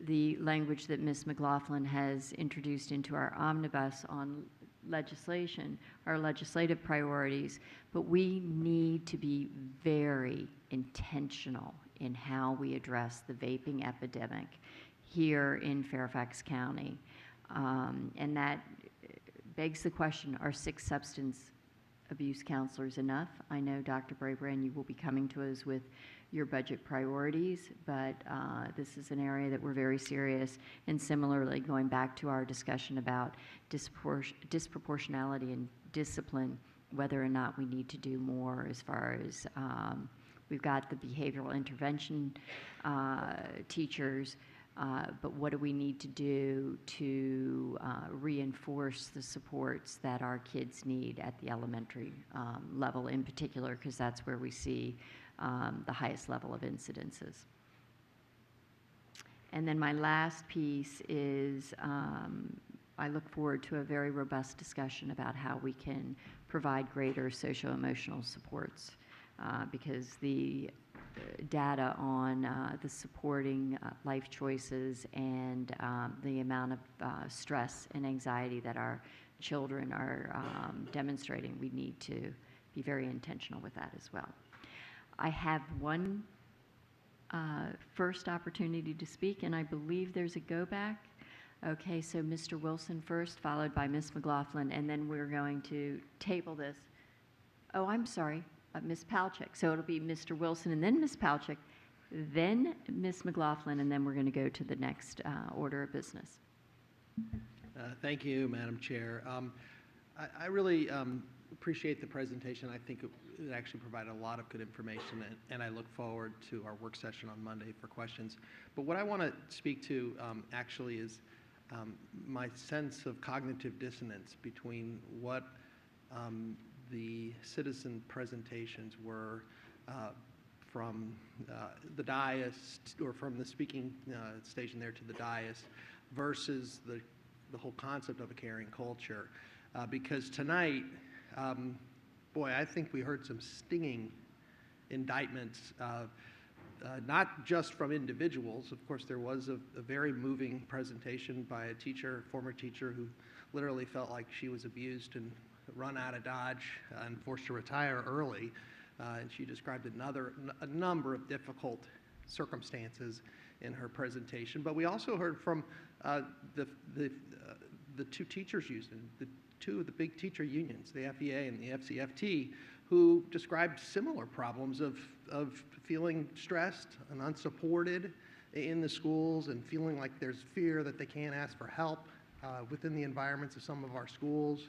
the language that Ms. McLaughlin has introduced into our omnibus on legislation, our legislative priorities, but we need to be very intentional in how we address the vaping epidemic here in Fairfax County. And that begs the question, are 6 substance abuse counselors enough? I know, Dr. Brabrand, you will be coming to us with your budget priorities, but this is an area that we're very serious. And similarly, going back to our discussion about disproportionality and discipline, whether or not we need to do more as far as we've got the behavioral intervention teachers, but what do we need to do to reinforce the supports that our kids need at the elementary level in particular, because that's where we see the highest level of incidences. And then my last piece is I look forward to a very robust discussion about how we can provide greater socio-emotional supports, because the data on the supporting life choices and the amount of stress and anxiety that our children are demonstrating, we need to be very intentional with that as well. I have one first opportunity to speak, and I believe there's a go back. Okay, so Mr. Wilson first, followed by Ms. McLaughlin, and then we're going to table this. Oh, I'm sorry, Ms. Palchik. So it'll be Mr. Wilson and then Ms. Palchik, then Ms. McLaughlin, and then we're going to go to the next order of business. Thank you, Madam Chair. I really appreciate the presentation. I think it actually provided a lot of good information, and I look forward to our work session on Monday for questions. But what I want to speak to actually is my sense of cognitive dissonance between what the citizen presentations were from the dais, or from the speaking station there to the dais, versus the whole concept of a caring culture. Because tonight, boy, I think we heard some stinging indictments, not just from individuals. Of course, there was a very moving presentation by a teacher, former teacher, who literally felt like she was abused and run out of Dodge and forced to retire early. And she described a number of difficult circumstances in her presentation. But we also heard from the two teachers unions, two of the big teacher unions, the FEA and the FCFT, who described similar problems of feeling stressed and unsupported in the schools, and feeling like there's fear that they can't ask for help within the environments of some of our schools.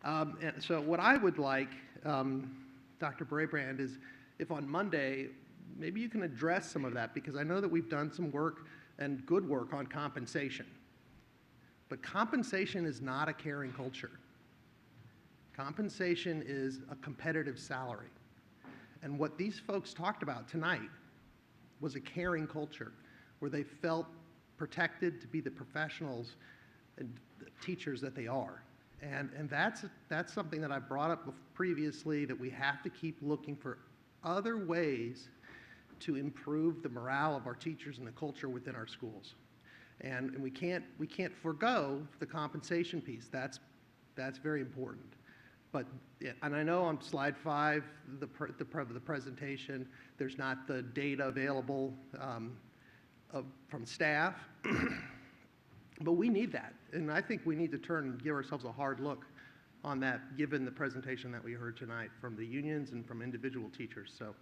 And so what I would like, Dr. Brabrand, is if on Monday, maybe you can address some of that, because I know that we've done some work and good work on compensation. But compensation is not a caring culture. Compensation is a competitive salary. And what these folks talked about tonight was a caring culture, where they felt protected to be the professionals and the teachers that they are. And that's something that I brought up previously, that we have to keep looking for other ways to improve the morale of our teachers and the culture within our schools. And we can't forgo the compensation piece. That's very important. But, and I know on slide 5, the presentation, there's not the data available from staff, but we need that. And I think we need to turn and give ourselves a hard look on that, given the presentation that we heard tonight from the unions and from individual teachers. So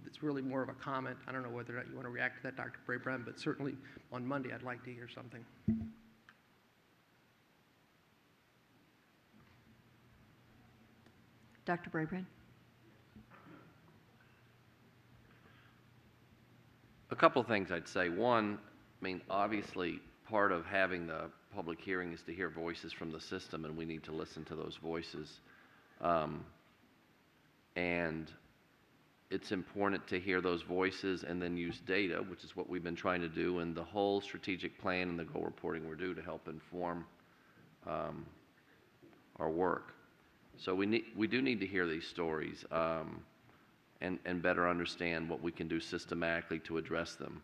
it's really more of a comment. I don't know whether or not you want to react to that, Dr. Brabrand, but certainly on Monday I'd like to hear something. Dr. Brabrand? A couple of things I'd say. One, I mean, obviously, part of having the public hearing is to hear voices from the system, and we need to listen to those voices. And it's important to hear those voices and then use data, which is what we've been trying to do, and the whole strategic plan and the goal reporting we're due to help inform our work. So we do need to hear these stories and better understand what we can do systematically to address them.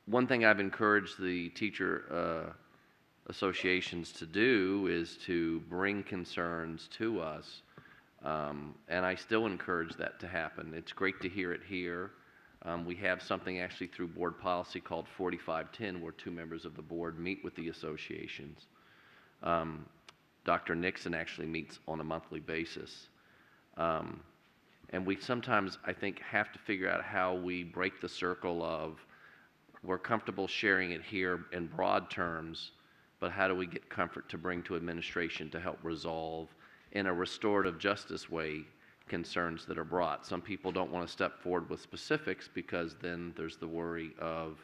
One thing I've encouraged the teacher associations to do is to bring concerns to us, and I still encourage that to happen. It's great to hear it here. We have something actually through board policy called 4510, where 2 members of the board meet with the associations. Dr. Nixon actually meets on a monthly basis. And we sometimes, I think, have to figure out how we break the circle of we're comfortable sharing it here in broad terms, but how do we get comfort to bring to administration to help resolve in a restorative justice way concerns that are brought. Some people don't want to step forward with specifics because then there's the worry of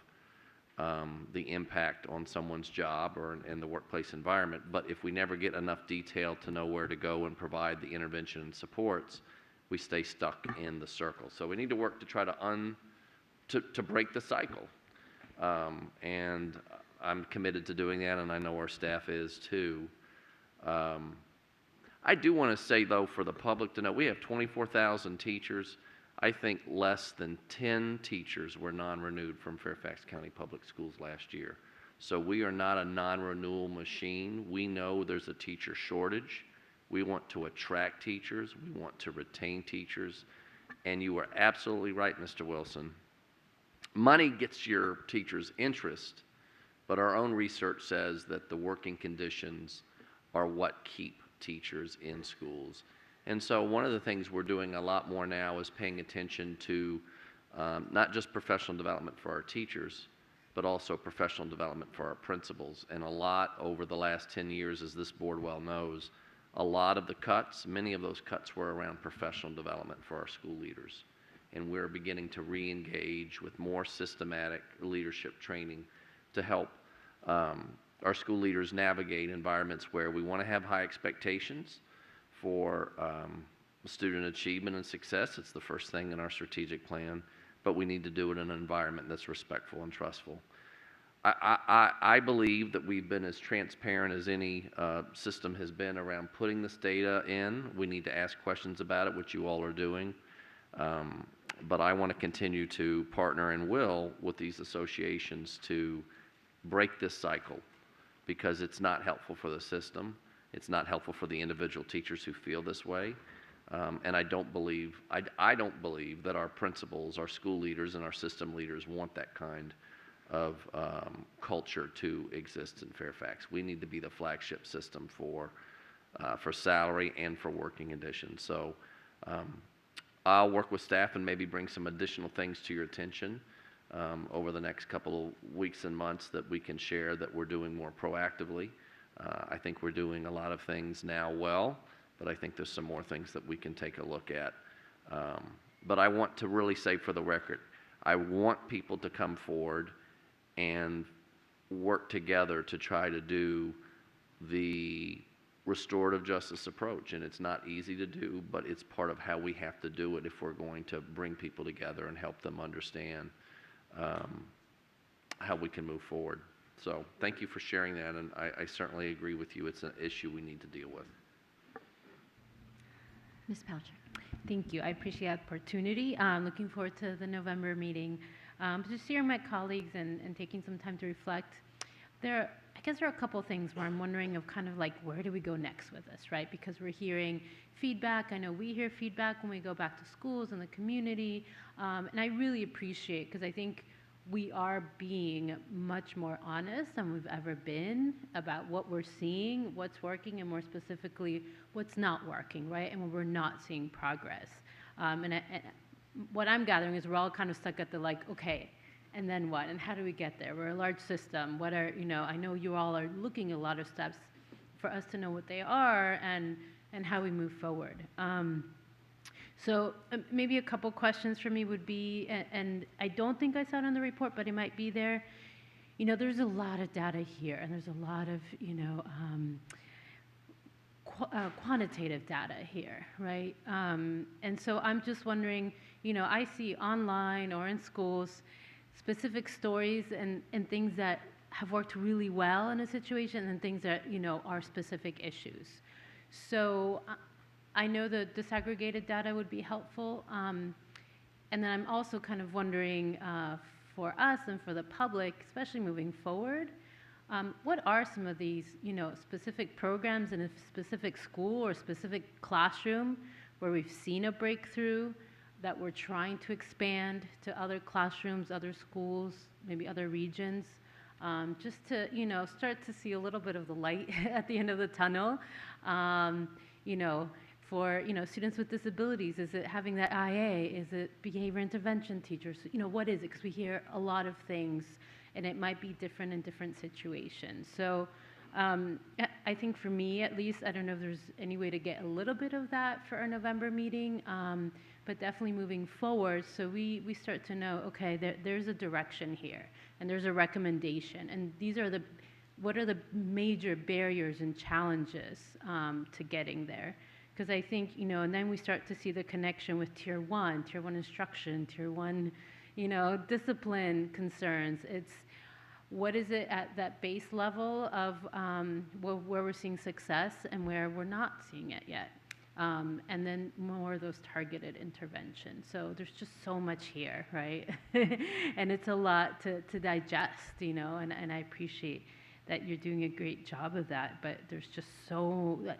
the impact on someone's job or in the workplace environment. But if we never get enough detail to know where to go and provide the intervention and supports, we stay stuck in the circle. So we need to work to try to break the cycle. And I'm committed to doing that, and I know our staff is too. I do want to say, though, for the public to know, we have 24,000 teachers. I think less than 10 teachers were non-renewed from Fairfax County Public Schools last year. So we are not a non-renewal machine. We know there's a teacher shortage. We want to attract teachers. We want to retain teachers. And you are absolutely right, Mr. Wilson. Money gets your teachers' interest, but our own research says that the working conditions are what keep teachers in schools. And so one of the things we're doing a lot more now is paying attention to not just professional development for our teachers, but also professional development for our principals. And a lot over the last 10 years, as this board well knows, a lot of the cuts, many of those cuts were around professional development for our school leaders. And we're beginning to re-engage with more systematic leadership training to help our school leaders navigate environments where we want to have high expectations for student achievement and success. It's the first thing in our strategic plan, but we need to do it in an environment that's respectful and trustful. I believe that we've been as transparent as any system has been around putting this data in. We need to ask questions about it, which you all are doing. But I want to continue to partner and will with these associations to break this cycle, because it's not helpful for the system. It's not helpful for the individual teachers who feel this way. And I don't believe that our principals, our school leaders, and our system leaders want that kind of culture to exist in Fairfax. We need to be the flagship system for salary and for working conditions. So I'll work with staff and maybe bring some additional things to your attention over the next couple of weeks and months that we can share that we're doing more proactively. I think we're doing a lot of things now well, but I think there's some more things that we can take a look at. But I want to really say for the record, I want people to come forward and work together to try to do the restorative justice approach. And it's not easy to do, but it's part of how we have to do it if we're going to bring people together and help them understand how we can move forward. So thank you for sharing that, and I certainly agree with you. It's an issue we need to deal with. Ms. Palcher. Thank you. I appreciate the opportunity. Looking forward to the November meeting. Just hearing my colleagues and taking some time to reflect. I guess there are a couple of things where I'm wondering of kind of like, where do we go next with this, right? Because we're hearing feedback. I know we hear feedback when we go back to schools and the community. And I really appreciate, because I think we are being much more honest than we've ever been about what we're seeing, what's working, and more specifically, what's not working, right? And when we're not seeing progress. And what I'm gathering is we're all kind of stuck at the like, okay, and then what? And how do we get there? We're a large system. What are, I know you all are looking at a lot of steps for us to know what they are and how we move forward. So maybe a couple questions for me would be, and I don't think I saw it in the report, but it might be there. There's a lot of data here, and there's a lot of, quantitative data here, right? And so I'm just wondering, I see online or in schools specific stories and things that have worked really well in a situation and things that, are specific issues. So I know that disaggregated data would be helpful. And then I'm also kind of wondering for us and for the public, especially moving forward, what are some of these, specific programs in a specific school or specific classroom where we've seen a breakthrough that we're trying to expand to other classrooms, other schools, maybe other regions, just to, start to see a little bit of the light at the end of the tunnel. For students with disabilities, is it having that IA? Is it behavior intervention teachers? What is it? Because we hear a lot of things, and it might be different in different situations. So I think for me, at least, I don't know if there's any way to get a little bit of that for our November meeting, but definitely moving forward, so we start to know, okay, there's a direction here, and there's a recommendation, and these are what are the major barriers and challenges to getting there? Because I think, and then we start to see the connection with Tier 1 instruction, Tier 1, discipline concerns. It's what is it at that base level of where we're seeing success and where we're not seeing it yet. And then more of those targeted interventions. So there's just so much here, right? And it's a lot to digest, and I appreciate that you're doing a great job of that, but there's just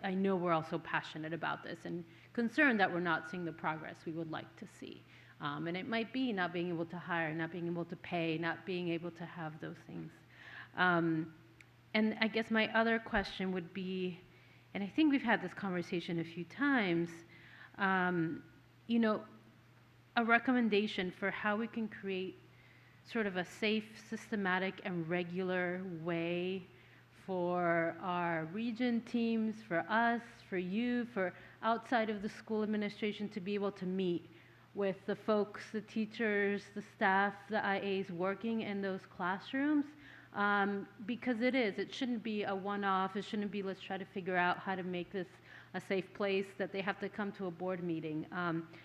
I know we're all so passionate about this and concerned that we're not seeing the progress we would like to see. And it might be not being able to hire, not being able to pay, not being able to have those things. And I guess my other question would be, and I think we've had this conversation a few times, a recommendation for how we can create sort of a safe, systematic, and regular way for our region teams, for us, for you, for outside of the school administration to be able to meet with the folks, the teachers, the staff, the IAs working in those classrooms, because it shouldn't be a one-off, it shouldn't be let's try to figure out how to make this a safe place that they have to come to a board meeting.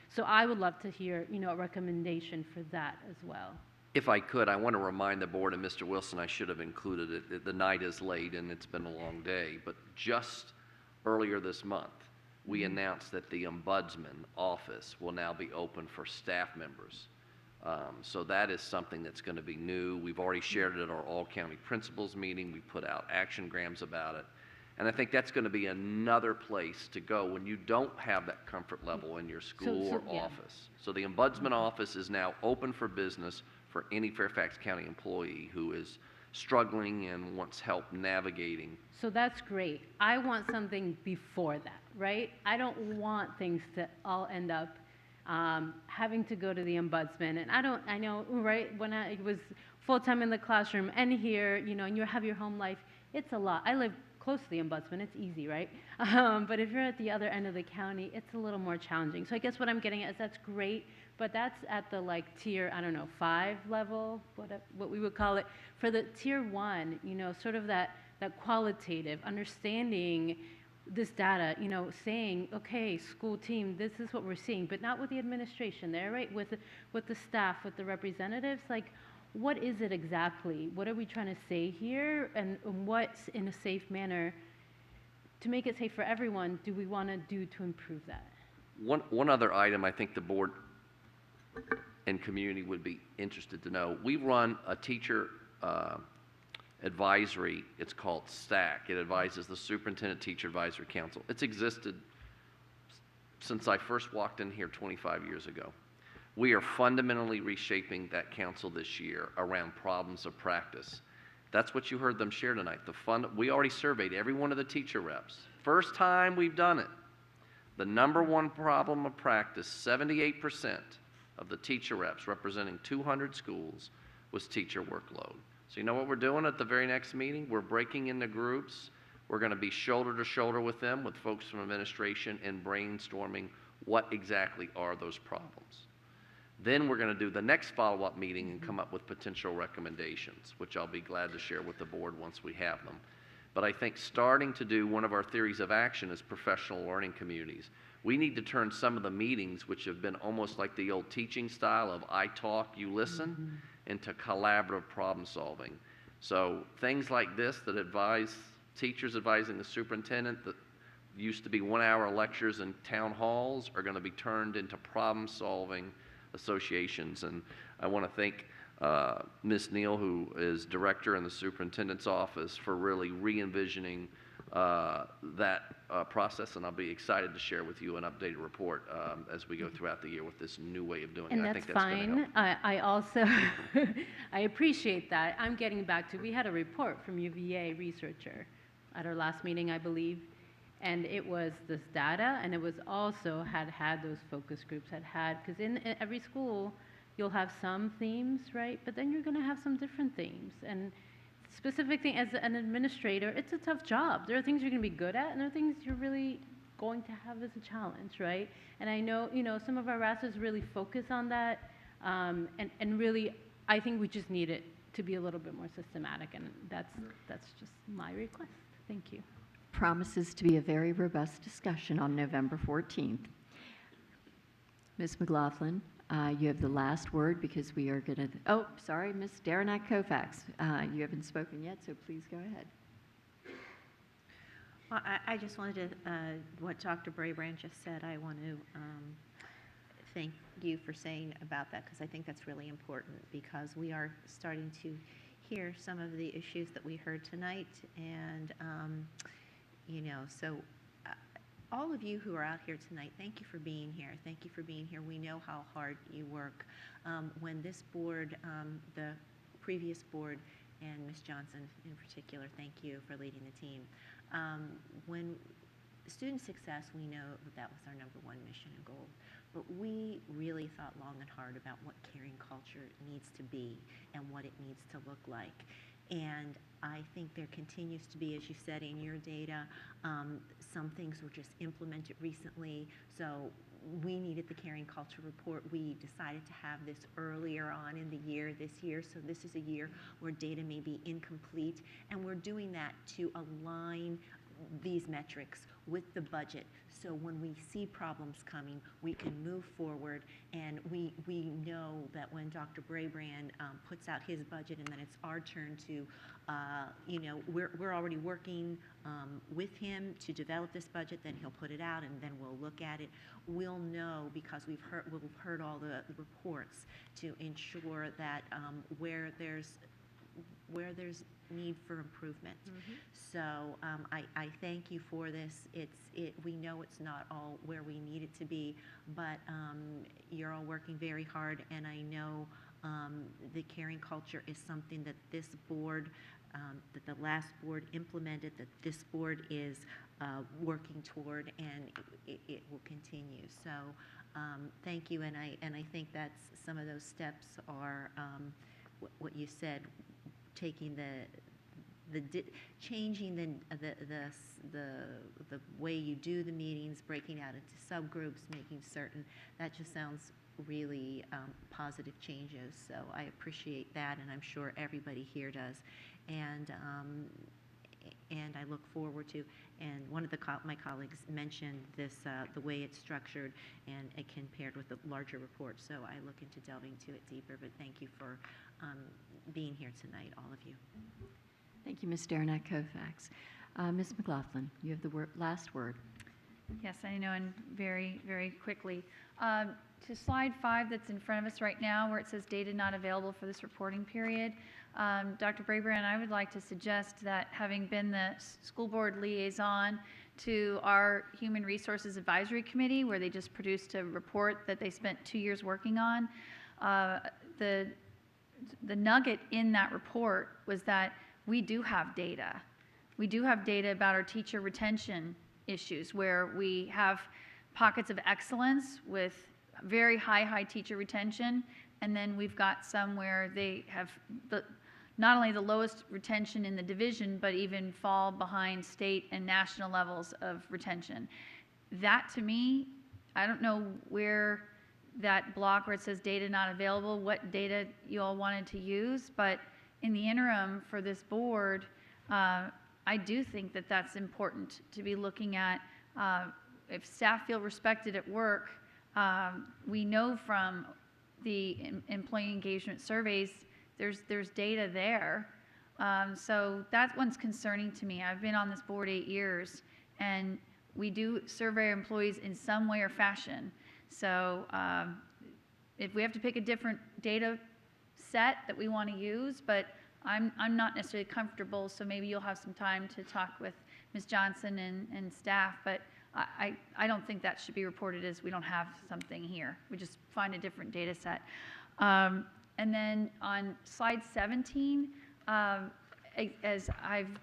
So I would love to hear, a recommendation for that as well. If I could, I want to remind the board, and Mr. Wilson, I should have included it. The night is late and it's been a long day, but just earlier this month, we announced that the Ombudsman office will now be open for staff members. So that is something that's going to be new. We've already shared it at our all-county principals meeting. We put out action grams about it. And I think that's going to be another place to go when you don't have that comfort level in your school or office. So the Ombudsman office is now open for business for any Fairfax County employee who is struggling and wants help navigating. So that's great. I want something before that, right? I don't want things to all end up having to go to the Ombudsman. And I know, right, when I was full-time in the classroom and here, and you have your home life, it's a lot. I live close to the Ombudsman, it's easy, right? But if you're at the other end of the county, it's a little more challenging. So I guess what I'm getting at is that's great, but that's at the tier, 5 level, what we would call it. For the tier 1, sort of that qualitative understanding this data, saying, okay, school team, this is what we're seeing, but not with the administration there, right? With the staff, with the representatives, what is it exactly? What are we trying to say here? And what's in a safe manner to make it safe for everyone do we want to do to improve that? One other item I think the board and community would be interested to know. We run a teacher advisory, it's called STAC. It advises the Superintendent Teacher Advisory Council. It's existed since I first walked in here 25 years ago. We are fundamentally reshaping that council this year around problems of practice. That's what you heard them share tonight. We already surveyed every one of the teacher reps. First time we've done it. The number one problem of practice, 78% of the teacher reps representing 200 schools, was teacher workload. So you know what we're doing at the very next meeting? We're breaking into groups. We're going to be shoulder to shoulder with them, with folks from administration, and brainstorming what exactly are those problems. Then we're going to do the next follow-up meeting and come up with potential recommendations, which I'll be glad to share with the board once we have them. But I think starting to do one of our theories of action is professional learning communities. We need to turn some of the meetings, which have been almost like the old teaching style of I talk, you listen, into collaborative problem solving. So things like this that advise teachers advising the superintendent that used to be 1-hour lectures in town halls are going to be turned into problem solving associations. And I want to thank Ms. Neal, who is director in the superintendent's office, for really re-envisioning that process, and I'll be excited to share with you an updated report as we go throughout the year with this new way of doing it. And I that's think that's fine. I also, I appreciate that. I'm getting back to, we had a report from UVA researcher at our last meeting, I believe, and it was this data, and it was also had those focus groups, because in every school, you'll have some themes, right? But then you're going to have some different themes. And specific thing as an administrator, it's a tough job. There are things you're going to be good at, and there are things you're really going to have as a challenge, right? And I know, some of our RASs really focus on that, and really, I think we just need it to be a little bit more systematic, and that's just my request. Thank you. Promises to be a very robust discussion on November 14th. Ms. McLaughlin, you have the last word because we are going to, oh, sorry, Ms. Daranack Kofax. You haven't spoken yet, so please go ahead. Well, I just wanted to, what Dr. Braybrand just said, I want to thank you for saying about that, because I think that's really important, because we are starting to hear some of the issues that we heard tonight, and so all of you who are out here tonight, thank you for being here. Thank you for being here. We know how hard you work. When this board, the previous board, and Ms. Johnson in particular, thank you for leading the team. When student success, we know that was our #1 mission and goal, but we really thought long and hard about what caring culture needs to be and what it needs to look like. And I think there continues to be, as you said in your data, some things were just implemented recently, so we needed the caring culture report. We decided to have this earlier on in the year this year, so this is a year where data may be incomplete, and we're doing that to align these metrics with the budget, so when we see problems coming, we can move forward, and we know that when Dr. Braybrand puts out his budget and then it's our turn to, we're already working with him to develop this budget, then he'll put it out and then we'll look at it. We'll know, because we've heard all the reports, to ensure that where there's need for improvement. So I thank you for this. We know it's not all where we need it to be, but you're all working very hard, and I know the caring culture is something that this board, that the last board implemented, that this board is working toward, and it will continue. So thank you, and I think that's some of those steps are what you said, taking changing the way you do the meetings, breaking out into subgroups, making certain, that just sounds really positive changes. So I appreciate that, and I'm sure everybody here does. And I look forward to, and one of my colleagues mentioned this, the way it's structured and it compared with the larger report. So I look into delving into it deeper, but thank you for being here tonight, all of you. Thank you, Ms. Daranack Kofax. Ms. McLaughlin, you have the last word. Yes, I know, and very, very quickly. To slide 5 that's in front of us right now, where it says data not available for this reporting period, Dr. Braybrand, I would like to suggest that, having been the school board liaison to our Human Resources Advisory Committee, where they just produced a report that they spent 2 years working on, the nugget in that report was that we do have data. We do have data about our teacher retention issues, where we have pockets of excellence with very high teacher retention, and then we've got some where they have not only the lowest retention in the division, but even fall behind state and national levels of retention. That, to me, I don't know where that block where it says data not available, what data you all wanted to use, but in the interim for this board, I do think that that's important to be looking at. If staff feel respected at work, we know from the employee engagement surveys, there's data there. So that one's concerning to me. I've been on this board 8 years, and we do survey our employees in some way or fashion. So if we have to pick a different data set that we want to use, but I'm not necessarily comfortable, so maybe you'll have some time to talk with Ms. Johnson and staff, but I don't think that should be reported as we don't have something here. We just find a different data set. And then on slide 17, as I'm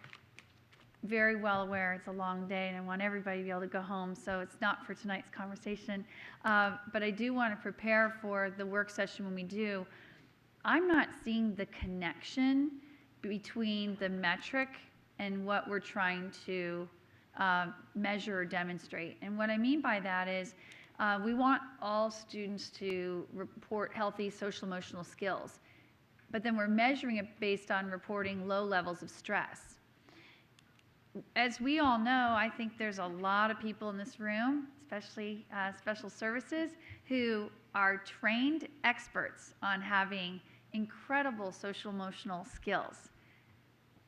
very well aware, it's a long day and I want everybody to be able to go home, so it's not for tonight's conversation. But I do want to prepare for the work session when we do. I'm not seeing the connection between the metric and what we're trying to measure or demonstrate. And what I mean by that is we want all students to report healthy social emotional skills, but then we're measuring it based on reporting low levels of stress. As we all know, I think there's a lot of people in this room, especially special services, who are trained experts on having incredible social emotional skills.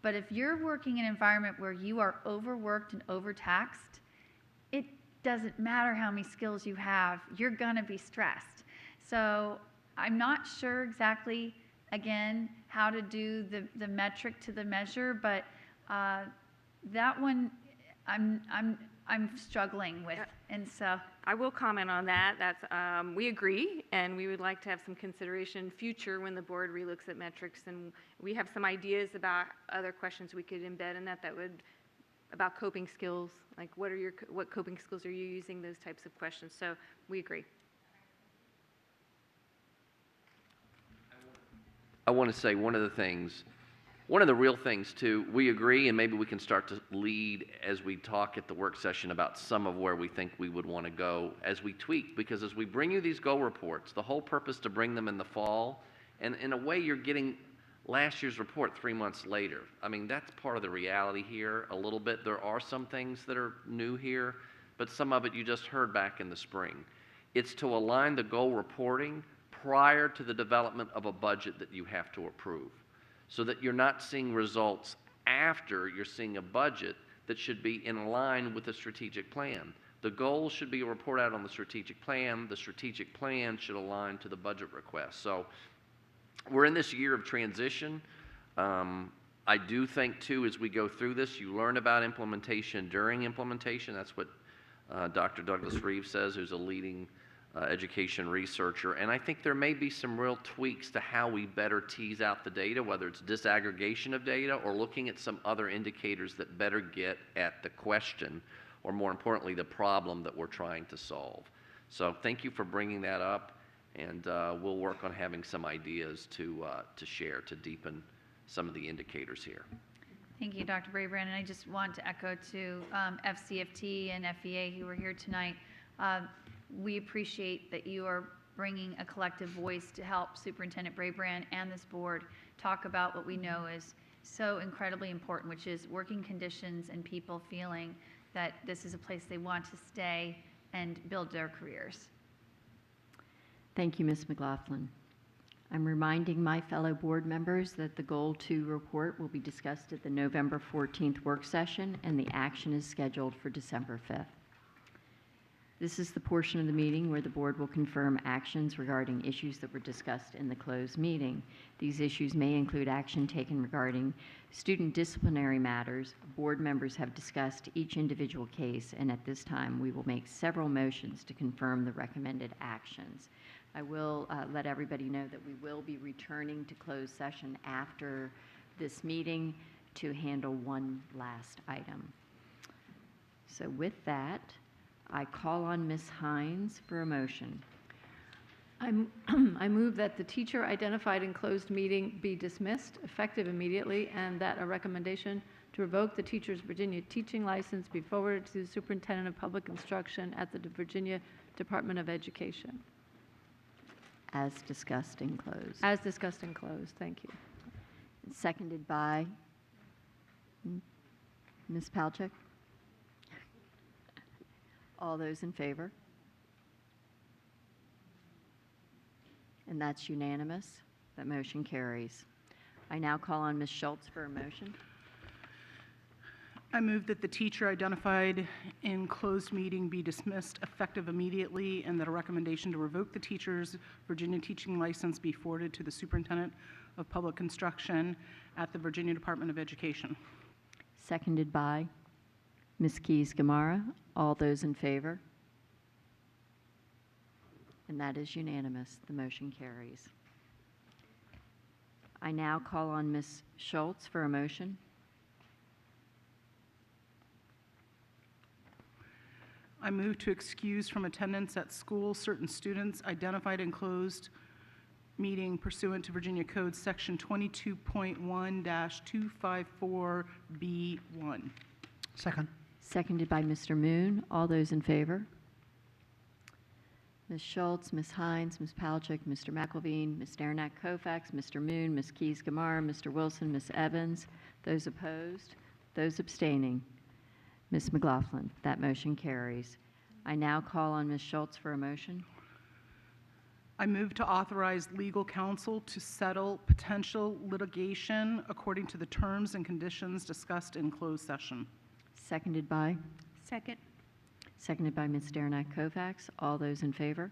But if you're working in an environment where you are overworked and overtaxed, it doesn't matter how many skills you have, you're gonna be stressed. So I'm not sure exactly, again, how to do the metric to the measure, but that one I'm struggling with, and so. I will comment on that. That's, we agree, and we would like to have some consideration future when the board relooks at metrics, and we have some ideas about other questions we could embed in that would, about coping skills, like what coping skills are you using, those types of questions. So we agree. I want to say one of the real things too, we agree, and maybe we can start to lead as we talk at the work session about some of where we think we would want to go as we tweak, because as we bring you these goal reports, the whole purpose to bring them in the fall, and in a way you're getting last year's report 3 months later. I mean, that's part of the reality here a little bit. There are some things that are new here, but some of it you just heard back in the spring. It's to align the goal reporting prior to the development of a budget that you have to approve, so that you're not seeing results after you're seeing a budget that should be in line with the strategic plan. The goal should be a report out on the strategic plan. The strategic plan should align to the budget request. So we're in this year of transition. I do think, too, as we go through this, you learn about implementation during implementation. That's what Dr. Douglas Reeves says, who's a leading education researcher, and I think there may be some real tweaks to how we better tease out the data, whether it's disaggregation of data or looking at some other indicators that better get at the question, or more importantly, the problem that we're trying to solve. So thank you for bringing that up, and we'll work on having some ideas to share to deepen some of the indicators here. Thank you, Dr. Brabrand, and I just want to echo to FCFT and FEA who were here tonight. We appreciate that you are bringing a collective voice to help Superintendent Brabrand and this board talk about what we know is so incredibly important, which is working conditions and people feeling that this is a place they want to stay and build their careers. Thank you, Ms. McLaughlin. I'm reminding my fellow board members that the Goal 2 report will be discussed at the November 14th work session, and the action is scheduled for December 5th. This is the portion of the meeting where the board will confirm actions regarding issues that were discussed in the closed meeting. These issues may include action taken regarding student disciplinary matters. Board members have discussed each individual case, and at this time, we will make several motions to confirm the recommended actions. I will let everybody know that we will be returning to closed session after this meeting to handle one last item. So with that, I call on Ms. Hines for a motion. I move that the teacher identified in closed meeting be dismissed, effective immediately, and that a recommendation to revoke the teacher's Virginia teaching license be forwarded to the Superintendent of Public Instruction at the Virginia Department of Education. As discussed in closed. As discussed in closed. Thank you. Seconded by Ms. Palchik. All those in favor? And that's unanimous. That motion carries. I now call on Ms. Schultz for a motion. I move that the teacher identified in closed meeting be dismissed effective immediately, and that a recommendation to revoke the teacher's Virginia teaching license be forwarded to the Superintendent of Public Instruction at the Virginia Department of Education. Seconded by Ms. Keys-Gamarra. All those in favor? And that is unanimous. The motion carries. I now call on Ms. Schultz for a motion. I move to excuse from attendance at school certain students identified in closed meeting pursuant to Virginia Code Section 22.1-254B1. Second. Seconded by Mr. Moon. All those in favor? Ms. Schultz, Ms. Hines, Ms. Palchik, Mr. McElveen, Ms. Derenak Kofax, Mr. Moon, Ms. Keys-Gamarra, Mr. Wilson, Ms. Evans. Those opposed? Those abstaining? Ms. McLaughlin. That motion carries. I now call on Ms. Schultz for a motion. I move to authorize legal counsel to settle potential litigation according to the terms and conditions discussed in closed session. Seconded by? Second. Seconded by Ms. Derenak Kofax. All those in favor?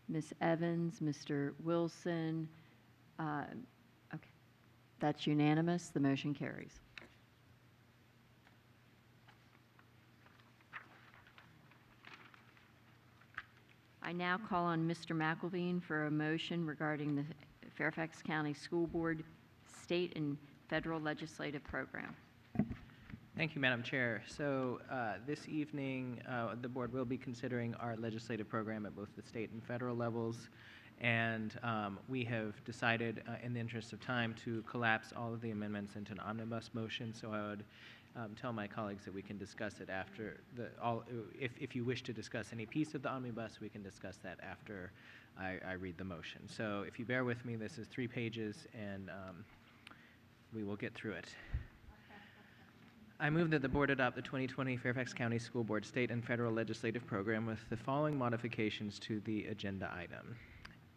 Ms. Evans, Mr. Wilson. Okay. That's unanimous. The motion carries. I now call on Mr. McElveen for a motion regarding the Fairfax County School Board state and federal legislative program. Thank you, Madam Chair. So this evening, the board will be considering our legislative program at both the state and federal levels. And we have decided, in the interest of time, to collapse all of the amendments into an omnibus motion. So I would tell my colleagues that we can discuss it after if you wish to discuss any piece of the omnibus, we can discuss that after I read the motion. So if you bear with me, this is 3 pages, and we will get through it. I move that the board adopt the 2020 Fairfax County School Board state and federal legislative program with the following modifications to the agenda item.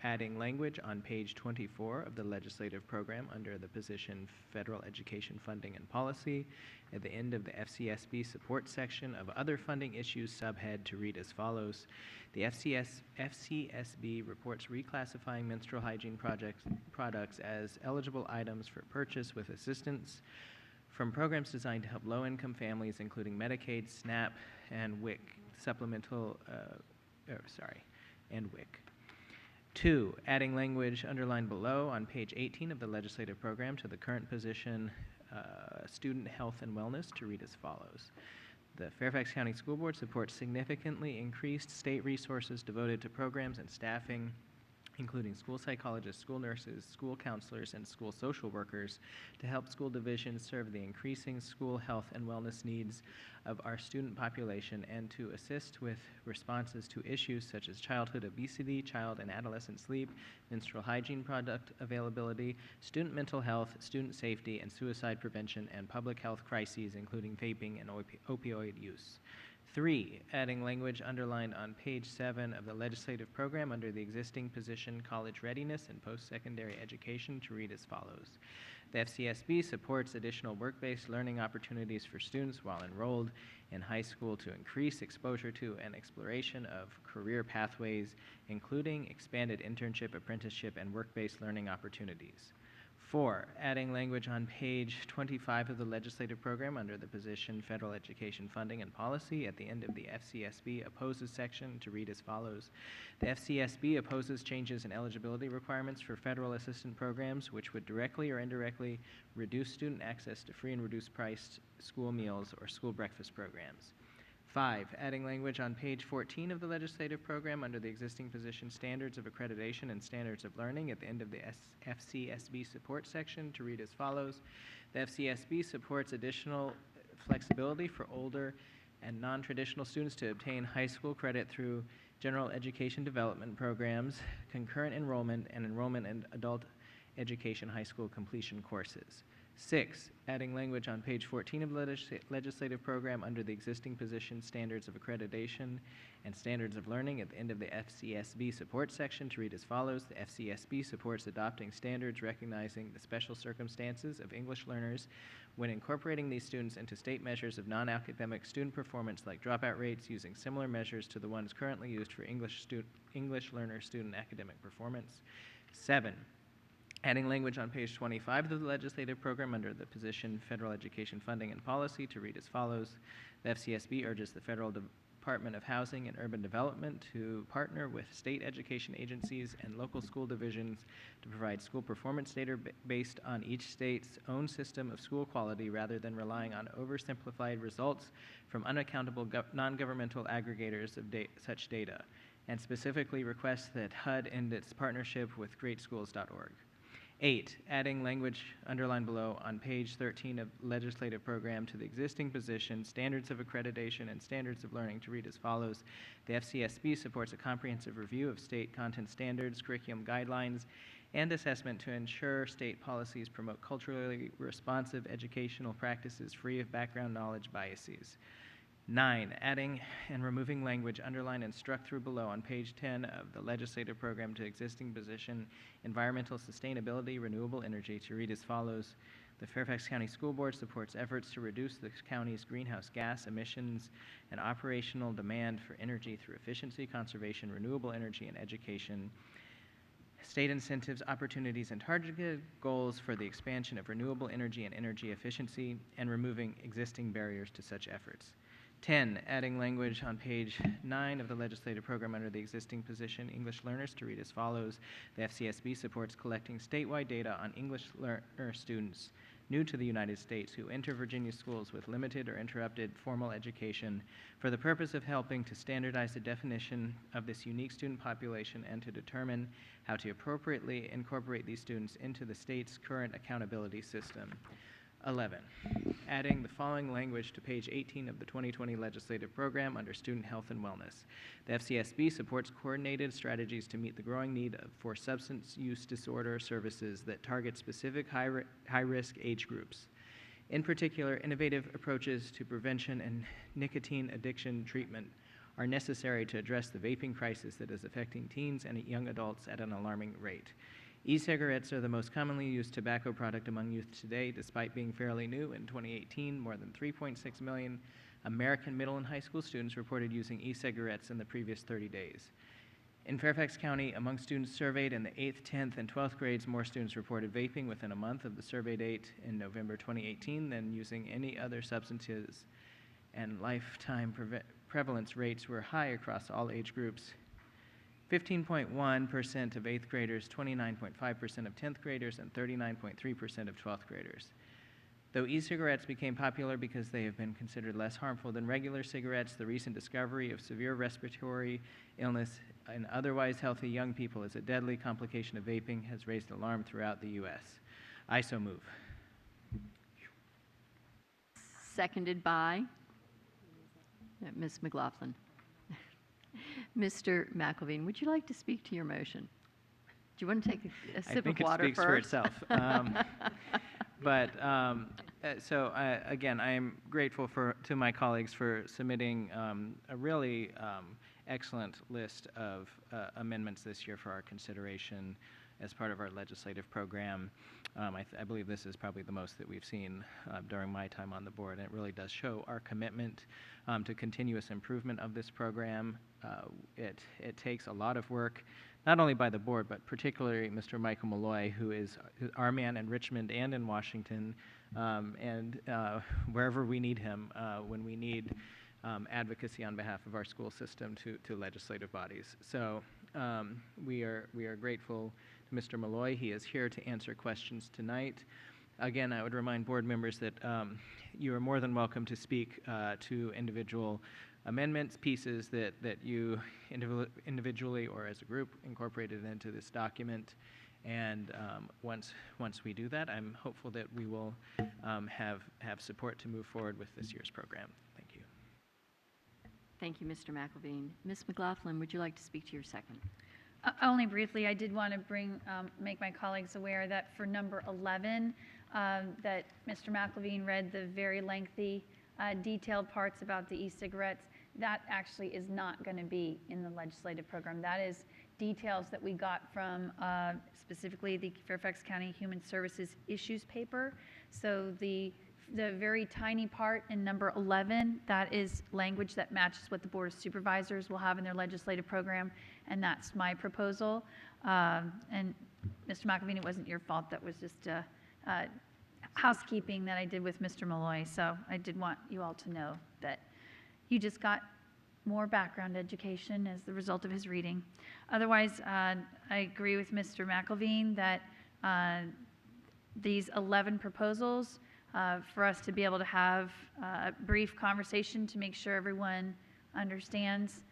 Adding language on page 24 of the legislative program under the position Federal Education Funding and Policy at the end of the FCSB support section of other funding issues subhead to read as follows. The FCSB reports reclassifying menstrual hygiene products as eligible items for purchase with assistance from programs designed to help low-income families, including Medicaid, SNAP, and WIC, and WIC. 2, adding language underlined below on page 18 of the legislative program to the current position, Student Health and Wellness, to read as follows. The Fairfax County School Board supports significantly increased state resources devoted to programs and staffing, including school psychologists, school nurses, school counselors, and school social workers, to help school divisions serve the increasing school health and wellness needs of our student population and to assist with responses to issues such as childhood obesity, child and adolescent sleep, menstrual hygiene product availability, student mental health, student safety, and suicide prevention, and public health crises, including vaping and opioid use. 3, adding language underlined on page 7 of the legislative program under the existing position College Readiness and Post-Secondary Education to read as follows. The FCSB supports additional work-based learning opportunities for students while enrolled in high school to increase exposure to and exploration of career pathways, including expanded internship, apprenticeship, and work-based learning opportunities. 4, adding language on page 25 of the legislative program under the position Federal Education Funding and Policy at the end of the FCSB opposes section to read as follows. The FCSB opposes changes in eligibility requirements for federal assistance programs which would directly or indirectly reduce student access to free and reduced priced school meals or school breakfast programs. 5, adding language on page 14 of the legislative program under the existing position Standards of Accreditation and Standards of Learning at the end of the FCSB support section to read as follows. The FCSB supports additional flexibility for older and non-traditional students to obtain high school credit through general education development programs, concurrent enrollment, and enrollment in adult education high school completion courses. 6, adding language on page 14 of the legislative program under the existing position Standards of Accreditation and Standards of Learning at the end of the FCSB support section to read as follows. The FCSB supports adopting standards recognizing the special circumstances of English learners when incorporating these students into state measures of non-academic student performance like dropout rates, using similar measures to the ones currently used for English learner student academic performance. 7, adding language on page 25 of the legislative program under the position Federal Education Funding and Policy to read as follows. The FCSB urges the federal Department of Housing and Urban Development to partner with state education agencies and local school divisions to provide school performance data based on each state's own system of school quality rather than relying on oversimplified results from unaccountable non-governmental aggregators of such data, and specifically requests that HUD end its partnership with greatschools.org. 8, adding language underlined below on page 13 of legislative program to the existing position, standards of accreditation and standards of learning to read as follows. The FCSB supports a comprehensive review of state content standards, curriculum guidelines, and assessment to ensure state policies promote culturally responsive educational practices free of background knowledge biases. 9, adding and removing language underlined and struck through below on page 10 of the legislative program to existing position, environmental sustainability, renewable energy, to read as follows. The Fairfax County School Board supports efforts to reduce the county's greenhouse gas emissions and operational demand for energy through efficiency, conservation, renewable energy, and education. State incentives, opportunities, and targeted goals for the expansion of renewable energy and energy efficiency, and removing existing barriers to such efforts. 10, adding language on page 9 of the legislative program under the existing position, English learners, to read as follows. The FCSB supports collecting statewide data on English learner students new to the United States who enter Virginia schools with limited or interrupted formal education for the purpose of helping to standardize the definition of this unique student population and to determine how to appropriately incorporate these students into the state's current accountability system. 11, adding the following language to page 18 of the 2020 legislative program under student health and wellness. The FCSB supports coordinated strategies to meet the growing need for substance use disorder services that target specific high-risk age groups. In particular, innovative approaches to prevention and nicotine addiction treatment are necessary to address the vaping crisis that is affecting teens and young adults at an alarming rate. E-cigarettes are the most commonly used tobacco product among youth today, despite being fairly new. In 2018, more than 3.6 million American middle and high school students reported using e-cigarettes in the previous 30 days. In Fairfax County, among students surveyed in the 8th, 10th, and 12th grades, more students reported vaping within a month of the survey date in November 2018 than using any other substances, and lifetime prevalence rates were high across all age groups. 15.1% of 8th graders, 29.5% of 10th graders, and 39.3% of 12th graders. Though e-cigarettes became popular because they have been considered less harmful than regular cigarettes, the recent discovery of severe respiratory illness in otherwise healthy young people as a deadly complication of vaping has raised alarm throughout the U.S. I so move. Seconded by Ms. McLaughlin. Mr. McElveen, would you like to speak to your motion? Do you want to take a sip of water first? I think it speaks for itself. Again, I am grateful to my colleagues for submitting a really excellent list of amendments this year for our consideration as part of our legislative program. I believe this is probably the most that we've seen during my time on the board, and it really does show our commitment to continuous improvement of this program. It takes a lot of work, not only by the board, but particularly Mr. Michael Malloy, who is our man in Richmond and in Washington, and wherever we need him, when we need advocacy on behalf of our school system to legislative bodies. So we are grateful to Mr. Malloy. He is here to answer questions tonight. Again, I would remind board members that you are more than welcome to speak to individual amendments, pieces that you individually or as a group incorporated into this document. And once we do that, I'm hopeful that we will have support to move forward with this year's program. Thank you. Thank you, Mr. McElveen. Ms. McLaughlin, would you like to speak to your second? Only briefly, I did want to make my colleagues aware that for number 11, that Mr. McElveen read the very lengthy, detailed parts about the e-cigarettes. That actually is not going to be in the legislative program. That is details that we got from specifically the Fairfax County Human Services Issues paper. So the very tiny part in number 11, that is language that matches what the Board of Supervisors will have in their legislative program, and that's my proposal. And Mr. McElveen, it wasn't your fault. That was just housekeeping that I did with Mr. Malloy. So I did want you all to know that you just got more background education as the result of his reading. Otherwise, I agree with Mr. McElveen that these 11 proposals, for us to be able to have a brief conversation to make sure everyone understands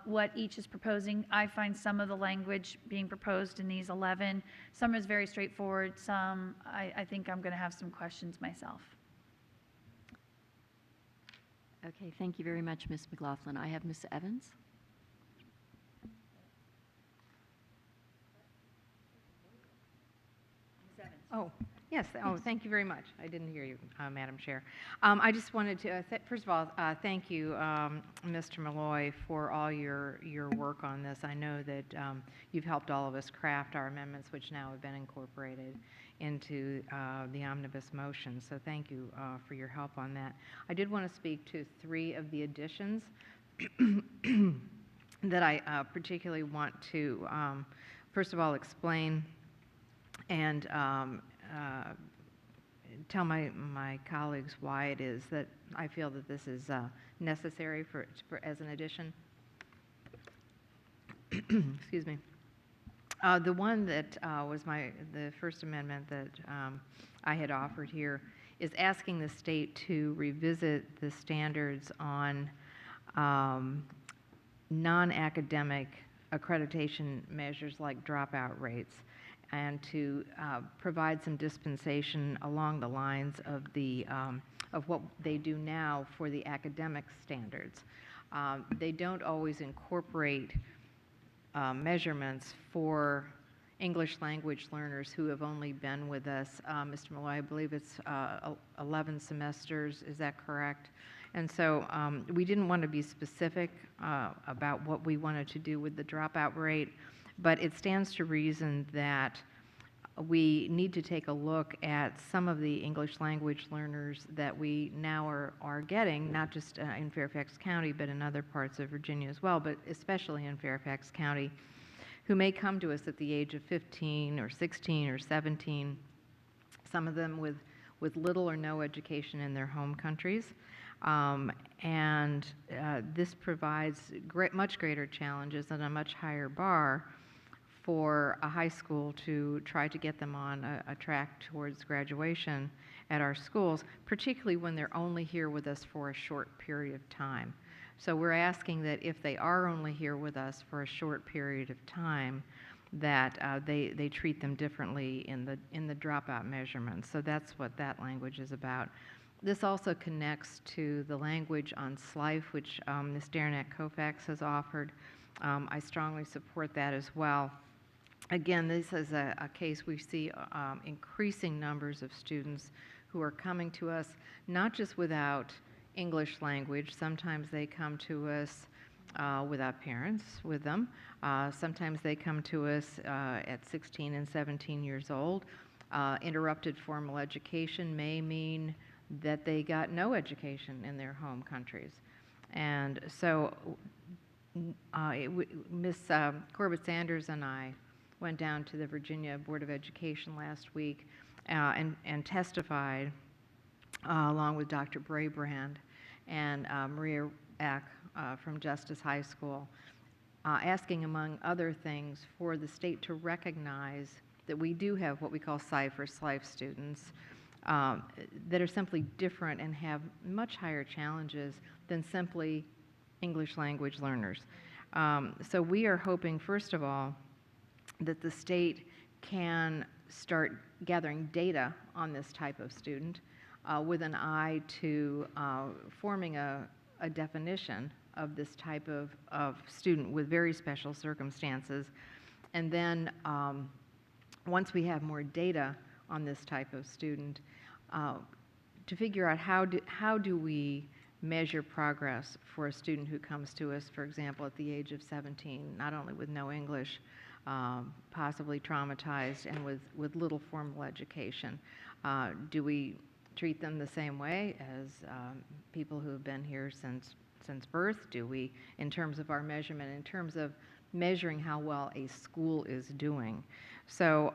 what each is proposing. I find some of the language being proposed in these 11, some is very straightforward, some I think I'm going to have some questions myself. Okay, thank you very much, Ms. McLaughlin. I have Ms. Evans. Oh, yes. Oh, thank you very much. I didn't hear you, Madam Chair. I just wanted to, first of all, thank you, Mr. Malloy, for all your work on this. I know that you've helped all of us craft our amendments, which now have been incorporated into the omnibus motion. So thank you for your help on that. I did want to speak to 3 of the additions that I particularly want to, first of all, explain and tell my colleagues why it is that I feel that this is necessary for as an addition. Excuse me. The one that was the first amendment that I had offered here is asking the state to revisit the standards on non-academic accreditation measures like dropout rates, and to provide some dispensation along the lines of what they do now for the academic standards. They don't always incorporate measurements for English language learners who have only been with us, Mr. Malloy, I believe it's 11 semesters, is that correct? And so we didn't want to be specific about what we wanted to do with the dropout rate, but it stands to reason that we need to take a look at some of the English language learners that we now are getting, not just in Fairfax County, but in other parts of Virginia as well, but especially in Fairfax County, who may come to us at the age of 15 or 16 or 17, some of them with little or no education in their home countries. This provides much greater challenges and a much higher bar for a high school to try to get them on a track towards graduation at our schools, particularly when they're only here with us for a short period of time. So we're asking that if they are only here with us for a short period of time, that they treat them differently in the dropout measurements. So that's what that language is about. This also connects to the language on SLIFE, which Ms. Derenak-Kofax has offered. I strongly support that as well. Again, this is a case we see increasing numbers of students who are coming to us, not just without English language. Sometimes they come to us without parents with them. Sometimes they come to us at 16 and 17 years old. Interrupted formal education may mean that they got no education in their home countries. And so Ms. Corbett-Sanders and I went down to the Virginia Board of Education last week and testified along with Dr. Braybrand and Maria Eck from Justice High School, asking, among other things, for the state to recognize that we do have what we call SLIFE or SLIFE students that are simply different and have much higher challenges than simply English language learners. So we are hoping, first of all, that the state can start gathering data on this type of student with an eye to forming a definition of this type of student with very special circumstances. And then once we have more data on this type of student, to figure out how do we measure progress for a student who comes to us, for example, at the age of 17, not only with no English, possibly traumatized, and with little formal education. Do we treat them the same way as people who have been here since birth? Do we, in terms of our measurement, in terms of measuring how well a school is doing? So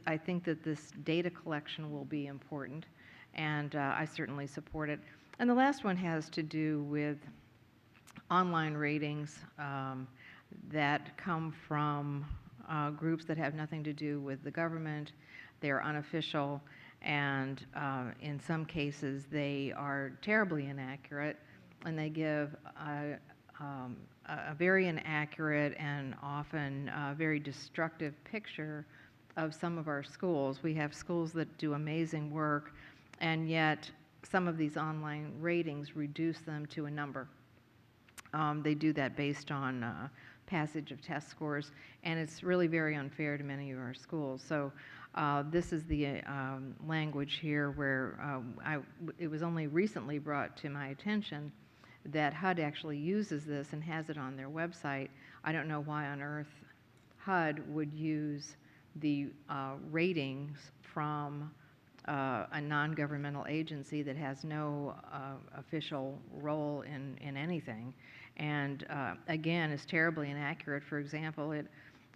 I think that this data collection will be important, and I certainly support it. And the last one has to do with online ratings that come from groups that have nothing to do with the government. They're unofficial, and in some cases they are terribly inaccurate, and they give a very inaccurate and often very destructive picture of some of our schools. We have schools that do amazing work, and yet some of these online ratings reduce them to a number. They do that based on passage of test scores, and it's really very unfair to many of our schools. So this is the language here where it was only recently brought to my attention that HUD actually uses this and has it on their website. I don't know why on earth HUD would use the ratings from a non-governmental agency that has no official role in anything. And again, is terribly inaccurate. For example, it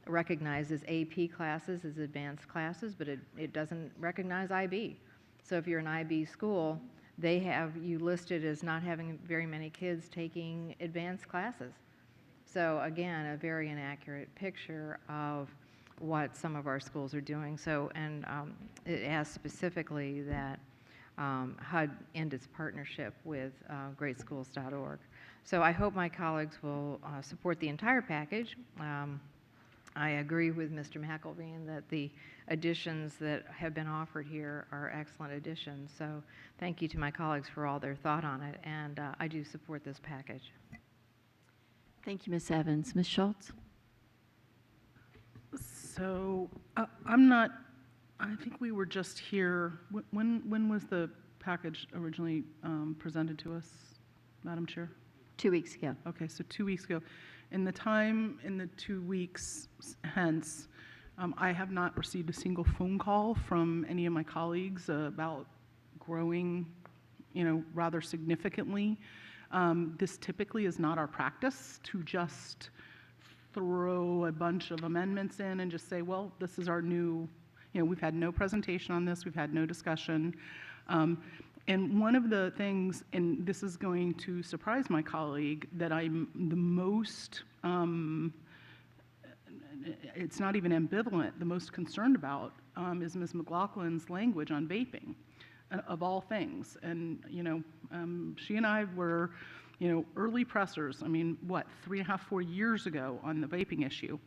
recognizes AP classes as advanced classes, but it doesn't recognize IB. So if you're an IB school, they have you listed as not having very many kids taking advanced classes. So again, a very inaccurate picture of what some of our schools are doing. So, and it asks specifically that HUD end its partnership with greatschools.org. So I hope my colleagues will support the entire package. I agree with Mr. McElveen that the additions that have been offered here are excellent additions. So thank you to my colleagues for all their thought on it, and I do support this package. Thank you, Ms. Evans. Ms. Schultz? So I think we were just here, when was the package originally presented to us, Madam Chair? 2 weeks ago. Okay, so 2 weeks ago. In the 2 weeks hence, I have not received a single phone call from any of my colleagues about growing, rather significantly. This typically is not our practice to just throw a bunch of amendments in and just say, well, this is our new, we've had no presentation on this, we've had no discussion. And one of the things, and this is going to surprise my colleague, that I'm the most, it's not even ambivalent, the most concerned about is Ms. McLaughlin's language on vaping, of all things. And, she and I were, early pressers, 3.5, 4 years ago on the vaping issue.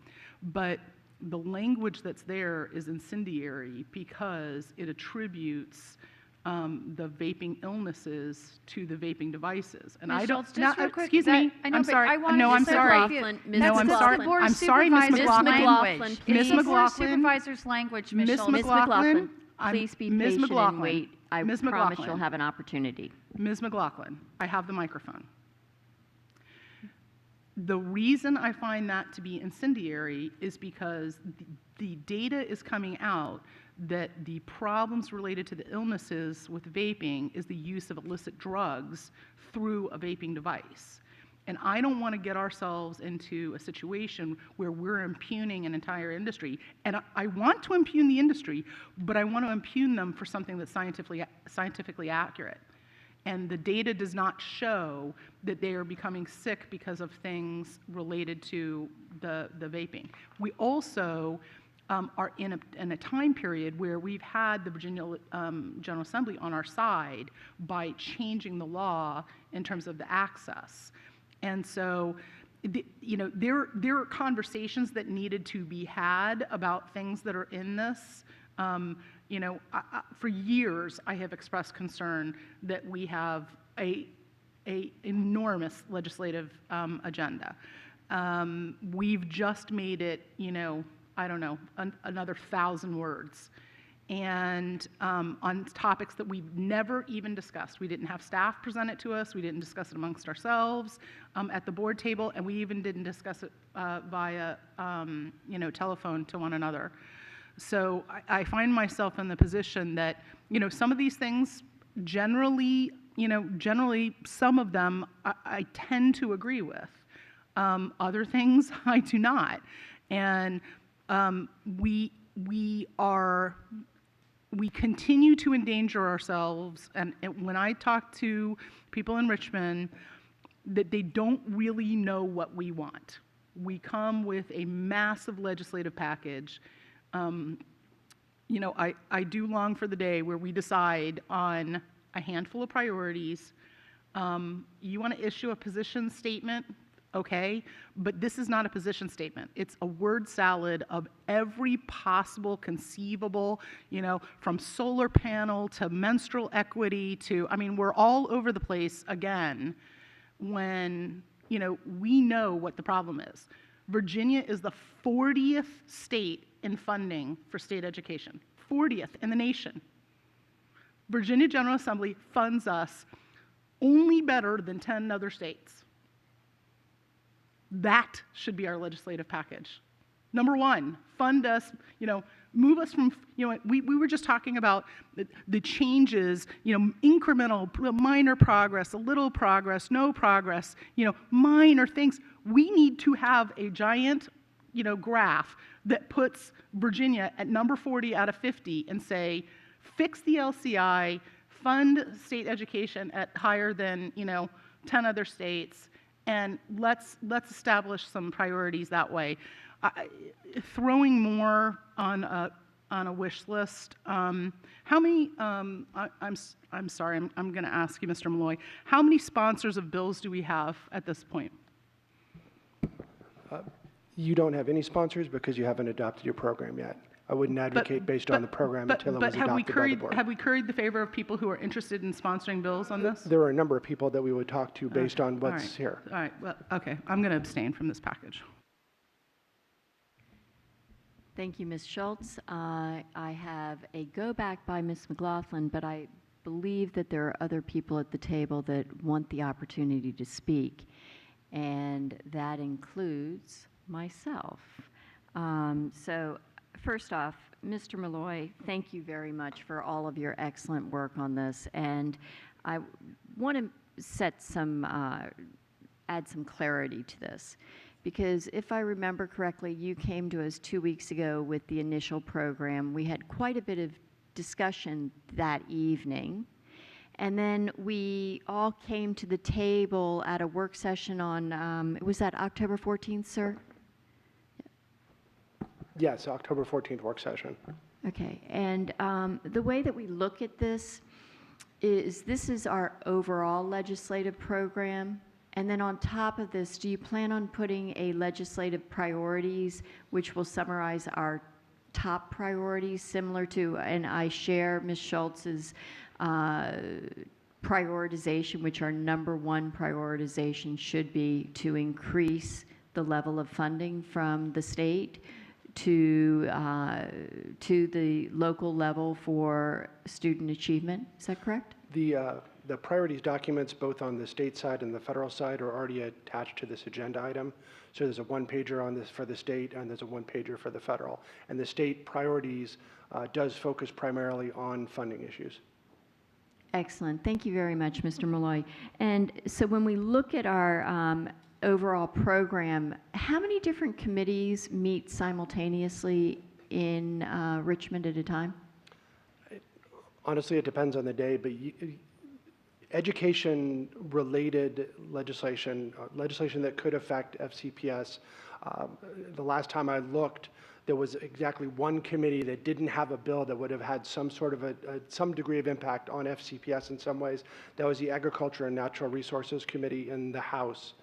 But the language that's there is incendiary because it attributes the vaping illnesses to the vaping devices. And Ms. I don't, Schultz, just real quick, excuse me, I know, I'm but sorry. I wanted No, to I'm say sorry. McLaughlin. No, That's I'm the sorry. Board of I'm sorry, Ms. Supervisors' McLaughlin. language. Ms. It's the Board of McLaughlin. Supervisors' language, Ms. Schultz. Ms. McLaughlin, I'm- please be Ms. patient and McLaughlin. wait. I Ms. promise McLaughlin. you'll have an opportunity. Ms. McLaughlin, I have the microphone. The reason I find that to be incendiary is because the data is coming out that the problems related to the illnesses with vaping is the use of illicit drugs through a vaping device. And I don't want to get ourselves into a situation where we're impugning an entire industry. And I want to impugn the industry, but I want to impugn them for something that's scientifically accurate. And the data does not show that they are becoming sick because of things related to the vaping. We also are in a time period where we've had the Virginia General Assembly on our side by changing the law in terms of the access. And so, there are conversations that needed to be had about things that are in this. For years, I have expressed concern that we have a enormous legislative agenda. We've just made it, another 1,000 words. And on topics that we've never even discussed. We didn't have staff present it to us. We didn't discuss it amongst ourselves at the board table, and we even didn't discuss it via, telephone to one another. So I find myself in the position that, some of these things generally, some of them I tend to agree with. Other things I do not. And we continue to endanger ourselves. And when I talk to people in Richmond, that they don't really know what we want. We come with a massive legislative package. I do long for the day where we decide on a handful of priorities. You want to issue a position statement, okay, but this is not a position statement. It's a word salad of every possible conceivable, from solar panel to menstrual equity to, we're all over the place again when, we know what the problem is. Virginia is the 40th state in funding for state education, 40th in the nation. Virginia General Assembly funds us only better than 10 other states. That should be our legislative package. Number one, fund us, move us from, we were just talking about the changes, incremental, minor progress, a little progress, no progress, minor things. We need to have a giant, graph that puts Virginia at number 40 out of 50 and say, fix the LCI, fund state education at higher than, 10 other states, and let's establish some priorities that way. Throwing more on a wish list. How many? I'm sorry. I'm going to ask you, Mr. Malloy. How many sponsors of bills do we have at this point? You don't have any sponsors because you haven't adopted your program yet. I wouldn't advocate based on the program until it was adopted by the board. Have we curried the favor of people who are interested in sponsoring bills on this? There are a number of people that we would talk to based on what's here. All right. Well, okay. I'm going to abstain from this package. Thank you, Ms. Schultz. I have a go back by Ms. McLaughlin, but I believe that there are other people at the table that want the opportunity to speak, and that includes myself. So first off, Mr. Malloy, thank you very much for all of your excellent work on this, and I want to add some clarity to this. Because if I remember correctly, you came to us 2 weeks ago with the initial program. We had quite a bit of discussion that evening. And then we all came to the table at a work session on, was that October 14th, sir? Yes, October 14th work session. Okay. And the way that we look at this is our overall legislative program. And then on top of this, do you plan on putting a legislative priorities, which will summarize our top priorities, similar to, and I share Ms. Schultz's prioritization, which our number one prioritization should be to increase the level of funding from the state to the local level for student achievement. Is that correct? The priorities documents, both on the state side and the federal side, are already attached to this agenda item. So there's a one-pager on this for the state, and there's a one-pager for the federal. And the state priorities does focus primarily on funding issues. Excellent. Thank you very much, Mr. Malloy. And so when we look at our overall program, how many different committees meet simultaneously in Richmond at a time? Honestly, it depends on the day, but education-related legislation, legislation that could affect FCPS, the last time I looked, there was exactly one committee that didn't have a bill that would have had some sort of some degree of impact on FCPS in some ways. That was the Agriculture and Natural Resources Committee in the House.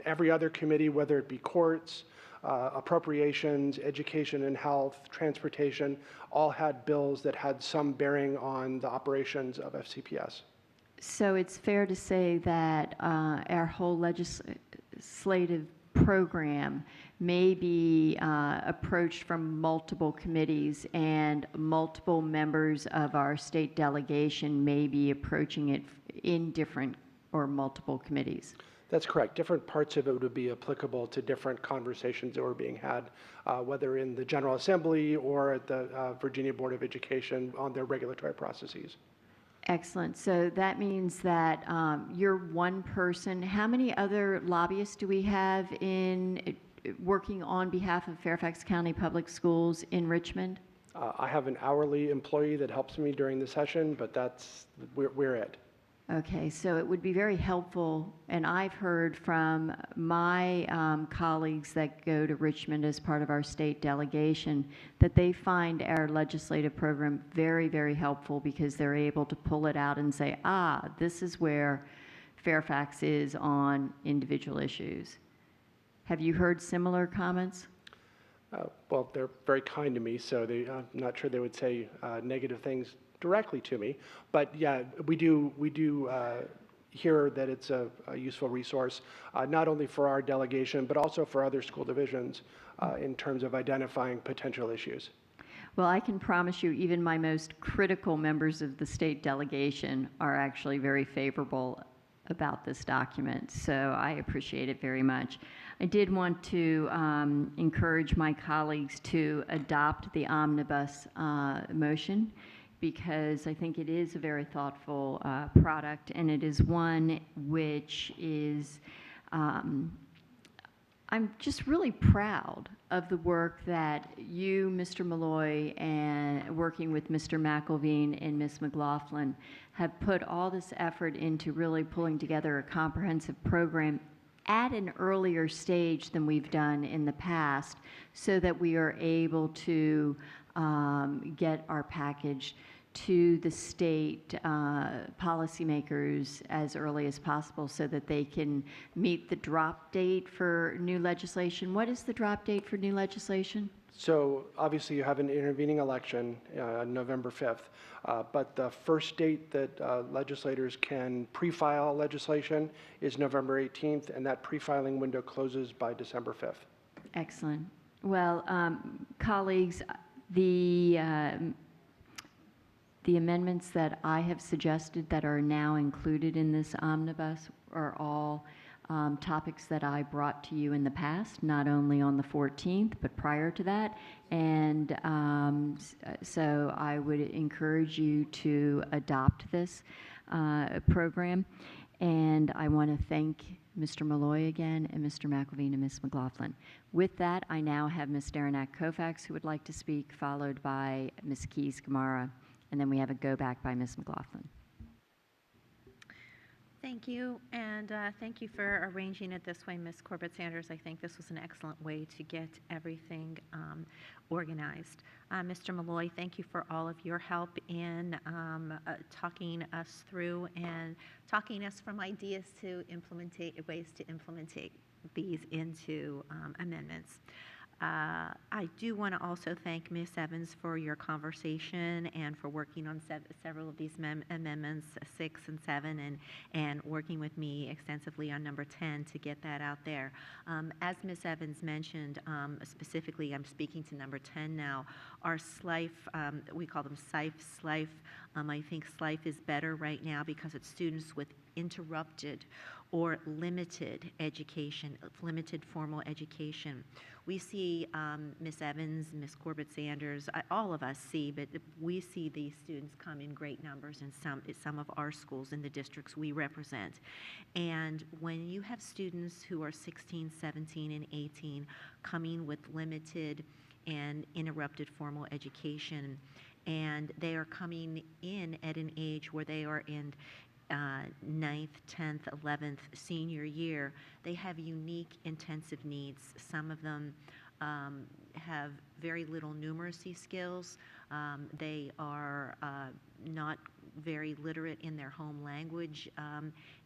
Every other committee, whether it be courts, appropriations, education and health, transportation, all had bills that had some bearing on the operations of FCPS. So it's fair to say that our whole legislative program may be approached from multiple committees, and multiple members of our state delegation may be approaching it in different or multiple committees. That's correct. Different parts of it would be applicable to different conversations that were being had, whether in the General Assembly or at the Virginia Board of Education on their regulatory processes. Excellent. So that means that you're one person. How many other lobbyists do we have in working on behalf of Fairfax County Public Schools in Richmond? I have an hourly employee that helps me during the session, but we're it. Okay, so it would be very helpful, and I've heard from my colleagues that go to Richmond as part of our state delegation that they find our legislative program very, very helpful because they're able to pull it out and say, ah, this is where Fairfax is on individual issues. Have you heard similar comments? Well, they're very kind to me, so I'm not sure they would say negative things directly to me. But yeah, we do hear that it's a useful resource, not only for our delegation, but also for other school divisions in terms of identifying potential issues. Well, I can promise you, even my most critical members of the state delegation are actually very favorable about this document, so I appreciate it very much. I did want to encourage my colleagues to adopt the omnibus motion because I think it is a very thoughtful product, and it is one which is, I'm just really proud of the work that you, Mr. Malloy, and working with Mr. McElveen and Ms. McLaughlin have put all this effort into really pulling together a comprehensive program at an earlier stage than we've done in the past so that we are able to get our package to the state policymakers as early as possible so that they can meet the drop date for new legislation. What is the drop date for new legislation? So obviously you have an intervening election on November 5th, but the first date that legislators can pre-file legislation is November 18th, and that pre-filing window closes by December 5th. Excellent. Well, colleagues, the amendments that I have suggested that are now included in this omnibus are all topics that I brought to you in the past, not only on the 14th, but prior to that. And so I would encourage you to adopt this program. And I want to thank Mr. Malloy again and Mr. McElveen and Ms. McLaughlin. With that, I now have Ms. Derenak-Kofax who would like to speak, followed by Ms. Keys-Gamara. And then we have a go back by Ms. McLaughlin. Thank you, and thank you for arranging it this way, Ms. Corbett-Sanders. I think this was an excellent way to get everything organized. Mr. Malloy, thank you for all of your help in talking us through and talking us from ideas to ways to implement these into amendments. I do want to also thank Ms. Evans for your conversation and for working on several of these amendments, 6 and 7, and working with me extensively on number 10 to get that out there. As Ms. Evans mentioned, specifically, I'm speaking to number 10 now, our SLIFE, we call them SIFE, SLIFE. I think SLIFE is better right now because it's students with interrupted or limited education, limited formal education. We see Ms. Evans, Ms. Corbett-Sanders, all of us see, but we see these students come in great numbers in some of our schools in the districts we represent. And when you have students who are 16, 17, and 18 coming with limited and interrupted formal education, and they are coming in at an age where they are in 9th, 10th, 11th, senior year, they have unique intensive needs. Some of them have very little numeracy skills. They are not very literate in their home language,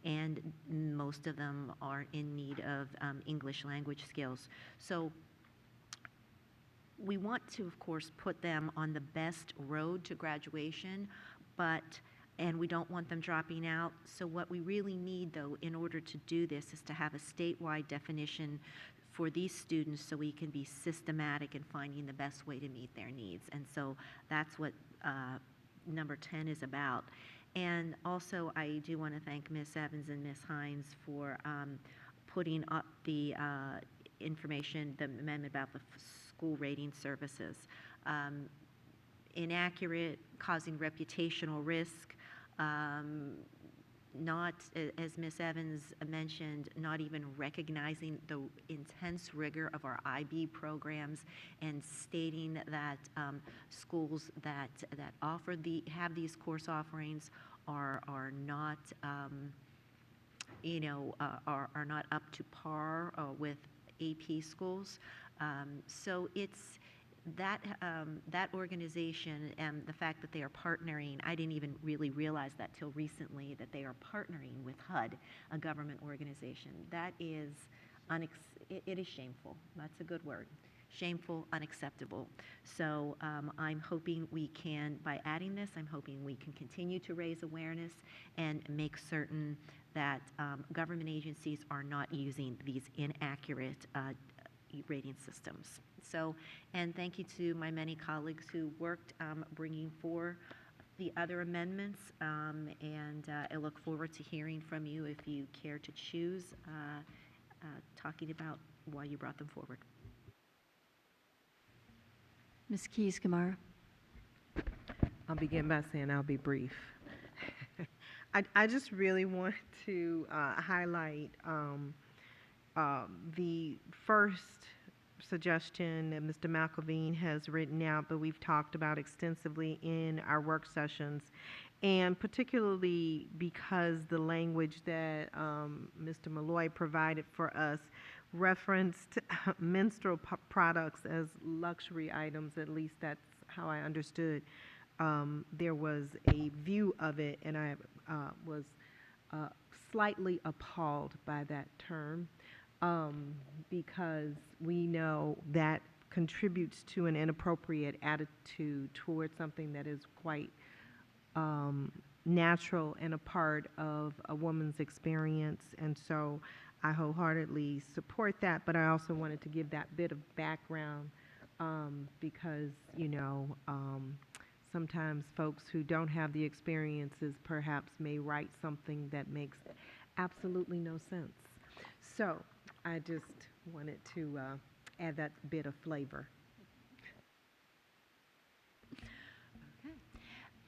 and most of them are in need of English language skills. So we want to, of course, put them on the best road to graduation, and we don't want them dropping out. So what we really need, though, in order to do this is to have a statewide definition for these students so we can be systematic in finding the best way to meet their needs. And so that's what number 10 is about. And also, I do want to thank Ms. Evans and Ms. Hines for putting up the information, the amendment about the school rating services. Inaccurate, causing reputational risk, not, as Ms. Evans mentioned, not even recognizing the intense rigor of our IB programs and stating that schools that have these course offerings are not are not up to par with AP schools. So it's that organization and the fact that they are partnering, I didn't even really realize that till recently, that they are partnering with HUD, a government organization. That is, it is shameful. That's a good word. Shameful, unacceptable. So I'm hoping we can, by adding this, I'm hoping we can continue to raise awareness and make certain that government agencies are not using these inaccurate rating systems. So, and thank you to my many colleagues who worked bringing forth the other amendments, and I look forward to hearing from you if you care to choose talking about why you brought them forward. Ms. Keys-Gamarra. I'll begin by saying I'll be brief. I just really want to highlight the first suggestion that Mr. McElveen has written out, but we've talked about extensively in our work sessions, and particularly because the language that Mr. Malloy provided for us referenced menstrual products as luxury items. At least that's how I understood. There was a view of it, and I was slightly appalled by that term. Because we know that contributes to an inappropriate attitude towards something that is quite natural and a part of a woman's experience. And so I wholeheartedly support that, but I also wanted to give that bit of background because, sometimes folks who don't have the experiences perhaps may write something that makes absolutely no sense. So I just wanted to add that bit of flavor.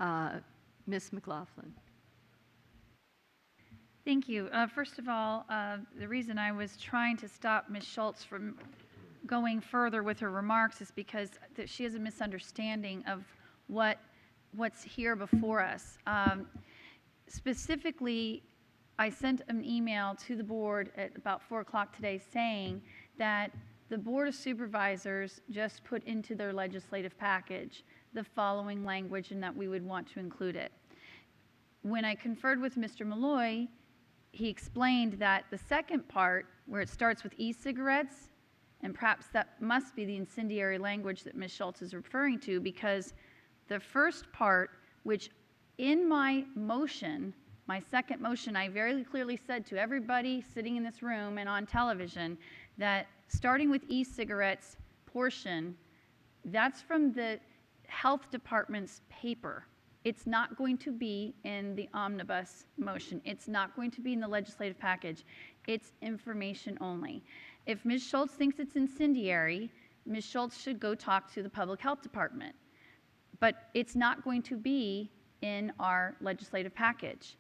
Okay. Ms. McLaughlin. Thank you. First of all, the reason I was trying to stop Ms. Schultz from going further with her remarks is because she has a misunderstanding of what's here before us. Specifically, I sent an email to the board at about 4 o'clock today saying that the Board of Supervisors just put into their legislative package the following language and that we would want to include it. When I conferred with Mr. Malloy, he explained that the second part, where it starts with e-cigarettes, and perhaps that must be the incendiary language that Ms. Schultz is referring to, because the first part, which in my motion, my second motion, I very clearly said to everybody sitting in this room and on television that starting with e-cigarettes portion, that's from the health department's paper. It's not going to be in the omnibus motion. It's not going to be in the legislative package. It's information only. If Ms. Schultz thinks it's incendiary, Ms. Schultz should go talk to the public health department. But it's not going to be in our legislative package.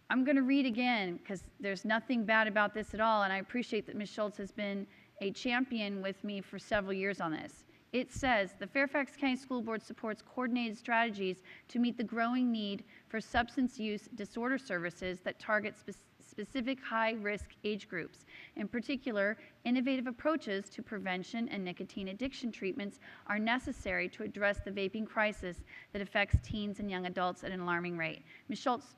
I'm going to read again because there's nothing bad about this at all, and I appreciate that Ms. Schultz has been a champion with me for several years on this. It says, the Fairfax County School Board supports coordinated strategies to meet the growing need for substance use disorder services that target specific high-risk age groups. In particular, innovative approaches to prevention and nicotine addiction treatments are necessary to address the vaping crisis that affects teens and young adults at an alarming rate. Ms. Schultz,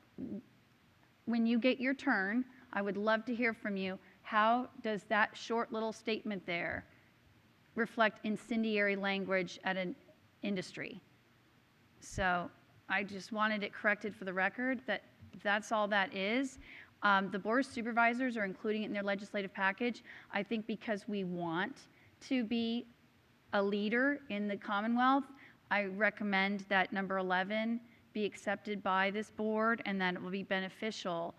when you get your turn, I would love to hear from you. How does that short little statement there reflect incendiary language at an industry? So I just wanted it corrected for the record that that's all that is. The Board of Supervisors are including it in their legislative package, I think because we want to be a leader in the Commonwealth. I recommend that number 11 be accepted by this board and that it will be beneficial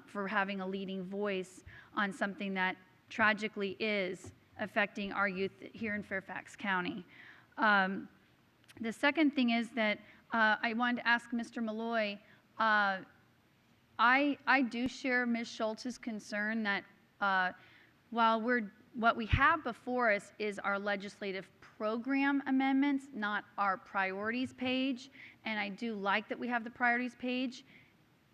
for having a leading voice on something that tragically is affecting our youth here in Fairfax County. The second thing is that I wanted to ask Mr. Malloy, I do share Ms. Schultz's concern that while what we have before us is our legislative program amendments, not our priorities page. And I do like that we have the priorities page,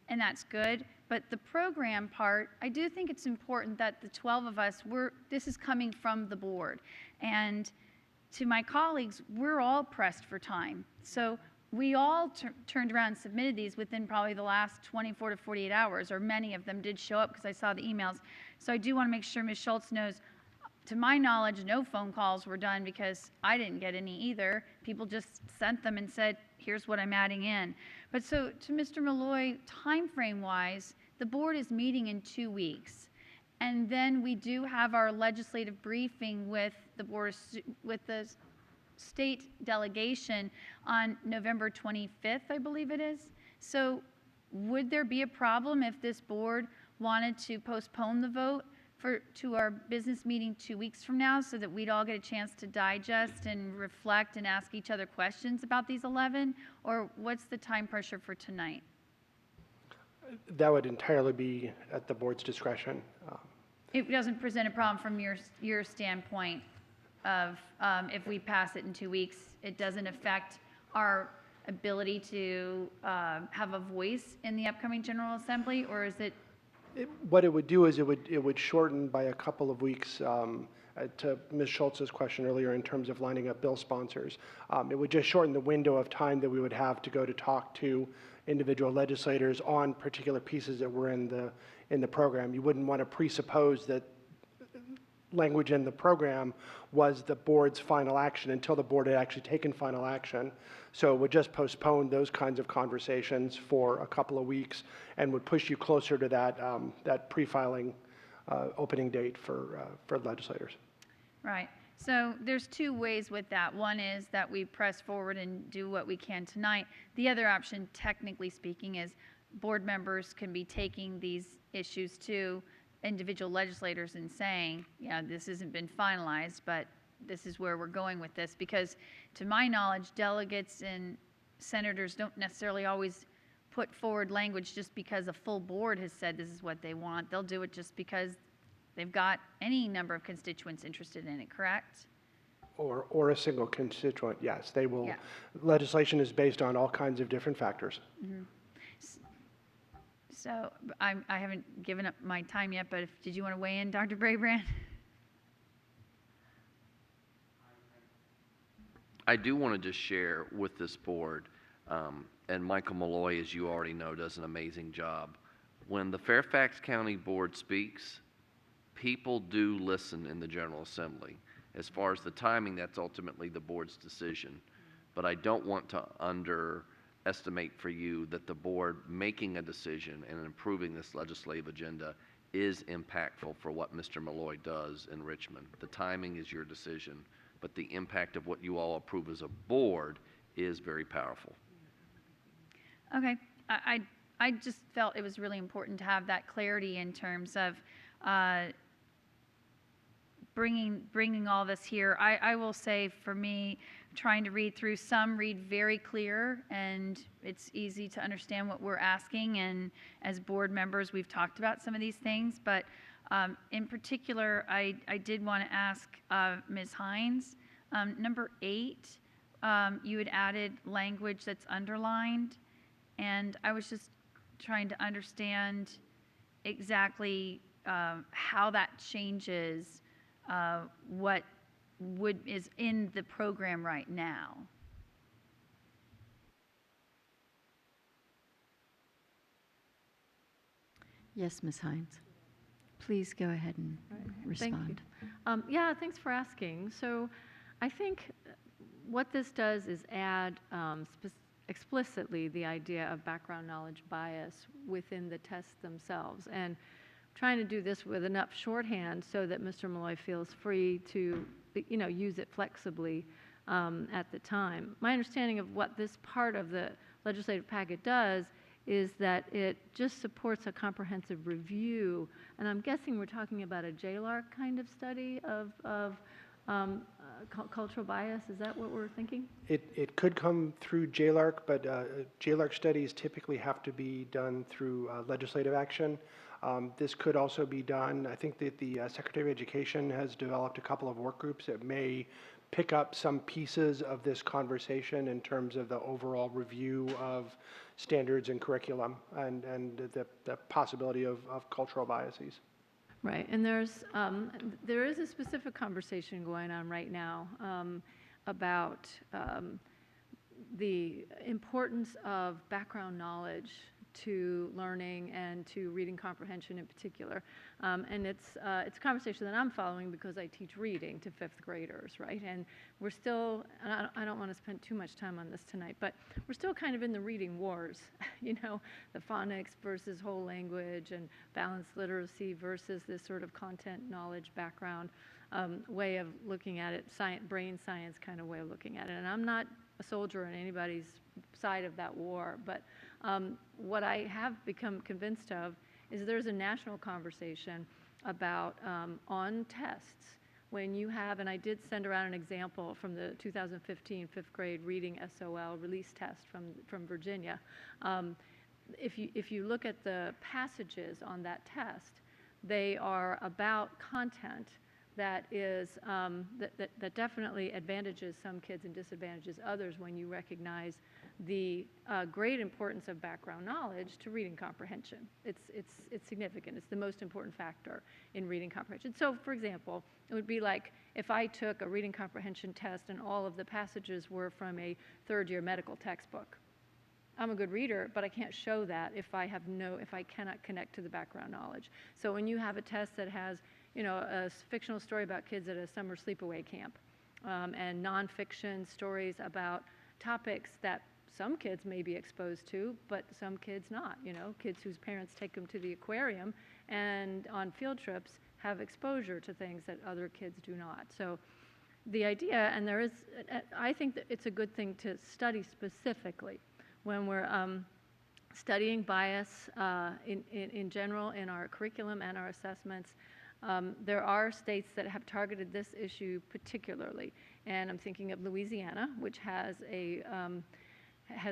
and that's good. But the program part, I do think it's important that the 12 of us, this is coming from the board. And to my colleagues, we're all pressed for time. So we all turned around and submitted these within probably the last 24 to 48 hours, or many of them did show up because I saw the emails. So I do want to make sure Ms. Schultz knows, to my knowledge, no phone calls were done because I didn't get any either. People just sent them and said, here's what I'm adding in. But so to Mr. Malloy, time frame wise, the board is meeting in 2 weeks. And then we do have our legislative briefing with the state delegation on November 25th, I believe it is. So would there be a problem if this board wanted to postpone the vote to our business meeting 2 weeks from now so that we'd all get a chance to digest and reflect and ask each other questions about these 11? Or what's the time pressure for tonight? That would entirely be at the board's discretion. It doesn't present a problem from your standpoint of if we pass it in 2 weeks, it doesn't affect our ability to have a voice in the upcoming General Assembly, or is it? What it would do is it would shorten by a couple of weeks, to Ms. Schultz's question earlier in terms of lining up bill sponsors. It would just shorten the window of time that we would have to go to talk to individual legislators on particular pieces that were in the program. You wouldn't want to presuppose that language in the program was the board's final action until the board had actually taken final action. So it would just postpone those kinds of conversations for a couple of weeks and would push you closer to that pre-filing opening date for legislators. Right. So there's 2 ways with that. One is that we press forward and do what we can tonight. The other option, technically speaking, is board members can be taking these issues to individual legislators and saying, yeah, this hasn't been finalized, but this is where we're going with this. Because to my knowledge, delegates and senators don't necessarily always put forward language just because a full board has said this is what they want. They'll do it just because they've got any number of constituents interested in it, correct? Or a single constituent, yes. They will. Yeah. Legislation is based on all kinds of different factors. Mm-hmm. So I haven't given up my time yet, but did you want to weigh in, Dr. Brabrand? I do want to just share with this board, and Michael Malloy, as you already know, does an amazing job. When the Fairfax County Board speaks, people do listen in the General Assembly. As far as the timing, that's ultimately the board's decision. But I don't want to underestimate for you that the board making a decision and improving this legislative agenda is impactful for what Mr. Malloy does in Richmond. The timing is your decision, but the impact of what you all approve as a board is very powerful. Okay. I just felt it was really important to have that clarity in terms of bringing all this here. I will say, for me, trying to read through, some read very clear and it's easy to understand what we're asking, and as board members we've talked about some of these things, but in particular I did want to ask Ms. Hines, number 8, you had added language that's underlined, and I was just trying to understand exactly how that changes what is in the program right now. Yes, Ms. Hines. Please go ahead and respond. Thank you. Yeah, thanks for asking. So I think what this does is add explicitly the idea of background knowledge bias within the tests themselves, and trying to do this with enough shorthand so that Mr. Malloy feels free to use it flexibly at the time. My understanding of what this part of the legislative packet does is that it just supports a comprehensive review, and I'm guessing we're talking about a JLARC kind of study of cultural bias? Is that what we're thinking? It could come through JLARC, but JLARC studies typically have to be done through legislative action. This could also be done, I think that the Secretary of Education has developed a couple of work groups that may pick up some pieces of this conversation in terms of the overall review of standards and curriculum and the possibility of cultural biases. Right, and there is a specific conversation going on right now about the importance of background knowledge to learning and to reading comprehension in particular. And it's a conversation that I'm following because I teach reading to fifth graders, right? And we're still, and I don't want to spend too much time on this tonight, but we're still kind of in the reading wars, you know, the phonics versus whole language and balanced literacy versus this sort of content knowledge background way of looking at it, brain science kind of way of looking at it. And I'm not a soldier on anybody's side of that war, but what I have become convinced of is there's a national conversation about on tests when you have, and I did send around an example from the 2015 fifth grade reading SOL release test from Virginia. If you look at the passages on that test, they are about content that is that definitely advantages some kids and disadvantages others when you recognize the great importance of background knowledge to reading comprehension. It's significant. It's the most important factor in reading comprehension. So, for example, it would be like if I took a reading comprehension test and all of the passages were from a third-year medical textbook. I'm a good reader, but I can't show that if I cannot connect to the background knowledge. So when you have a test that has, you know, a fictional story about kids at a summer sleepaway camp, and nonfiction stories about topics that some kids may be exposed to, but some kids not, you know, kids whose parents take them to the aquarium and on field trips have exposure to things that other kids do not. So the idea, and there is, I think that it's a good thing to study specifically when we're studying bias in general in our curriculum and our assessments. There are states that have targeted this issue particularly, and I'm thinking of Louisiana, which has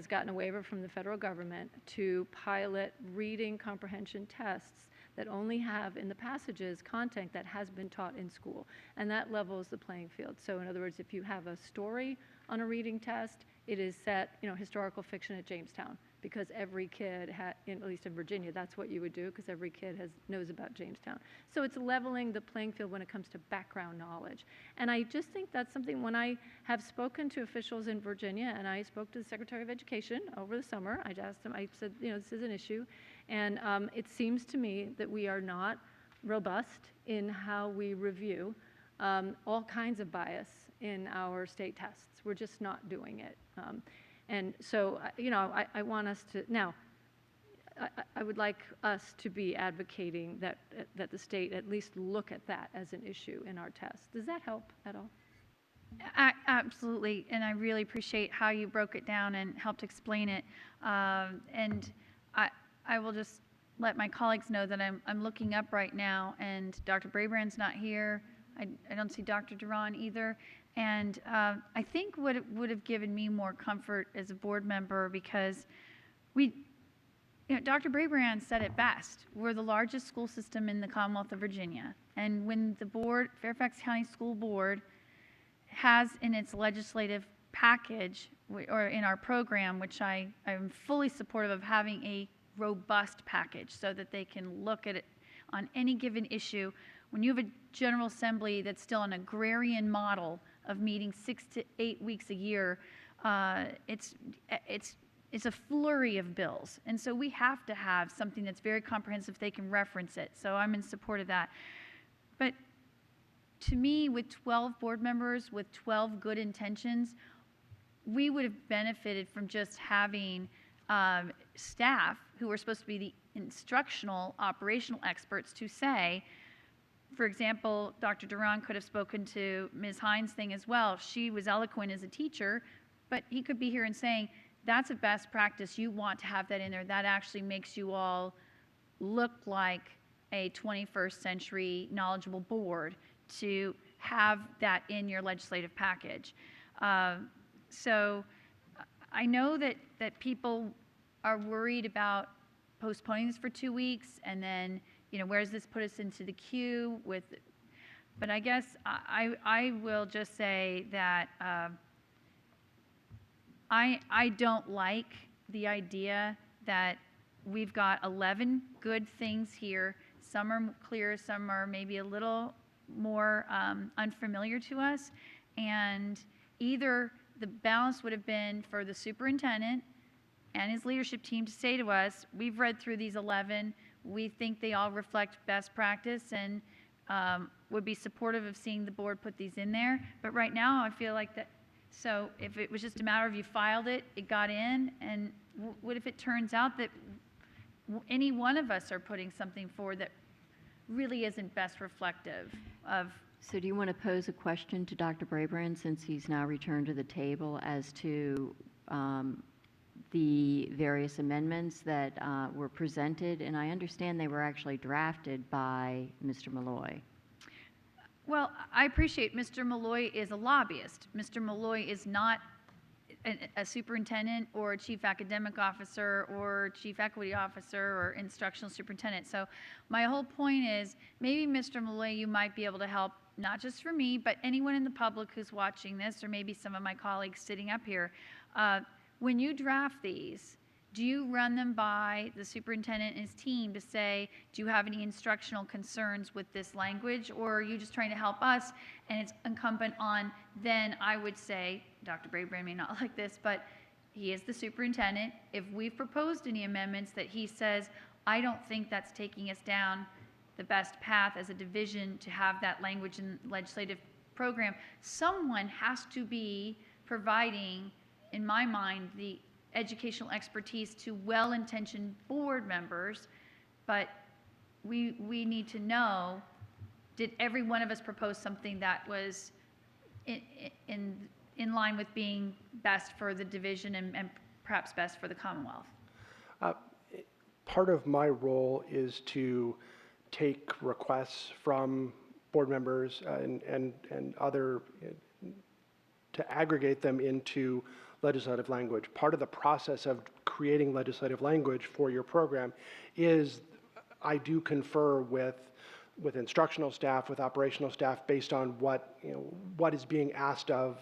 gotten a waiver from the federal government to pilot reading comprehension tests that only have in the passages content that has been taught in school, and that levels the playing field. So in other words, if you have a story on a reading test, it is set, you know, historical fiction at Jamestown, because every kid, at least in Virginia, that's what you would do, because every kid knows about Jamestown. So it's leveling the playing field when it comes to background knowledge. And I just think that's something, when I have spoken to officials in Virginia, and I spoke to the Secretary of Education over the summer, I asked him, I said, you know, this is an issue, and it seems to me that we are not robust in how we review all kinds of bias in our state tests. We're just not doing it. And so, you know, I want us to, now, I would like us to be advocating that the state at least look at that as an issue in our tests. Does that help at all? Absolutely, and I really appreciate how you broke it down and helped explain it. And I will just let my colleagues know that I'm looking up right now, and Dr. Brabrand's not here. I don't see Dr. Duran either. And I think what it would have given me more comfort as a board member, because Dr. Brabrand said it best. We're the largest school system in the Commonwealth of Virginia. And when the board, Fairfax County School Board, has in its legislative package, or in our program, which I'm fully supportive of having a robust package so that they can look at it on any given issue. When you have a General Assembly that's still an agrarian model of meeting 6 to 8 weeks a year, it's a flurry of bills. And so we have to have something that's very comprehensive, they can reference it. So I'm in support of that. But to me, with 12 board members, with 12 good intentions, we would have benefited from just having staff who are supposed to be the instructional, operational experts to say, for example, Dr. Duran could have spoken to Ms. Hines' thing as well. She was eloquent as a teacher, but he could be here and saying, that's a best practice. You want to have that in there. That actually makes you all look like a 21st century knowledgeable board, to have that in your legislative package. So I know that people are worried about postponing this for 2 weeks, and then, where does this put us into the queue with, but I guess I will just say that I don't like the idea that we've got 11 good things here. Some are clear, some are maybe a little more unfamiliar to us, and either the balance would have been for the superintendent and his leadership team to say to us, we've read through these 11, we think they all reflect best practice, and would be supportive of seeing the board put these in there. But right now, I feel like that, so if it was just a matter of you filed it, it got in, and what if it turns out that any one of us are putting something forward that really isn't best reflective of. So do you want to pose a question to Dr. Brabrand, since he's now returned to the table, as to the various amendments that were presented? And I understand they were actually drafted by Mr. Malloy. Well, I appreciate Mr. Malloy is a lobbyist. Mr. Malloy is not a superintendent or a chief academic officer or chief equity officer or instructional superintendent. So my whole point is, maybe Mr. Malloy, you might be able to help, not just for me, but anyone in the public who's watching this, or maybe some of my colleagues sitting up here. When you draft these, do you run them by the superintendent and his team to say, do you have any instructional concerns with this language, or are you just trying to help us? And it's incumbent on, then I would say, Dr. Brabrand may not like this, but he is the superintendent. If we've proposed any amendments that he says, I don't think that's taking us down the best path as a division to have that language in the legislative program, someone has to be providing, in my mind, the educational expertise to well-intentioned board members. But we need to know, did every one of us propose something that was in line with being best for the division and perhaps best for the Commonwealth? Part of my role is to take requests from board members and other, to aggregate them into legislative language. Part of the process of creating legislative language for your program is I do confer with instructional staff, with operational staff, based on what is being asked of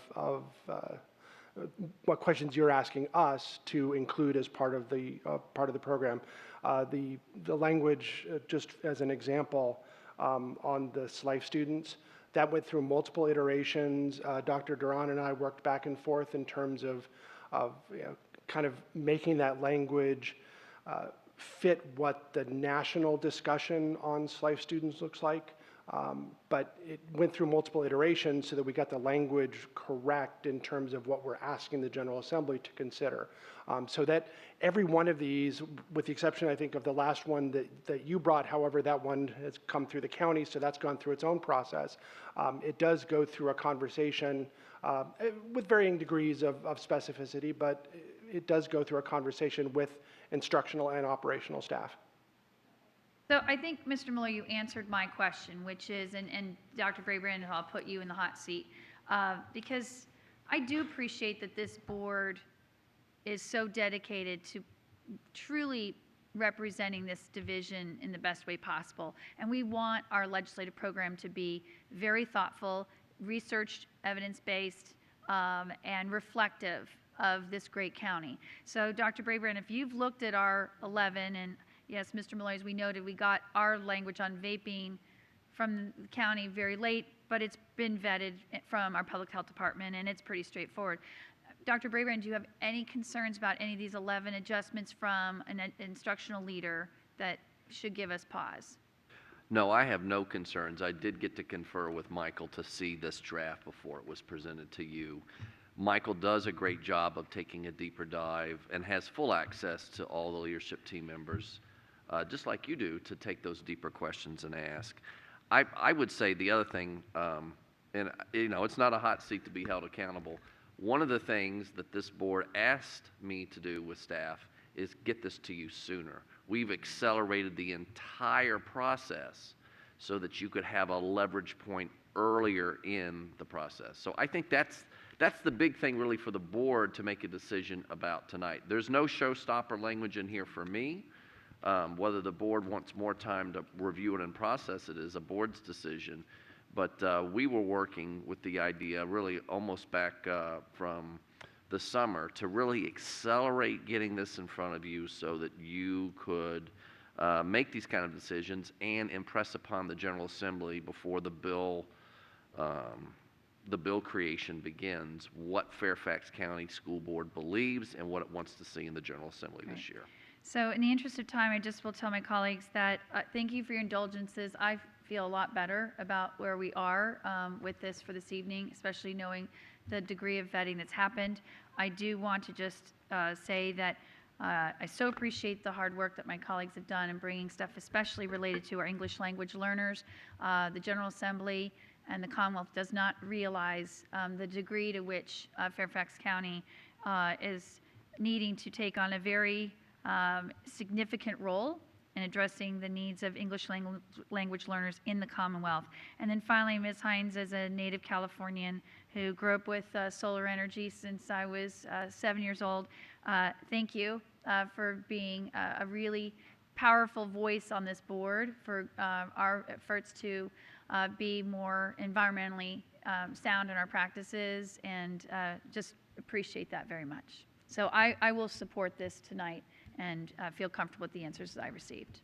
what questions you're asking us to include as part of the program. The language, just as an example, on the SLIFE students, that went through multiple iterations. Dr. Duran and I worked back and forth in terms of kind of making that language fit what the national discussion on SLIFE students looks like. But it went through multiple iterations so that we got the language correct in terms of what we're asking the General Assembly to consider. So that every one of these, with the exception, I think, of the last one that you brought, however, that one has come through the county, so that's gone through its own process. It does go through a conversation with varying degrees of specificity, but it does go through a conversation with instructional and operational staff. So I think, Mr. Miller, you answered my question, which is, and Dr. Brabrand, I'll put you in the hot seat, because I do appreciate that this board is so dedicated to truly representing this division in the best way possible. And we want our legislative program to be very thoughtful, researched, evidence-based, and reflective of this great county. So Dr. Brabrand, if you've looked at our 11, and yes, Mr. Malloy, as we noted, we got our language on vaping from the county very late, but it's been vetted from our public health department, and it's pretty straightforward. Dr. Brabrand, do you have any concerns about any of these 11 adjustments from an instructional leader that should give us pause? No, I have no concerns. I did get to confer with Michael to see this draft before it was presented to you. Michael does a great job of taking a deeper dive and has full access to all the leadership team members, just like you do, to take those deeper questions and ask. I would say the other thing, and it's not a hot seat to be held accountable. One of the things that this board asked me to do with staff is get this to you sooner. We've accelerated the entire process so that you could have a leverage point earlier in the process. So I think that's the big thing really for the board to make a decision about tonight. There's no showstopper language in here for me. Whether the board wants more time to review it and process it is a board's decision. But we were working with the idea really almost back from the summer to really accelerate getting this in front of you so that you could make these kind of decisions and impress upon the General Assembly before the bill creation begins what Fairfax County School Board believes and what it wants to see in the General Assembly this year. So in the interest of time, I just will tell my colleagues that thank you for your indulgences. I feel a lot better about where we are with this for this evening, especially knowing the degree of vetting that's happened. I do want to just say that I so appreciate the hard work that my colleagues have done in bringing stuff, especially related to our English language learners. The General Assembly and the Commonwealth does not realize the degree to which Fairfax County is needing to take on a very significant role in addressing the needs of English language learners in the Commonwealth. And then finally, Ms. Hines, as a native Californian who grew up with solar energy since I was 7 years old, thank you for being a really powerful voice on this board for our efforts to be more environmentally sound in our practices, and just appreciate that very much. So I will support this tonight and feel comfortable with the answers that I received.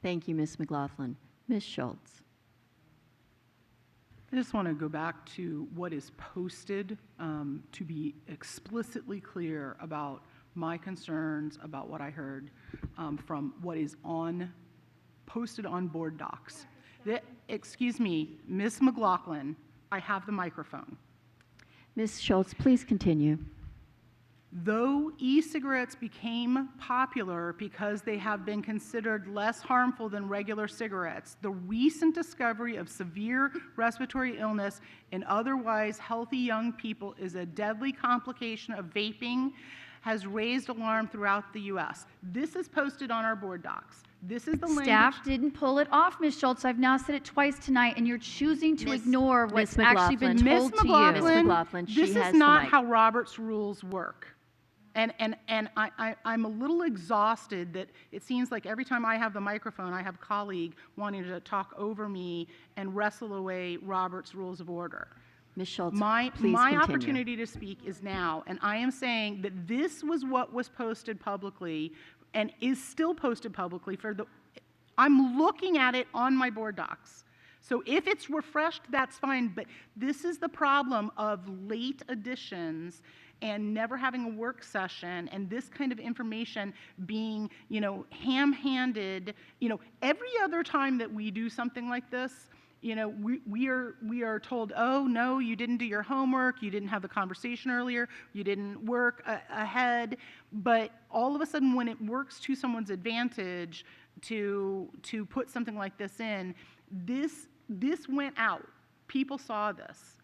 Thank you, Ms. McLaughlin. Ms. Schultz. I just want to go back to what is posted to be explicitly clear about my concerns about what I heard from what is posted on board docs. Excuse me, Ms. McLaughlin, I have the microphone. Ms. Schultz, please continue. Though e-cigarettes became popular because they have been considered less harmful than regular cigarettes, the recent discovery of severe respiratory illness in otherwise healthy young people is a deadly complication of vaping, has raised alarm throughout the U.S. This is posted on our board docs. This is the language. Staff didn't pull it off, Ms. Schultz. I've now said it twice tonight, and you're choosing to ignore what's actually been told to you. Ms. McLaughlin, this is not how Robert's rules work. And I'm a little exhausted that it seems like every time I have the microphone, I have a colleague wanting to talk over me and wrestle away Robert's Rules of Order. Ms. Schultz, my please continue. opportunity to speak is now, and I am saying that this was what was posted publicly and is still posted publicly I'm looking at it on my board docs. So if it's refreshed, that's fine, but this is the problem of late additions and never having a work session and this kind of information being, ham-handed. Every other time that we do something like this, we are told, oh, no, you didn't do your homework, you didn't have the conversation earlier, you didn't work ahead. But all of a sudden, when it works to someone's advantage to put something like this in, this went out. People saw this.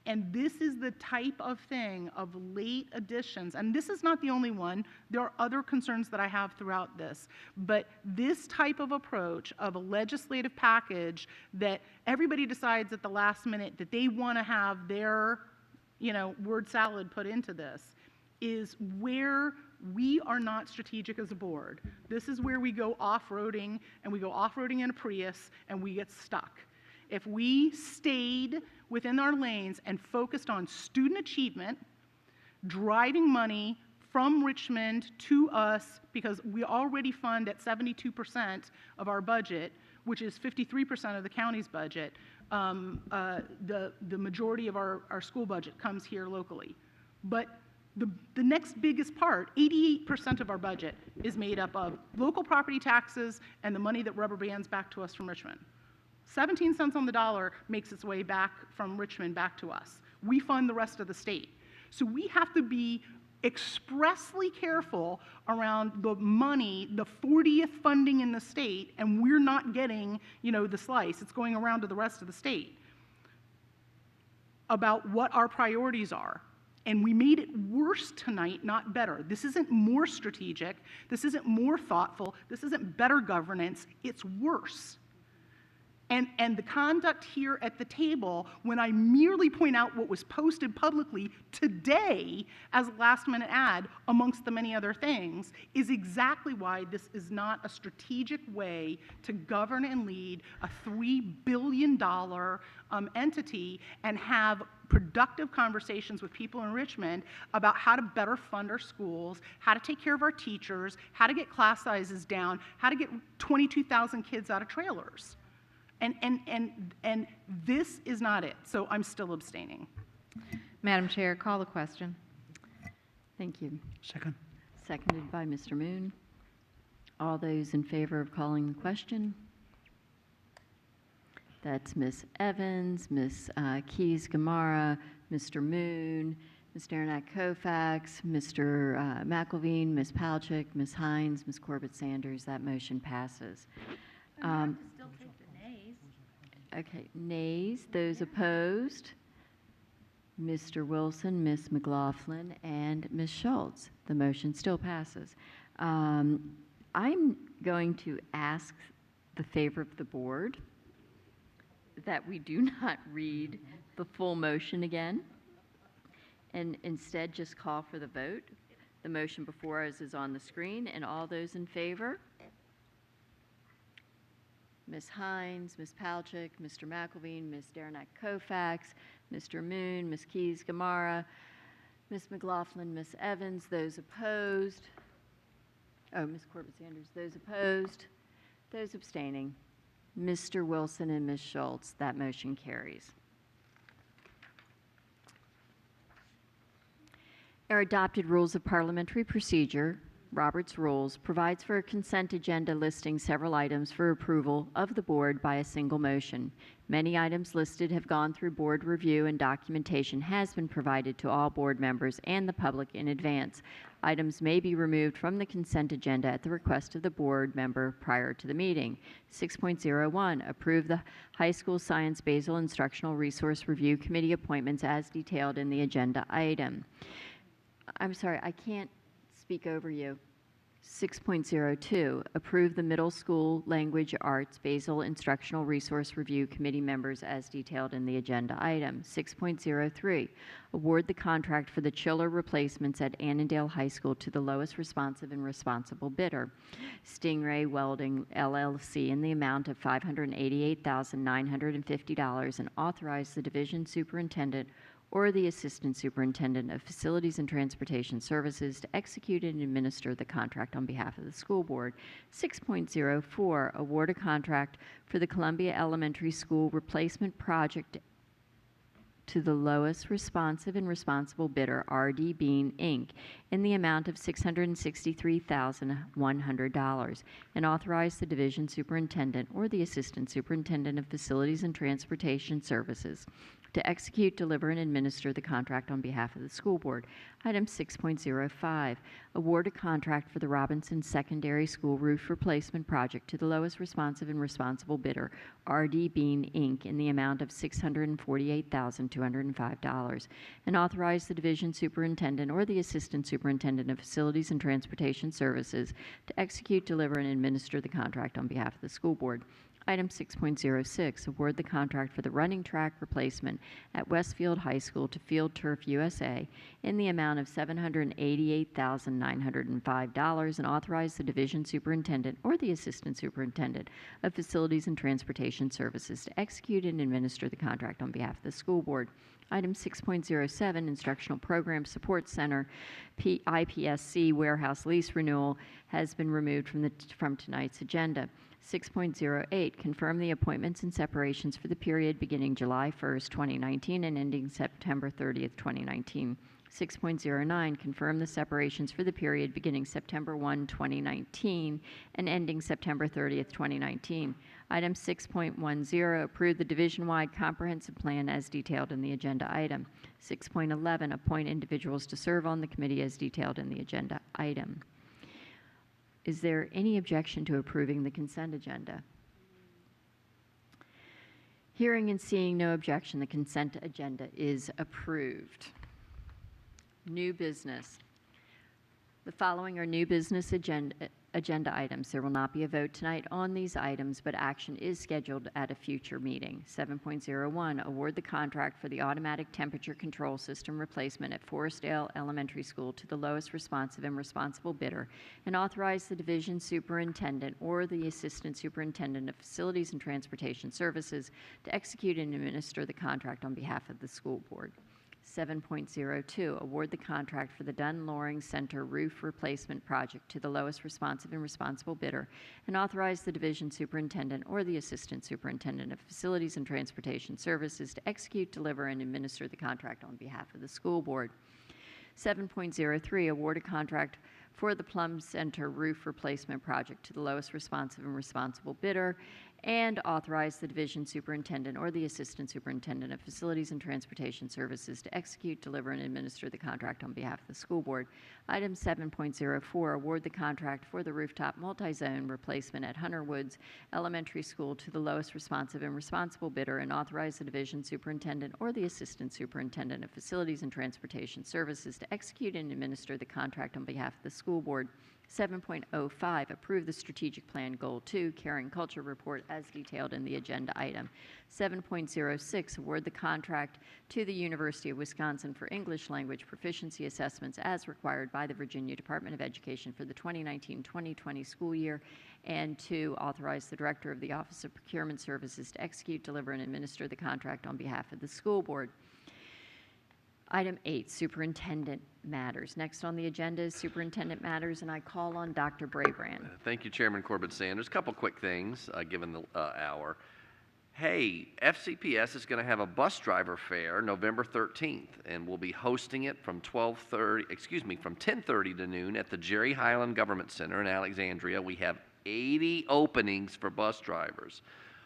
And this is the type of thing of late additions. And this is not the only one. There are other concerns that I have throughout this. But this type of approach of a legislative package that everybody decides at the last minute that they want to have their, word salad put into this is where we are not strategic as a board. This is where we go off-roading, and we go off-roading in a Prius, and we get stuck. If we stayed within our lanes and focused on student achievement, driving money from Richmond to us, because we already fund at 72% of our budget, which is 53% of the county's budget, the majority of our school budget comes here locally. But the next biggest part, 88% of our budget, is made up of local property taxes and the money that rubber bands back to us from Richmond. 17 cents on the dollar makes its way back from Richmond back to us. We fund the rest of the state. So we have to be expressly careful around the money, the 40th funding in the state, and we're not getting, the slice. It's going around to the rest of the state about what our priorities are. And we made it worse tonight, not better. This isn't more strategic. This isn't more thoughtful. This isn't better governance. It's worse. And the conduct here at the table, when I merely point out what was posted publicly today as a last-minute ad, amongst the many other things, is exactly why this is not a strategic way to govern and lead a $3 billion entity and have productive conversations with people in Richmond about how to better fund our schools, how to take care of our teachers, how to get class sizes down, how to get 22,000 kids out of trailers. And this is not it, so I'm still abstaining. Madam Chair, call the question. Thank you. Second. Seconded by Mr. Moon. All those in favor of calling the question? That's Ms. Evans, Ms. Keys-Gamarra, Mr. Moon, Ms. Derenak-Kofax, Mr. McElveen, Ms. Palchik, Ms. Hines, Ms. Corbett-Sanders. That motion passes. Still take the nays. Okay, nays. Those opposed? Mr. Wilson, Ms. McLaughlin, and Ms. Schultz. The motion still passes. I'm going to ask the favor of the board that we do not read the full motion again and instead just call for the vote. The motion before us is on the screen, and all those in favor? Ms. Hines, Ms. Palchik, Mr. McElveen, Ms. Derenak-Kofax, Mr. Moon, Ms. Keys-Gamarra, Ms. McLaughlin, Ms. Evans. Those opposed? Oh, Ms. Corbett-Sanders. Those opposed? Those abstaining? Mr. Wilson and Ms. Schultz. That motion carries. Our adopted rules of parliamentary procedure, Robert's Rules, provides for a consent agenda listing several items for approval of the board by a single motion. Many items listed have gone through board review, and documentation has been provided to all board members and the public in advance. Items may be removed from the consent agenda at the request of the board member prior to the meeting. 6.01, approve the High School Science Basal Instructional Resource Review Committee appointments as detailed in the agenda item. I'm sorry, I can't speak over you. 6.02, approve the Middle School Language Arts Basal Instructional Resource Review Committee members as detailed in the agenda item. 6.03, award the contract for the chiller replacements at Annandale High School to the lowest responsive and responsible bidder, Stingray Welding LLC, in the amount of $588,950, and authorize the division superintendent or the Assistant Superintendent of Facilities and Transportation Services to execute and administer the contract on behalf of the school board. 6.04, award a contract for the Columbia Elementary School replacement project to the lowest responsive and responsible bidder, RD Bean, Inc., in the amount of $663,100, and authorize the division superintendent or the Assistant Superintendent of Facilities and Transportation Services to execute, deliver, and administer the contract on behalf of the school board. Item 6.05, award a contract for the Robinson Secondary School roof replacement project to the lowest responsive and responsible bidder, RD Bean, Inc., in the amount of $648,205, and authorize the division superintendent or the assistant superintendent of facilities and transportation services to execute, deliver, and administer the contract on behalf of the school board. Item 6.06, award the contract for the running track replacement at Westfield High School to Field Turf USA in the amount of $788,905, and authorize the division superintendent or the assistant superintendent of facilities and transportation services to execute and administer the contract on behalf of the school board. Item 6.07, Instructional Program Support Center, IPSC warehouse lease renewal, has been removed from tonight's agenda. 6.08, confirm the appointments and separations for the period beginning July 1st, 2019 and ending September 30th, 2019. 6.09, confirm the separations for the period beginning September 1, 2019 and ending September 30th, 2019. Item 6.10, approve the division-wide comprehensive plan as detailed in the agenda item. 6.11, appoint individuals to serve on the committee as detailed in the agenda item. Is there any objection to approving the consent agenda? Hearing and seeing no objection, the consent agenda is approved. New business. The following are new business agenda items. There will not be a vote tonight on these items, but action is scheduled at a future meeting. 7.01, award the contract for the automatic temperature control system replacement at Forestdale Elementary School to the lowest responsive and responsible bidder, and authorize the division superintendent or the assistant superintendent of facilities and transportation services to execute and administer the contract on behalf of the school board. 7.02, award the contract for the Dunn Loring Center roof replacement project to the lowest responsive and responsible bidder, and authorize the division superintendent or the assistant superintendent of facilities and transportation services to execute, deliver, and administer the contract on behalf of the school board. 7.03, award a contract for the Plum Center roof replacement project to the lowest responsive and responsible bidder, and authorize the division superintendent or the assistant superintendent of facilities and transportation services to execute, deliver, and administer the contract on behalf of the school board. Item 7.04, award the contract for the rooftop multi-zone replacement at Hunter Woods Elementary School to the lowest responsive and responsible bidder, and authorize the division superintendent or the assistant superintendent of facilities and transportation services to execute and administer the contract on behalf of the school board. 7.05, approve the strategic plan goal 2 caring culture report as detailed in the agenda item. 7.06, award the contract to the University of Wisconsin for English language proficiency assessments as required by the Virginia Department of Education for the 2019-2020 school year, and to authorize the director of the Office of Procurement Services to execute, deliver, and administer the contract on behalf of the school board. Item 8, superintendent matters. Next on the agenda is superintendent matters, and I call on Dr. Brabrand. Thank you, Chairman Corbett Sanders. A couple quick things, given the hour. Hey, FCPS is going to have a bus driver fair November 13th, and we'll be hosting it from 10:30 to noon at the Jerry Highland Government Center in Alexandria. We have 80 openings for bus drivers.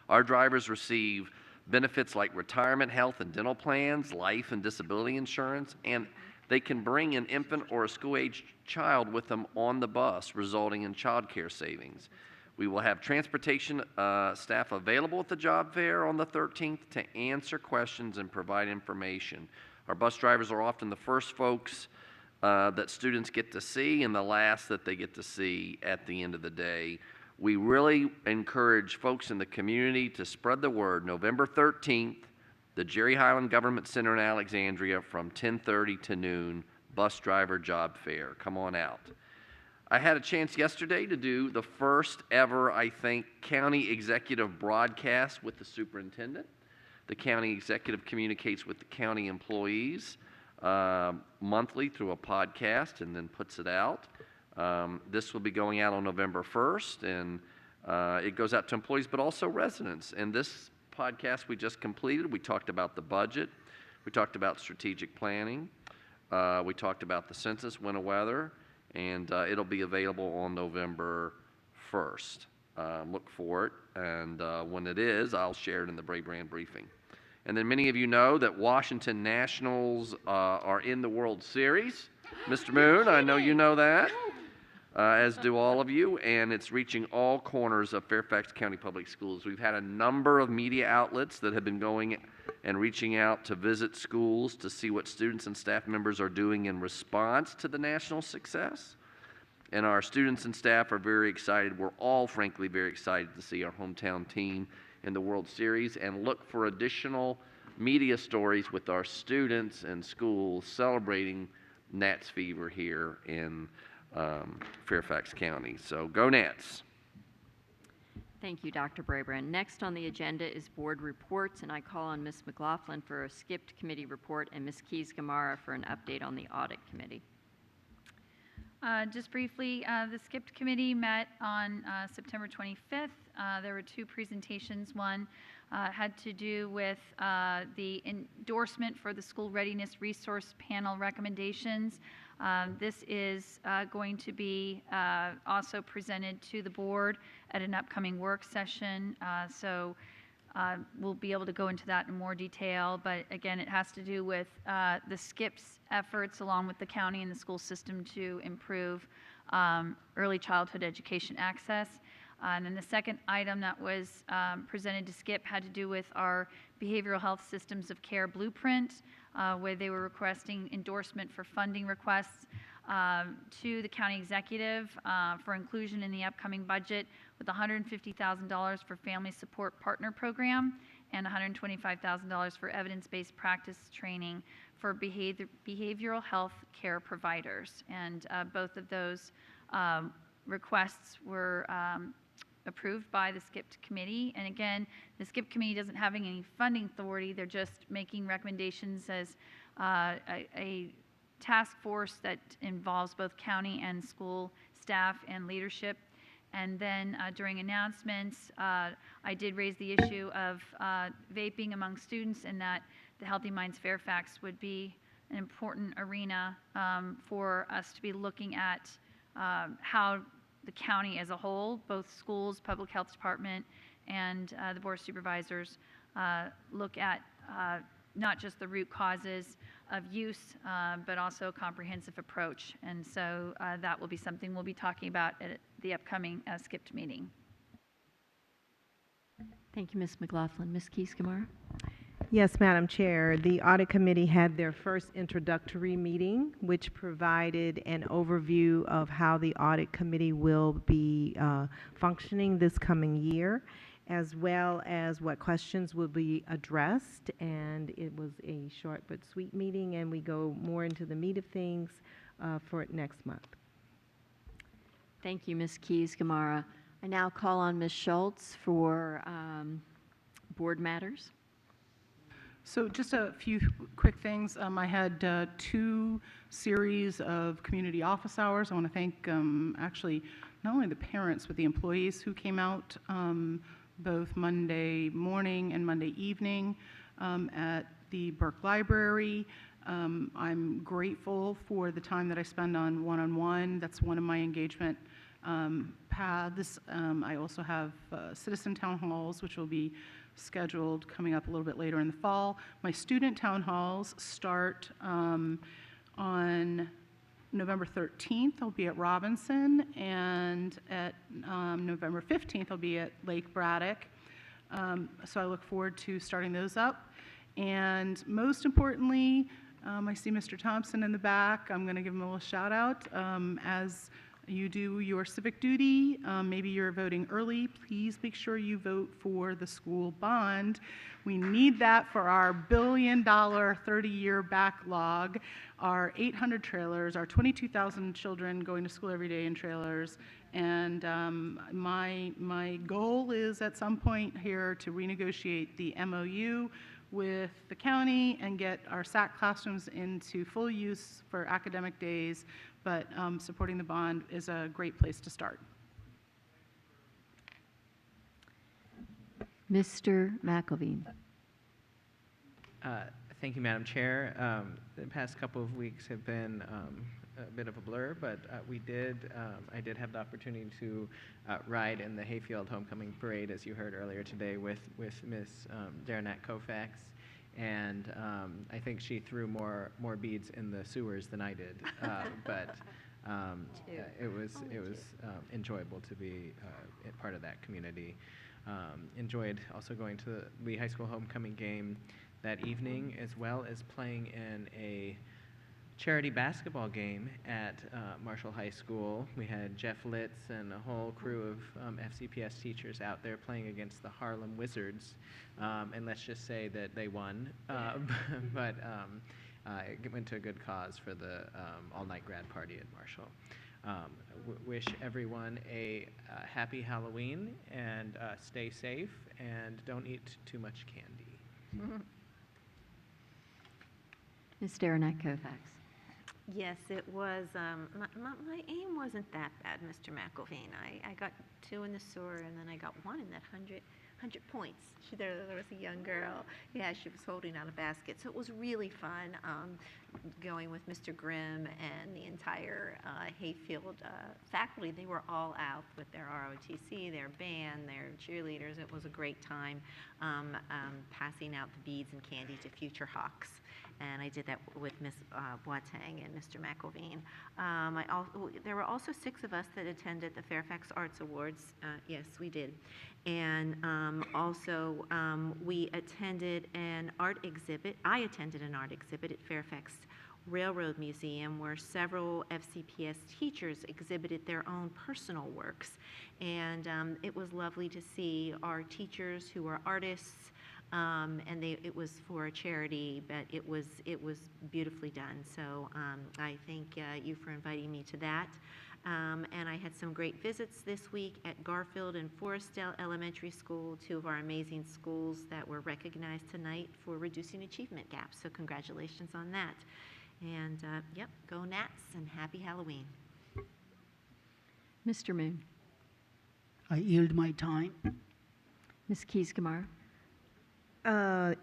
Our drivers receive benefits like retirement, health and dental plans, life and disability insurance, and they can bring an infant or a school-aged child with them on the bus, resulting in child care savings. We will have transportation staff available at the job fair on the 13th to answer questions and provide information. Our bus drivers are often the first folks that students get to see and the last that they get to see at the end of the day. We really encourage folks in the community to spread the word. November 13th, the Jerry Highland Government Center in Alexandria from 10:30 to noon, bus driver job fair. Come on out. I had a chance yesterday to do the first ever, I think, county executive broadcast with the superintendent. The county executive communicates with the county employees monthly through a podcast and then puts it out. This will be going out on November 1st, and it goes out to employees but also residents. And this podcast we just completed, we talked about the budget, we talked about strategic planning, we talked about the census, winter weather, and it'll be available on November 1st. Look for it, and when it is, I'll share it in the Brabrand briefing. And then many of you know that Washington Nationals are in the World Series. Mr. Moon, I know you know that. As do all of you, and it's reaching all corners of Fairfax County Public Schools. We've had a number of media outlets that have been going and reaching out to visit schools to see what students and staff members are doing in response to the national success. And our students and staff are very excited. We're all, frankly, very excited to see our hometown team in the World Series, and look for additional media stories with our students and schools celebrating Nats fever here in Fairfax County. So go Nats. Thank you, Dr. Brabrand. Next on the agenda is board reports, and I call on Ms. McLaughlin for a skipped committee report and Ms. Keys-Gamarra for an update on the audit committee. Just briefly, the skipped committee met on September 25th. There were two presentations. One had to do with the endorsement for the School Readiness Resource Panel recommendations. This is going to be also presented to the board at an upcoming work session. So we'll be able to go into that in more detail, but again, it has to do with the SCIP's efforts along with the county and the school system to improve early childhood education access. And then the second item that was presented to SCIP had to do with our behavioral health systems of care blueprint, where they were requesting endorsement for funding requests. to the county executive for inclusion in the upcoming budget with $150,000 for Family Support Partner Program and $125,000 for evidence-based practice training for behavioral health care providers. And both of those requests were approved by the SCIPT committee. And again, the SCIPT committee doesn't have any funding authority. They're just making recommendations as a task force that involves both county and school staff and leadership. And then during announcements, I did raise the issue of vaping among students, and that the Healthy Minds Fairfax would be an important arena for us to be looking at how the county as a whole, both schools, public health department, and the board of supervisors look at not just the root causes of use, but also a comprehensive approach. And so that will be something we'll be talking about at the upcoming SCIPT meeting. Thank you, Ms. McLaughlin. Ms. Keys-Gamarra? Yes, Madam Chair. The Audit Committee had their first introductory meeting, which provided an overview of how the Audit Committee will be functioning this coming year, as well as what questions will be addressed. And it was a short but sweet meeting, and we go more into the meat of things for next month. Thank you, Ms. Keys-Gamarra. I now call on Ms. Schultz for board matters. So just a few quick things. I had 2 series of community office hours. I want to thank actually not only the parents, but the employees who came out both Monday morning and Monday evening at the Burke Library. I'm grateful for the time that I spend on one-on-one. That's one of my engagement paths. I also have citizen town halls, which will be scheduled coming up a little bit later in the fall. My student town halls start on November 13th. I'll be at Robinson, and at November 15th, I'll be at Lake Braddock. So I look forward to starting those up. And most importantly, I see Mr. Thompson in the back. I'm going to give him a little shout out. As you do your civic duty, maybe you're voting early, please make sure you vote for the school bond. We need that for our $1 billion 30-year backlog, our 800 trailers, our 22,000 children going to school every day in trailers. And my goal is at some point here to renegotiate the MOU with the county and get our SAC classrooms into full use for academic days, but supporting the bond is a great place to start. Mr. McElveen. Thank you, Madam Chair. The past couple of weeks have been a bit of a blur, but I did have the opportunity to ride in the Hayfield Homecoming Parade, as you heard earlier today, with Ms. Darnat Koufax, and I think she threw more beads in the sewers than I did, but it was enjoyable to be part of that community. Enjoyed also going to the Lee High School homecoming game that evening, as well as playing in a charity basketball game at Marshall High School. We had Jeff Litz and a whole crew of FCPS teachers out there playing against the Harlem Wizards, and let's just say that they won, but it went to a good cause for the all-night grad party at Marshall. Wish everyone a happy Halloween, and stay safe, and don't eat too much candy. Ms. Darnat Koufax. Yes, it was, my aim wasn't that bad, Mr. McElveen. I got 2 in the sewer, and then I got 1 in that 100 points. There was a young girl. Yeah, she was holding out a basket. So it was really fun going with Mr. Grimm and the entire Hayfield faculty. They were all out with their ROTC, their band, their cheerleaders. It was a great time passing out the beads and candy to future Hawks. And I did that with Ms. Boateng and Mr. McElveen. There were also 6 of us that attended the Fairfax Arts Awards. Yes, we did. And also we attended an art exhibit. I attended an art exhibit at Fairfax Railroad Museum, where several FCPS teachers exhibited their own personal works. And it was lovely to see our teachers who are artists, and it was for a charity, but it was beautifully done. So I thank you for inviting me to that. And I had some great visits this week at Garfield and Forestdale Elementary School, two of our amazing schools that were recognized tonight for reducing achievement gaps. So congratulations on that. And yep, go Nats and happy Halloween. Mr. Moon. I yield my time. Ms. Keys-Gamarra. I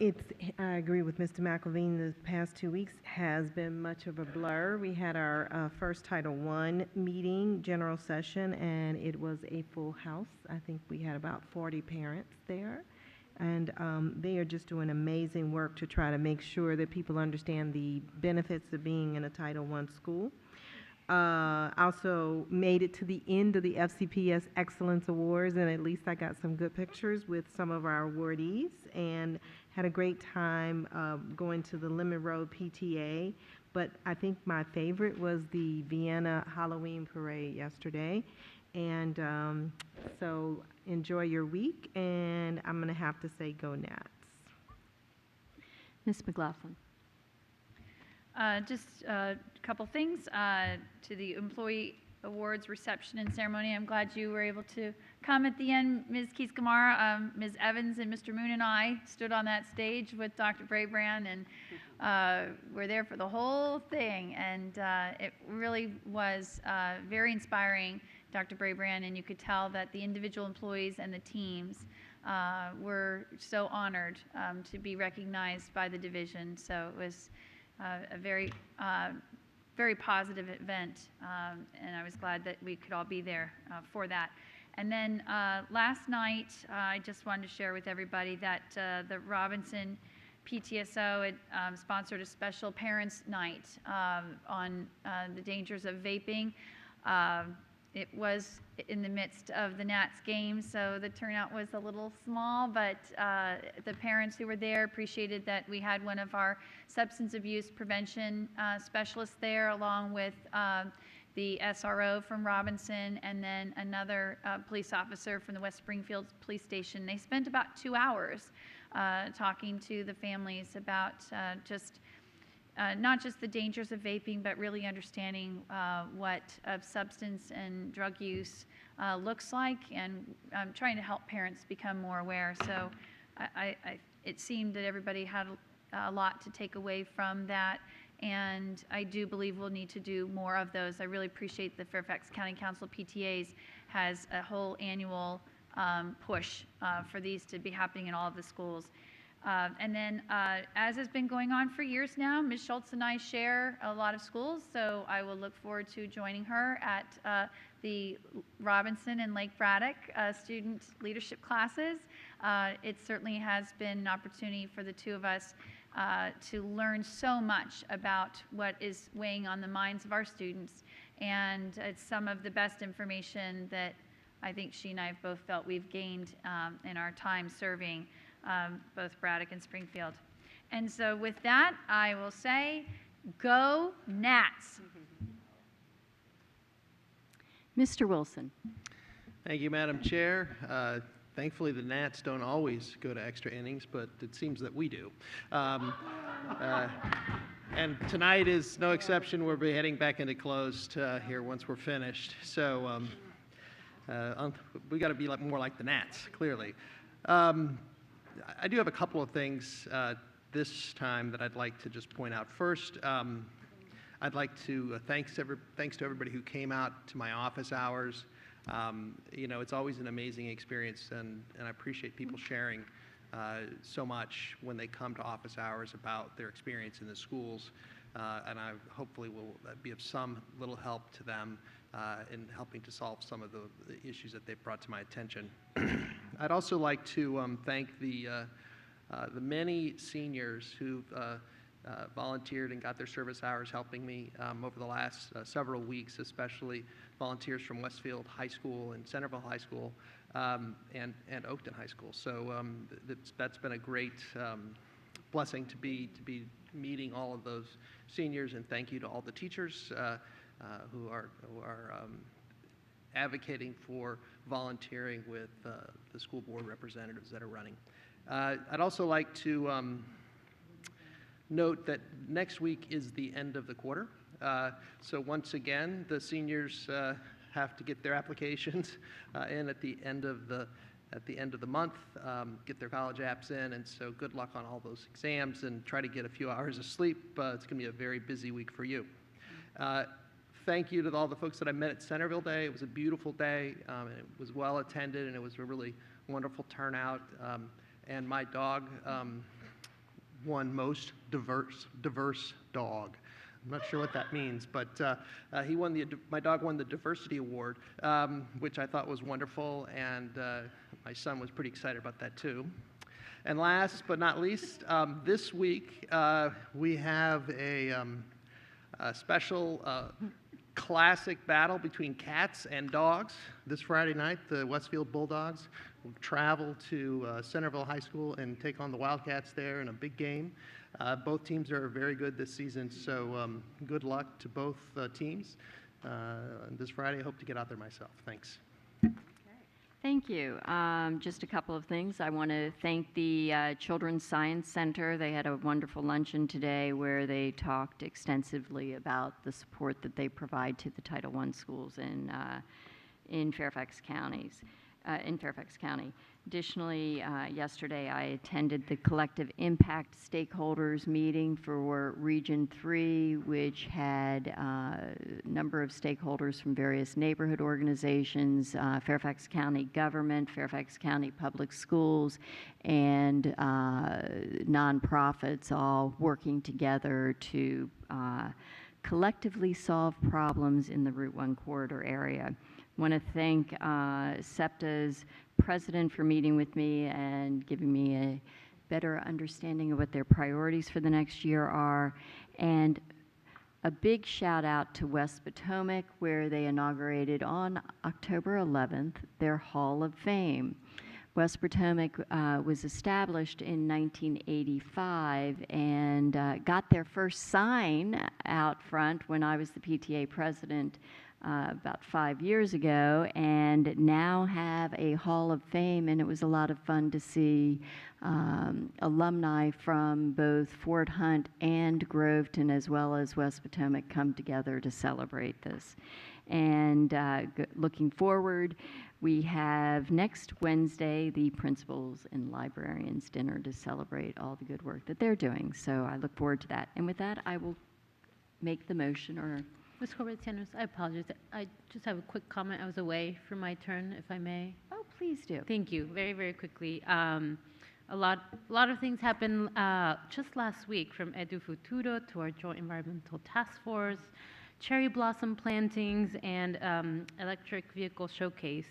agree with Mr. McElveen. The past 2 weeks has been much of a blur. We had our first Title I meeting, general session, and it was a full house. I think we had about 40 parents there. And they are just doing amazing work to try to make sure that people understand the benefits of being in a Title I school. Also made it to the end of the FCPS Excellence Awards, and at least I got some good pictures with some of our awardees, and had a great time going to the Lemon Road PTA. But I think my favorite was the Vienna Halloween Parade yesterday. And so enjoy your week, and I'm going to have to say go Nats. Ms. McLaughlin. Just a couple things to the Employee Awards reception and ceremony. I'm glad you were able to come at the end, Ms. Keys-Gamarra. Ms. Evans and Mr. Moon and I stood on that stage with Dr. Brabrand, and we're there for the whole thing. And it really was very inspiring, Dr. Brabrand, and you could tell that the individual employees and the teams were so honored to be recognized by the division. So it was a very, very positive event, and I was glad that we could all be there for that. And then last night, I just wanted to share with everybody that the Robinson PTSO had sponsored a special parents' night on the dangers of vaping. It was in the midst of the Nats game, so the turnout was a little small, but the parents who were there appreciated that we had one of our substance abuse prevention specialists there, along with the SRO from Robinson, and then another police officer from the West Springfield Police Station. They spent about 2 hours talking to the families about not just the dangers of vaping, but really understanding what substance and drug use looks like, and trying to help parents become more aware. So it seemed that everybody had a lot to take away from that, and I do believe we'll need to do more of those. I really appreciate the Fairfax County Council PTAs has a whole annual push for these to be happening in all of the schools. And then, as has been going on for years now, Ms. Schultz and I share a lot of schools, so I will look forward to joining her at the Robinson and Lake Braddock student leadership classes. It certainly has been an opportunity for the two of us to learn so much about what is weighing on the minds of our students, and it's some of the best information that I think she and I have both felt we've gained in our time serving both Braddock and Springfield. And so with that, I will say, go Nats. Mr. Wilson. Thank you, Madam Chair. Thankfully, the Nats don't always go to extra innings, but it seems that we do. And tonight is no exception. We'll be heading back into closed here once we're finished. So we got to be more like the Nats, clearly. I do have a couple of things this time that I'd like to just point out. First, I'd like to thanks to everybody who came out to my office hours. You know, it's always an amazing experience, and I appreciate people sharing so much when they come to office hours about their experience in the schools, and I hopefully will be of some little help to them in helping to solve some of the issues that they've brought to my attention. I'd also like to thank the many seniors who've volunteered and got their service hours helping me over the last several weeks, especially volunteers from Westfield High School and Centerville High School and Oakton High School. So that's been a great blessing to be meeting all of those seniors, and thank you to all the teachers who are advocating for volunteering with the school board representatives that are running. I'd also like to note that next week is the end of the quarter. So once again, the seniors have to get their applications in at the end of the month, get their college apps in, and so good luck on all those exams and try to get a few hours of sleep. It's going to be a very busy week for you. Thank you to all the folks that I met at Centerville Day. It was a beautiful day, and it was well attended, and it was a really wonderful turnout. And my dog won most diverse dog. I'm not sure what that means, but my dog won the diversity award, which I thought was wonderful, and my son was pretty excited about that too. And last but not least, this week we have a special classic battle between cats and dogs. This Friday night, the Westfield Bulldogs will travel to Centerville High School and take on the Wildcats there in a big game. Both teams are very good this season, so good luck to both teams. This Friday, I hope to get out there myself. Thanks. Thank you. Just a couple of things. I want to thank the Children's Science Center. They had a wonderful luncheon today where they talked extensively about the support that they provide to the Title I schools in Fairfax County. Additionally, yesterday I attended the Collective Impact Stakeholders meeting for Region 3, which had a number of stakeholders from various neighborhood organizations, Fairfax County government, Fairfax County public schools, and nonprofits all working together to collectively solve problems in the Route 1 corridor area. I want to thank SEPTA's president for meeting with me and giving me a better understanding of what their priorities for the next year are. And a big shout out to West Potomac, where they inaugurated on October 11th their Hall of Fame. West Potomac was established in 1985 and got their first sign out front when I was the PTA president about 5 years ago, and now have a Hall of Fame, and it was a lot of fun to see alumni from both Fort Hunt and Groveton, as well as West Potomac, come together to celebrate this. And looking forward, we have next Wednesday the principals and librarians dinner to celebrate all the good work that they're doing. So I look forward to that. And with that, I will make the motion. Or Ms. Corbett-Sanders, I apologize. I just have a quick comment. I was away for my turn, if I may. Oh, please do. Thank you. Very, very quickly. A lot of things happened just last week, from Edu Futuro to our Joint Environmental Task Force, cherry blossom plantings, and electric vehicle showcase.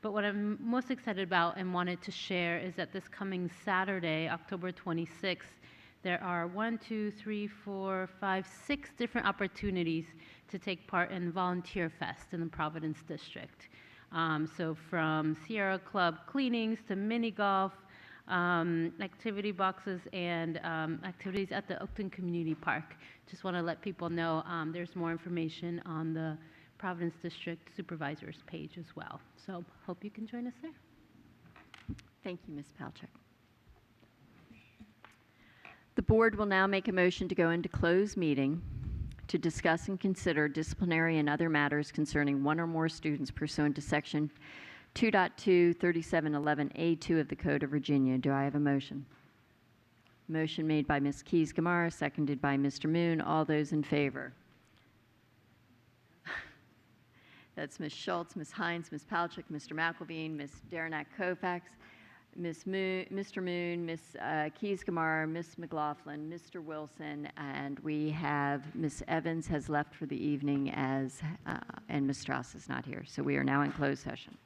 But what I'm most excited about and wanted to share is that this coming Saturday, October 26th, there are 6 different opportunities to take part in Volunteer Fest in the Providence District. So from Sierra Club cleanings to mini golf, activity boxes, and activities at the Oakton Community Park. Just want to let people know there's more information on the Providence District Supervisor's page as well. So hope you can join us there. Thank you, Ms. Palchik. The board will now make a motion to go into closed meeting to discuss and consider disciplinary and other matters concerning one or more students pursuant to Section 2.23711A2 of the Code of Virginia. Do I have a motion? Motion made by Ms. Keys-Gamarra, seconded by Mr. Moon. All those in favor? That's Ms. Schultz, Ms. Hines, Ms. Palchik, Mr. McElveen, Ms. Derenak-Kofax, Mr. Moon, Ms. Keys-Gamarra, Ms. McLaughlin, Mr. Wilson, and we have Ms. Evans has left for the evening and Ms. Strauss is not here. So we are now in closed session.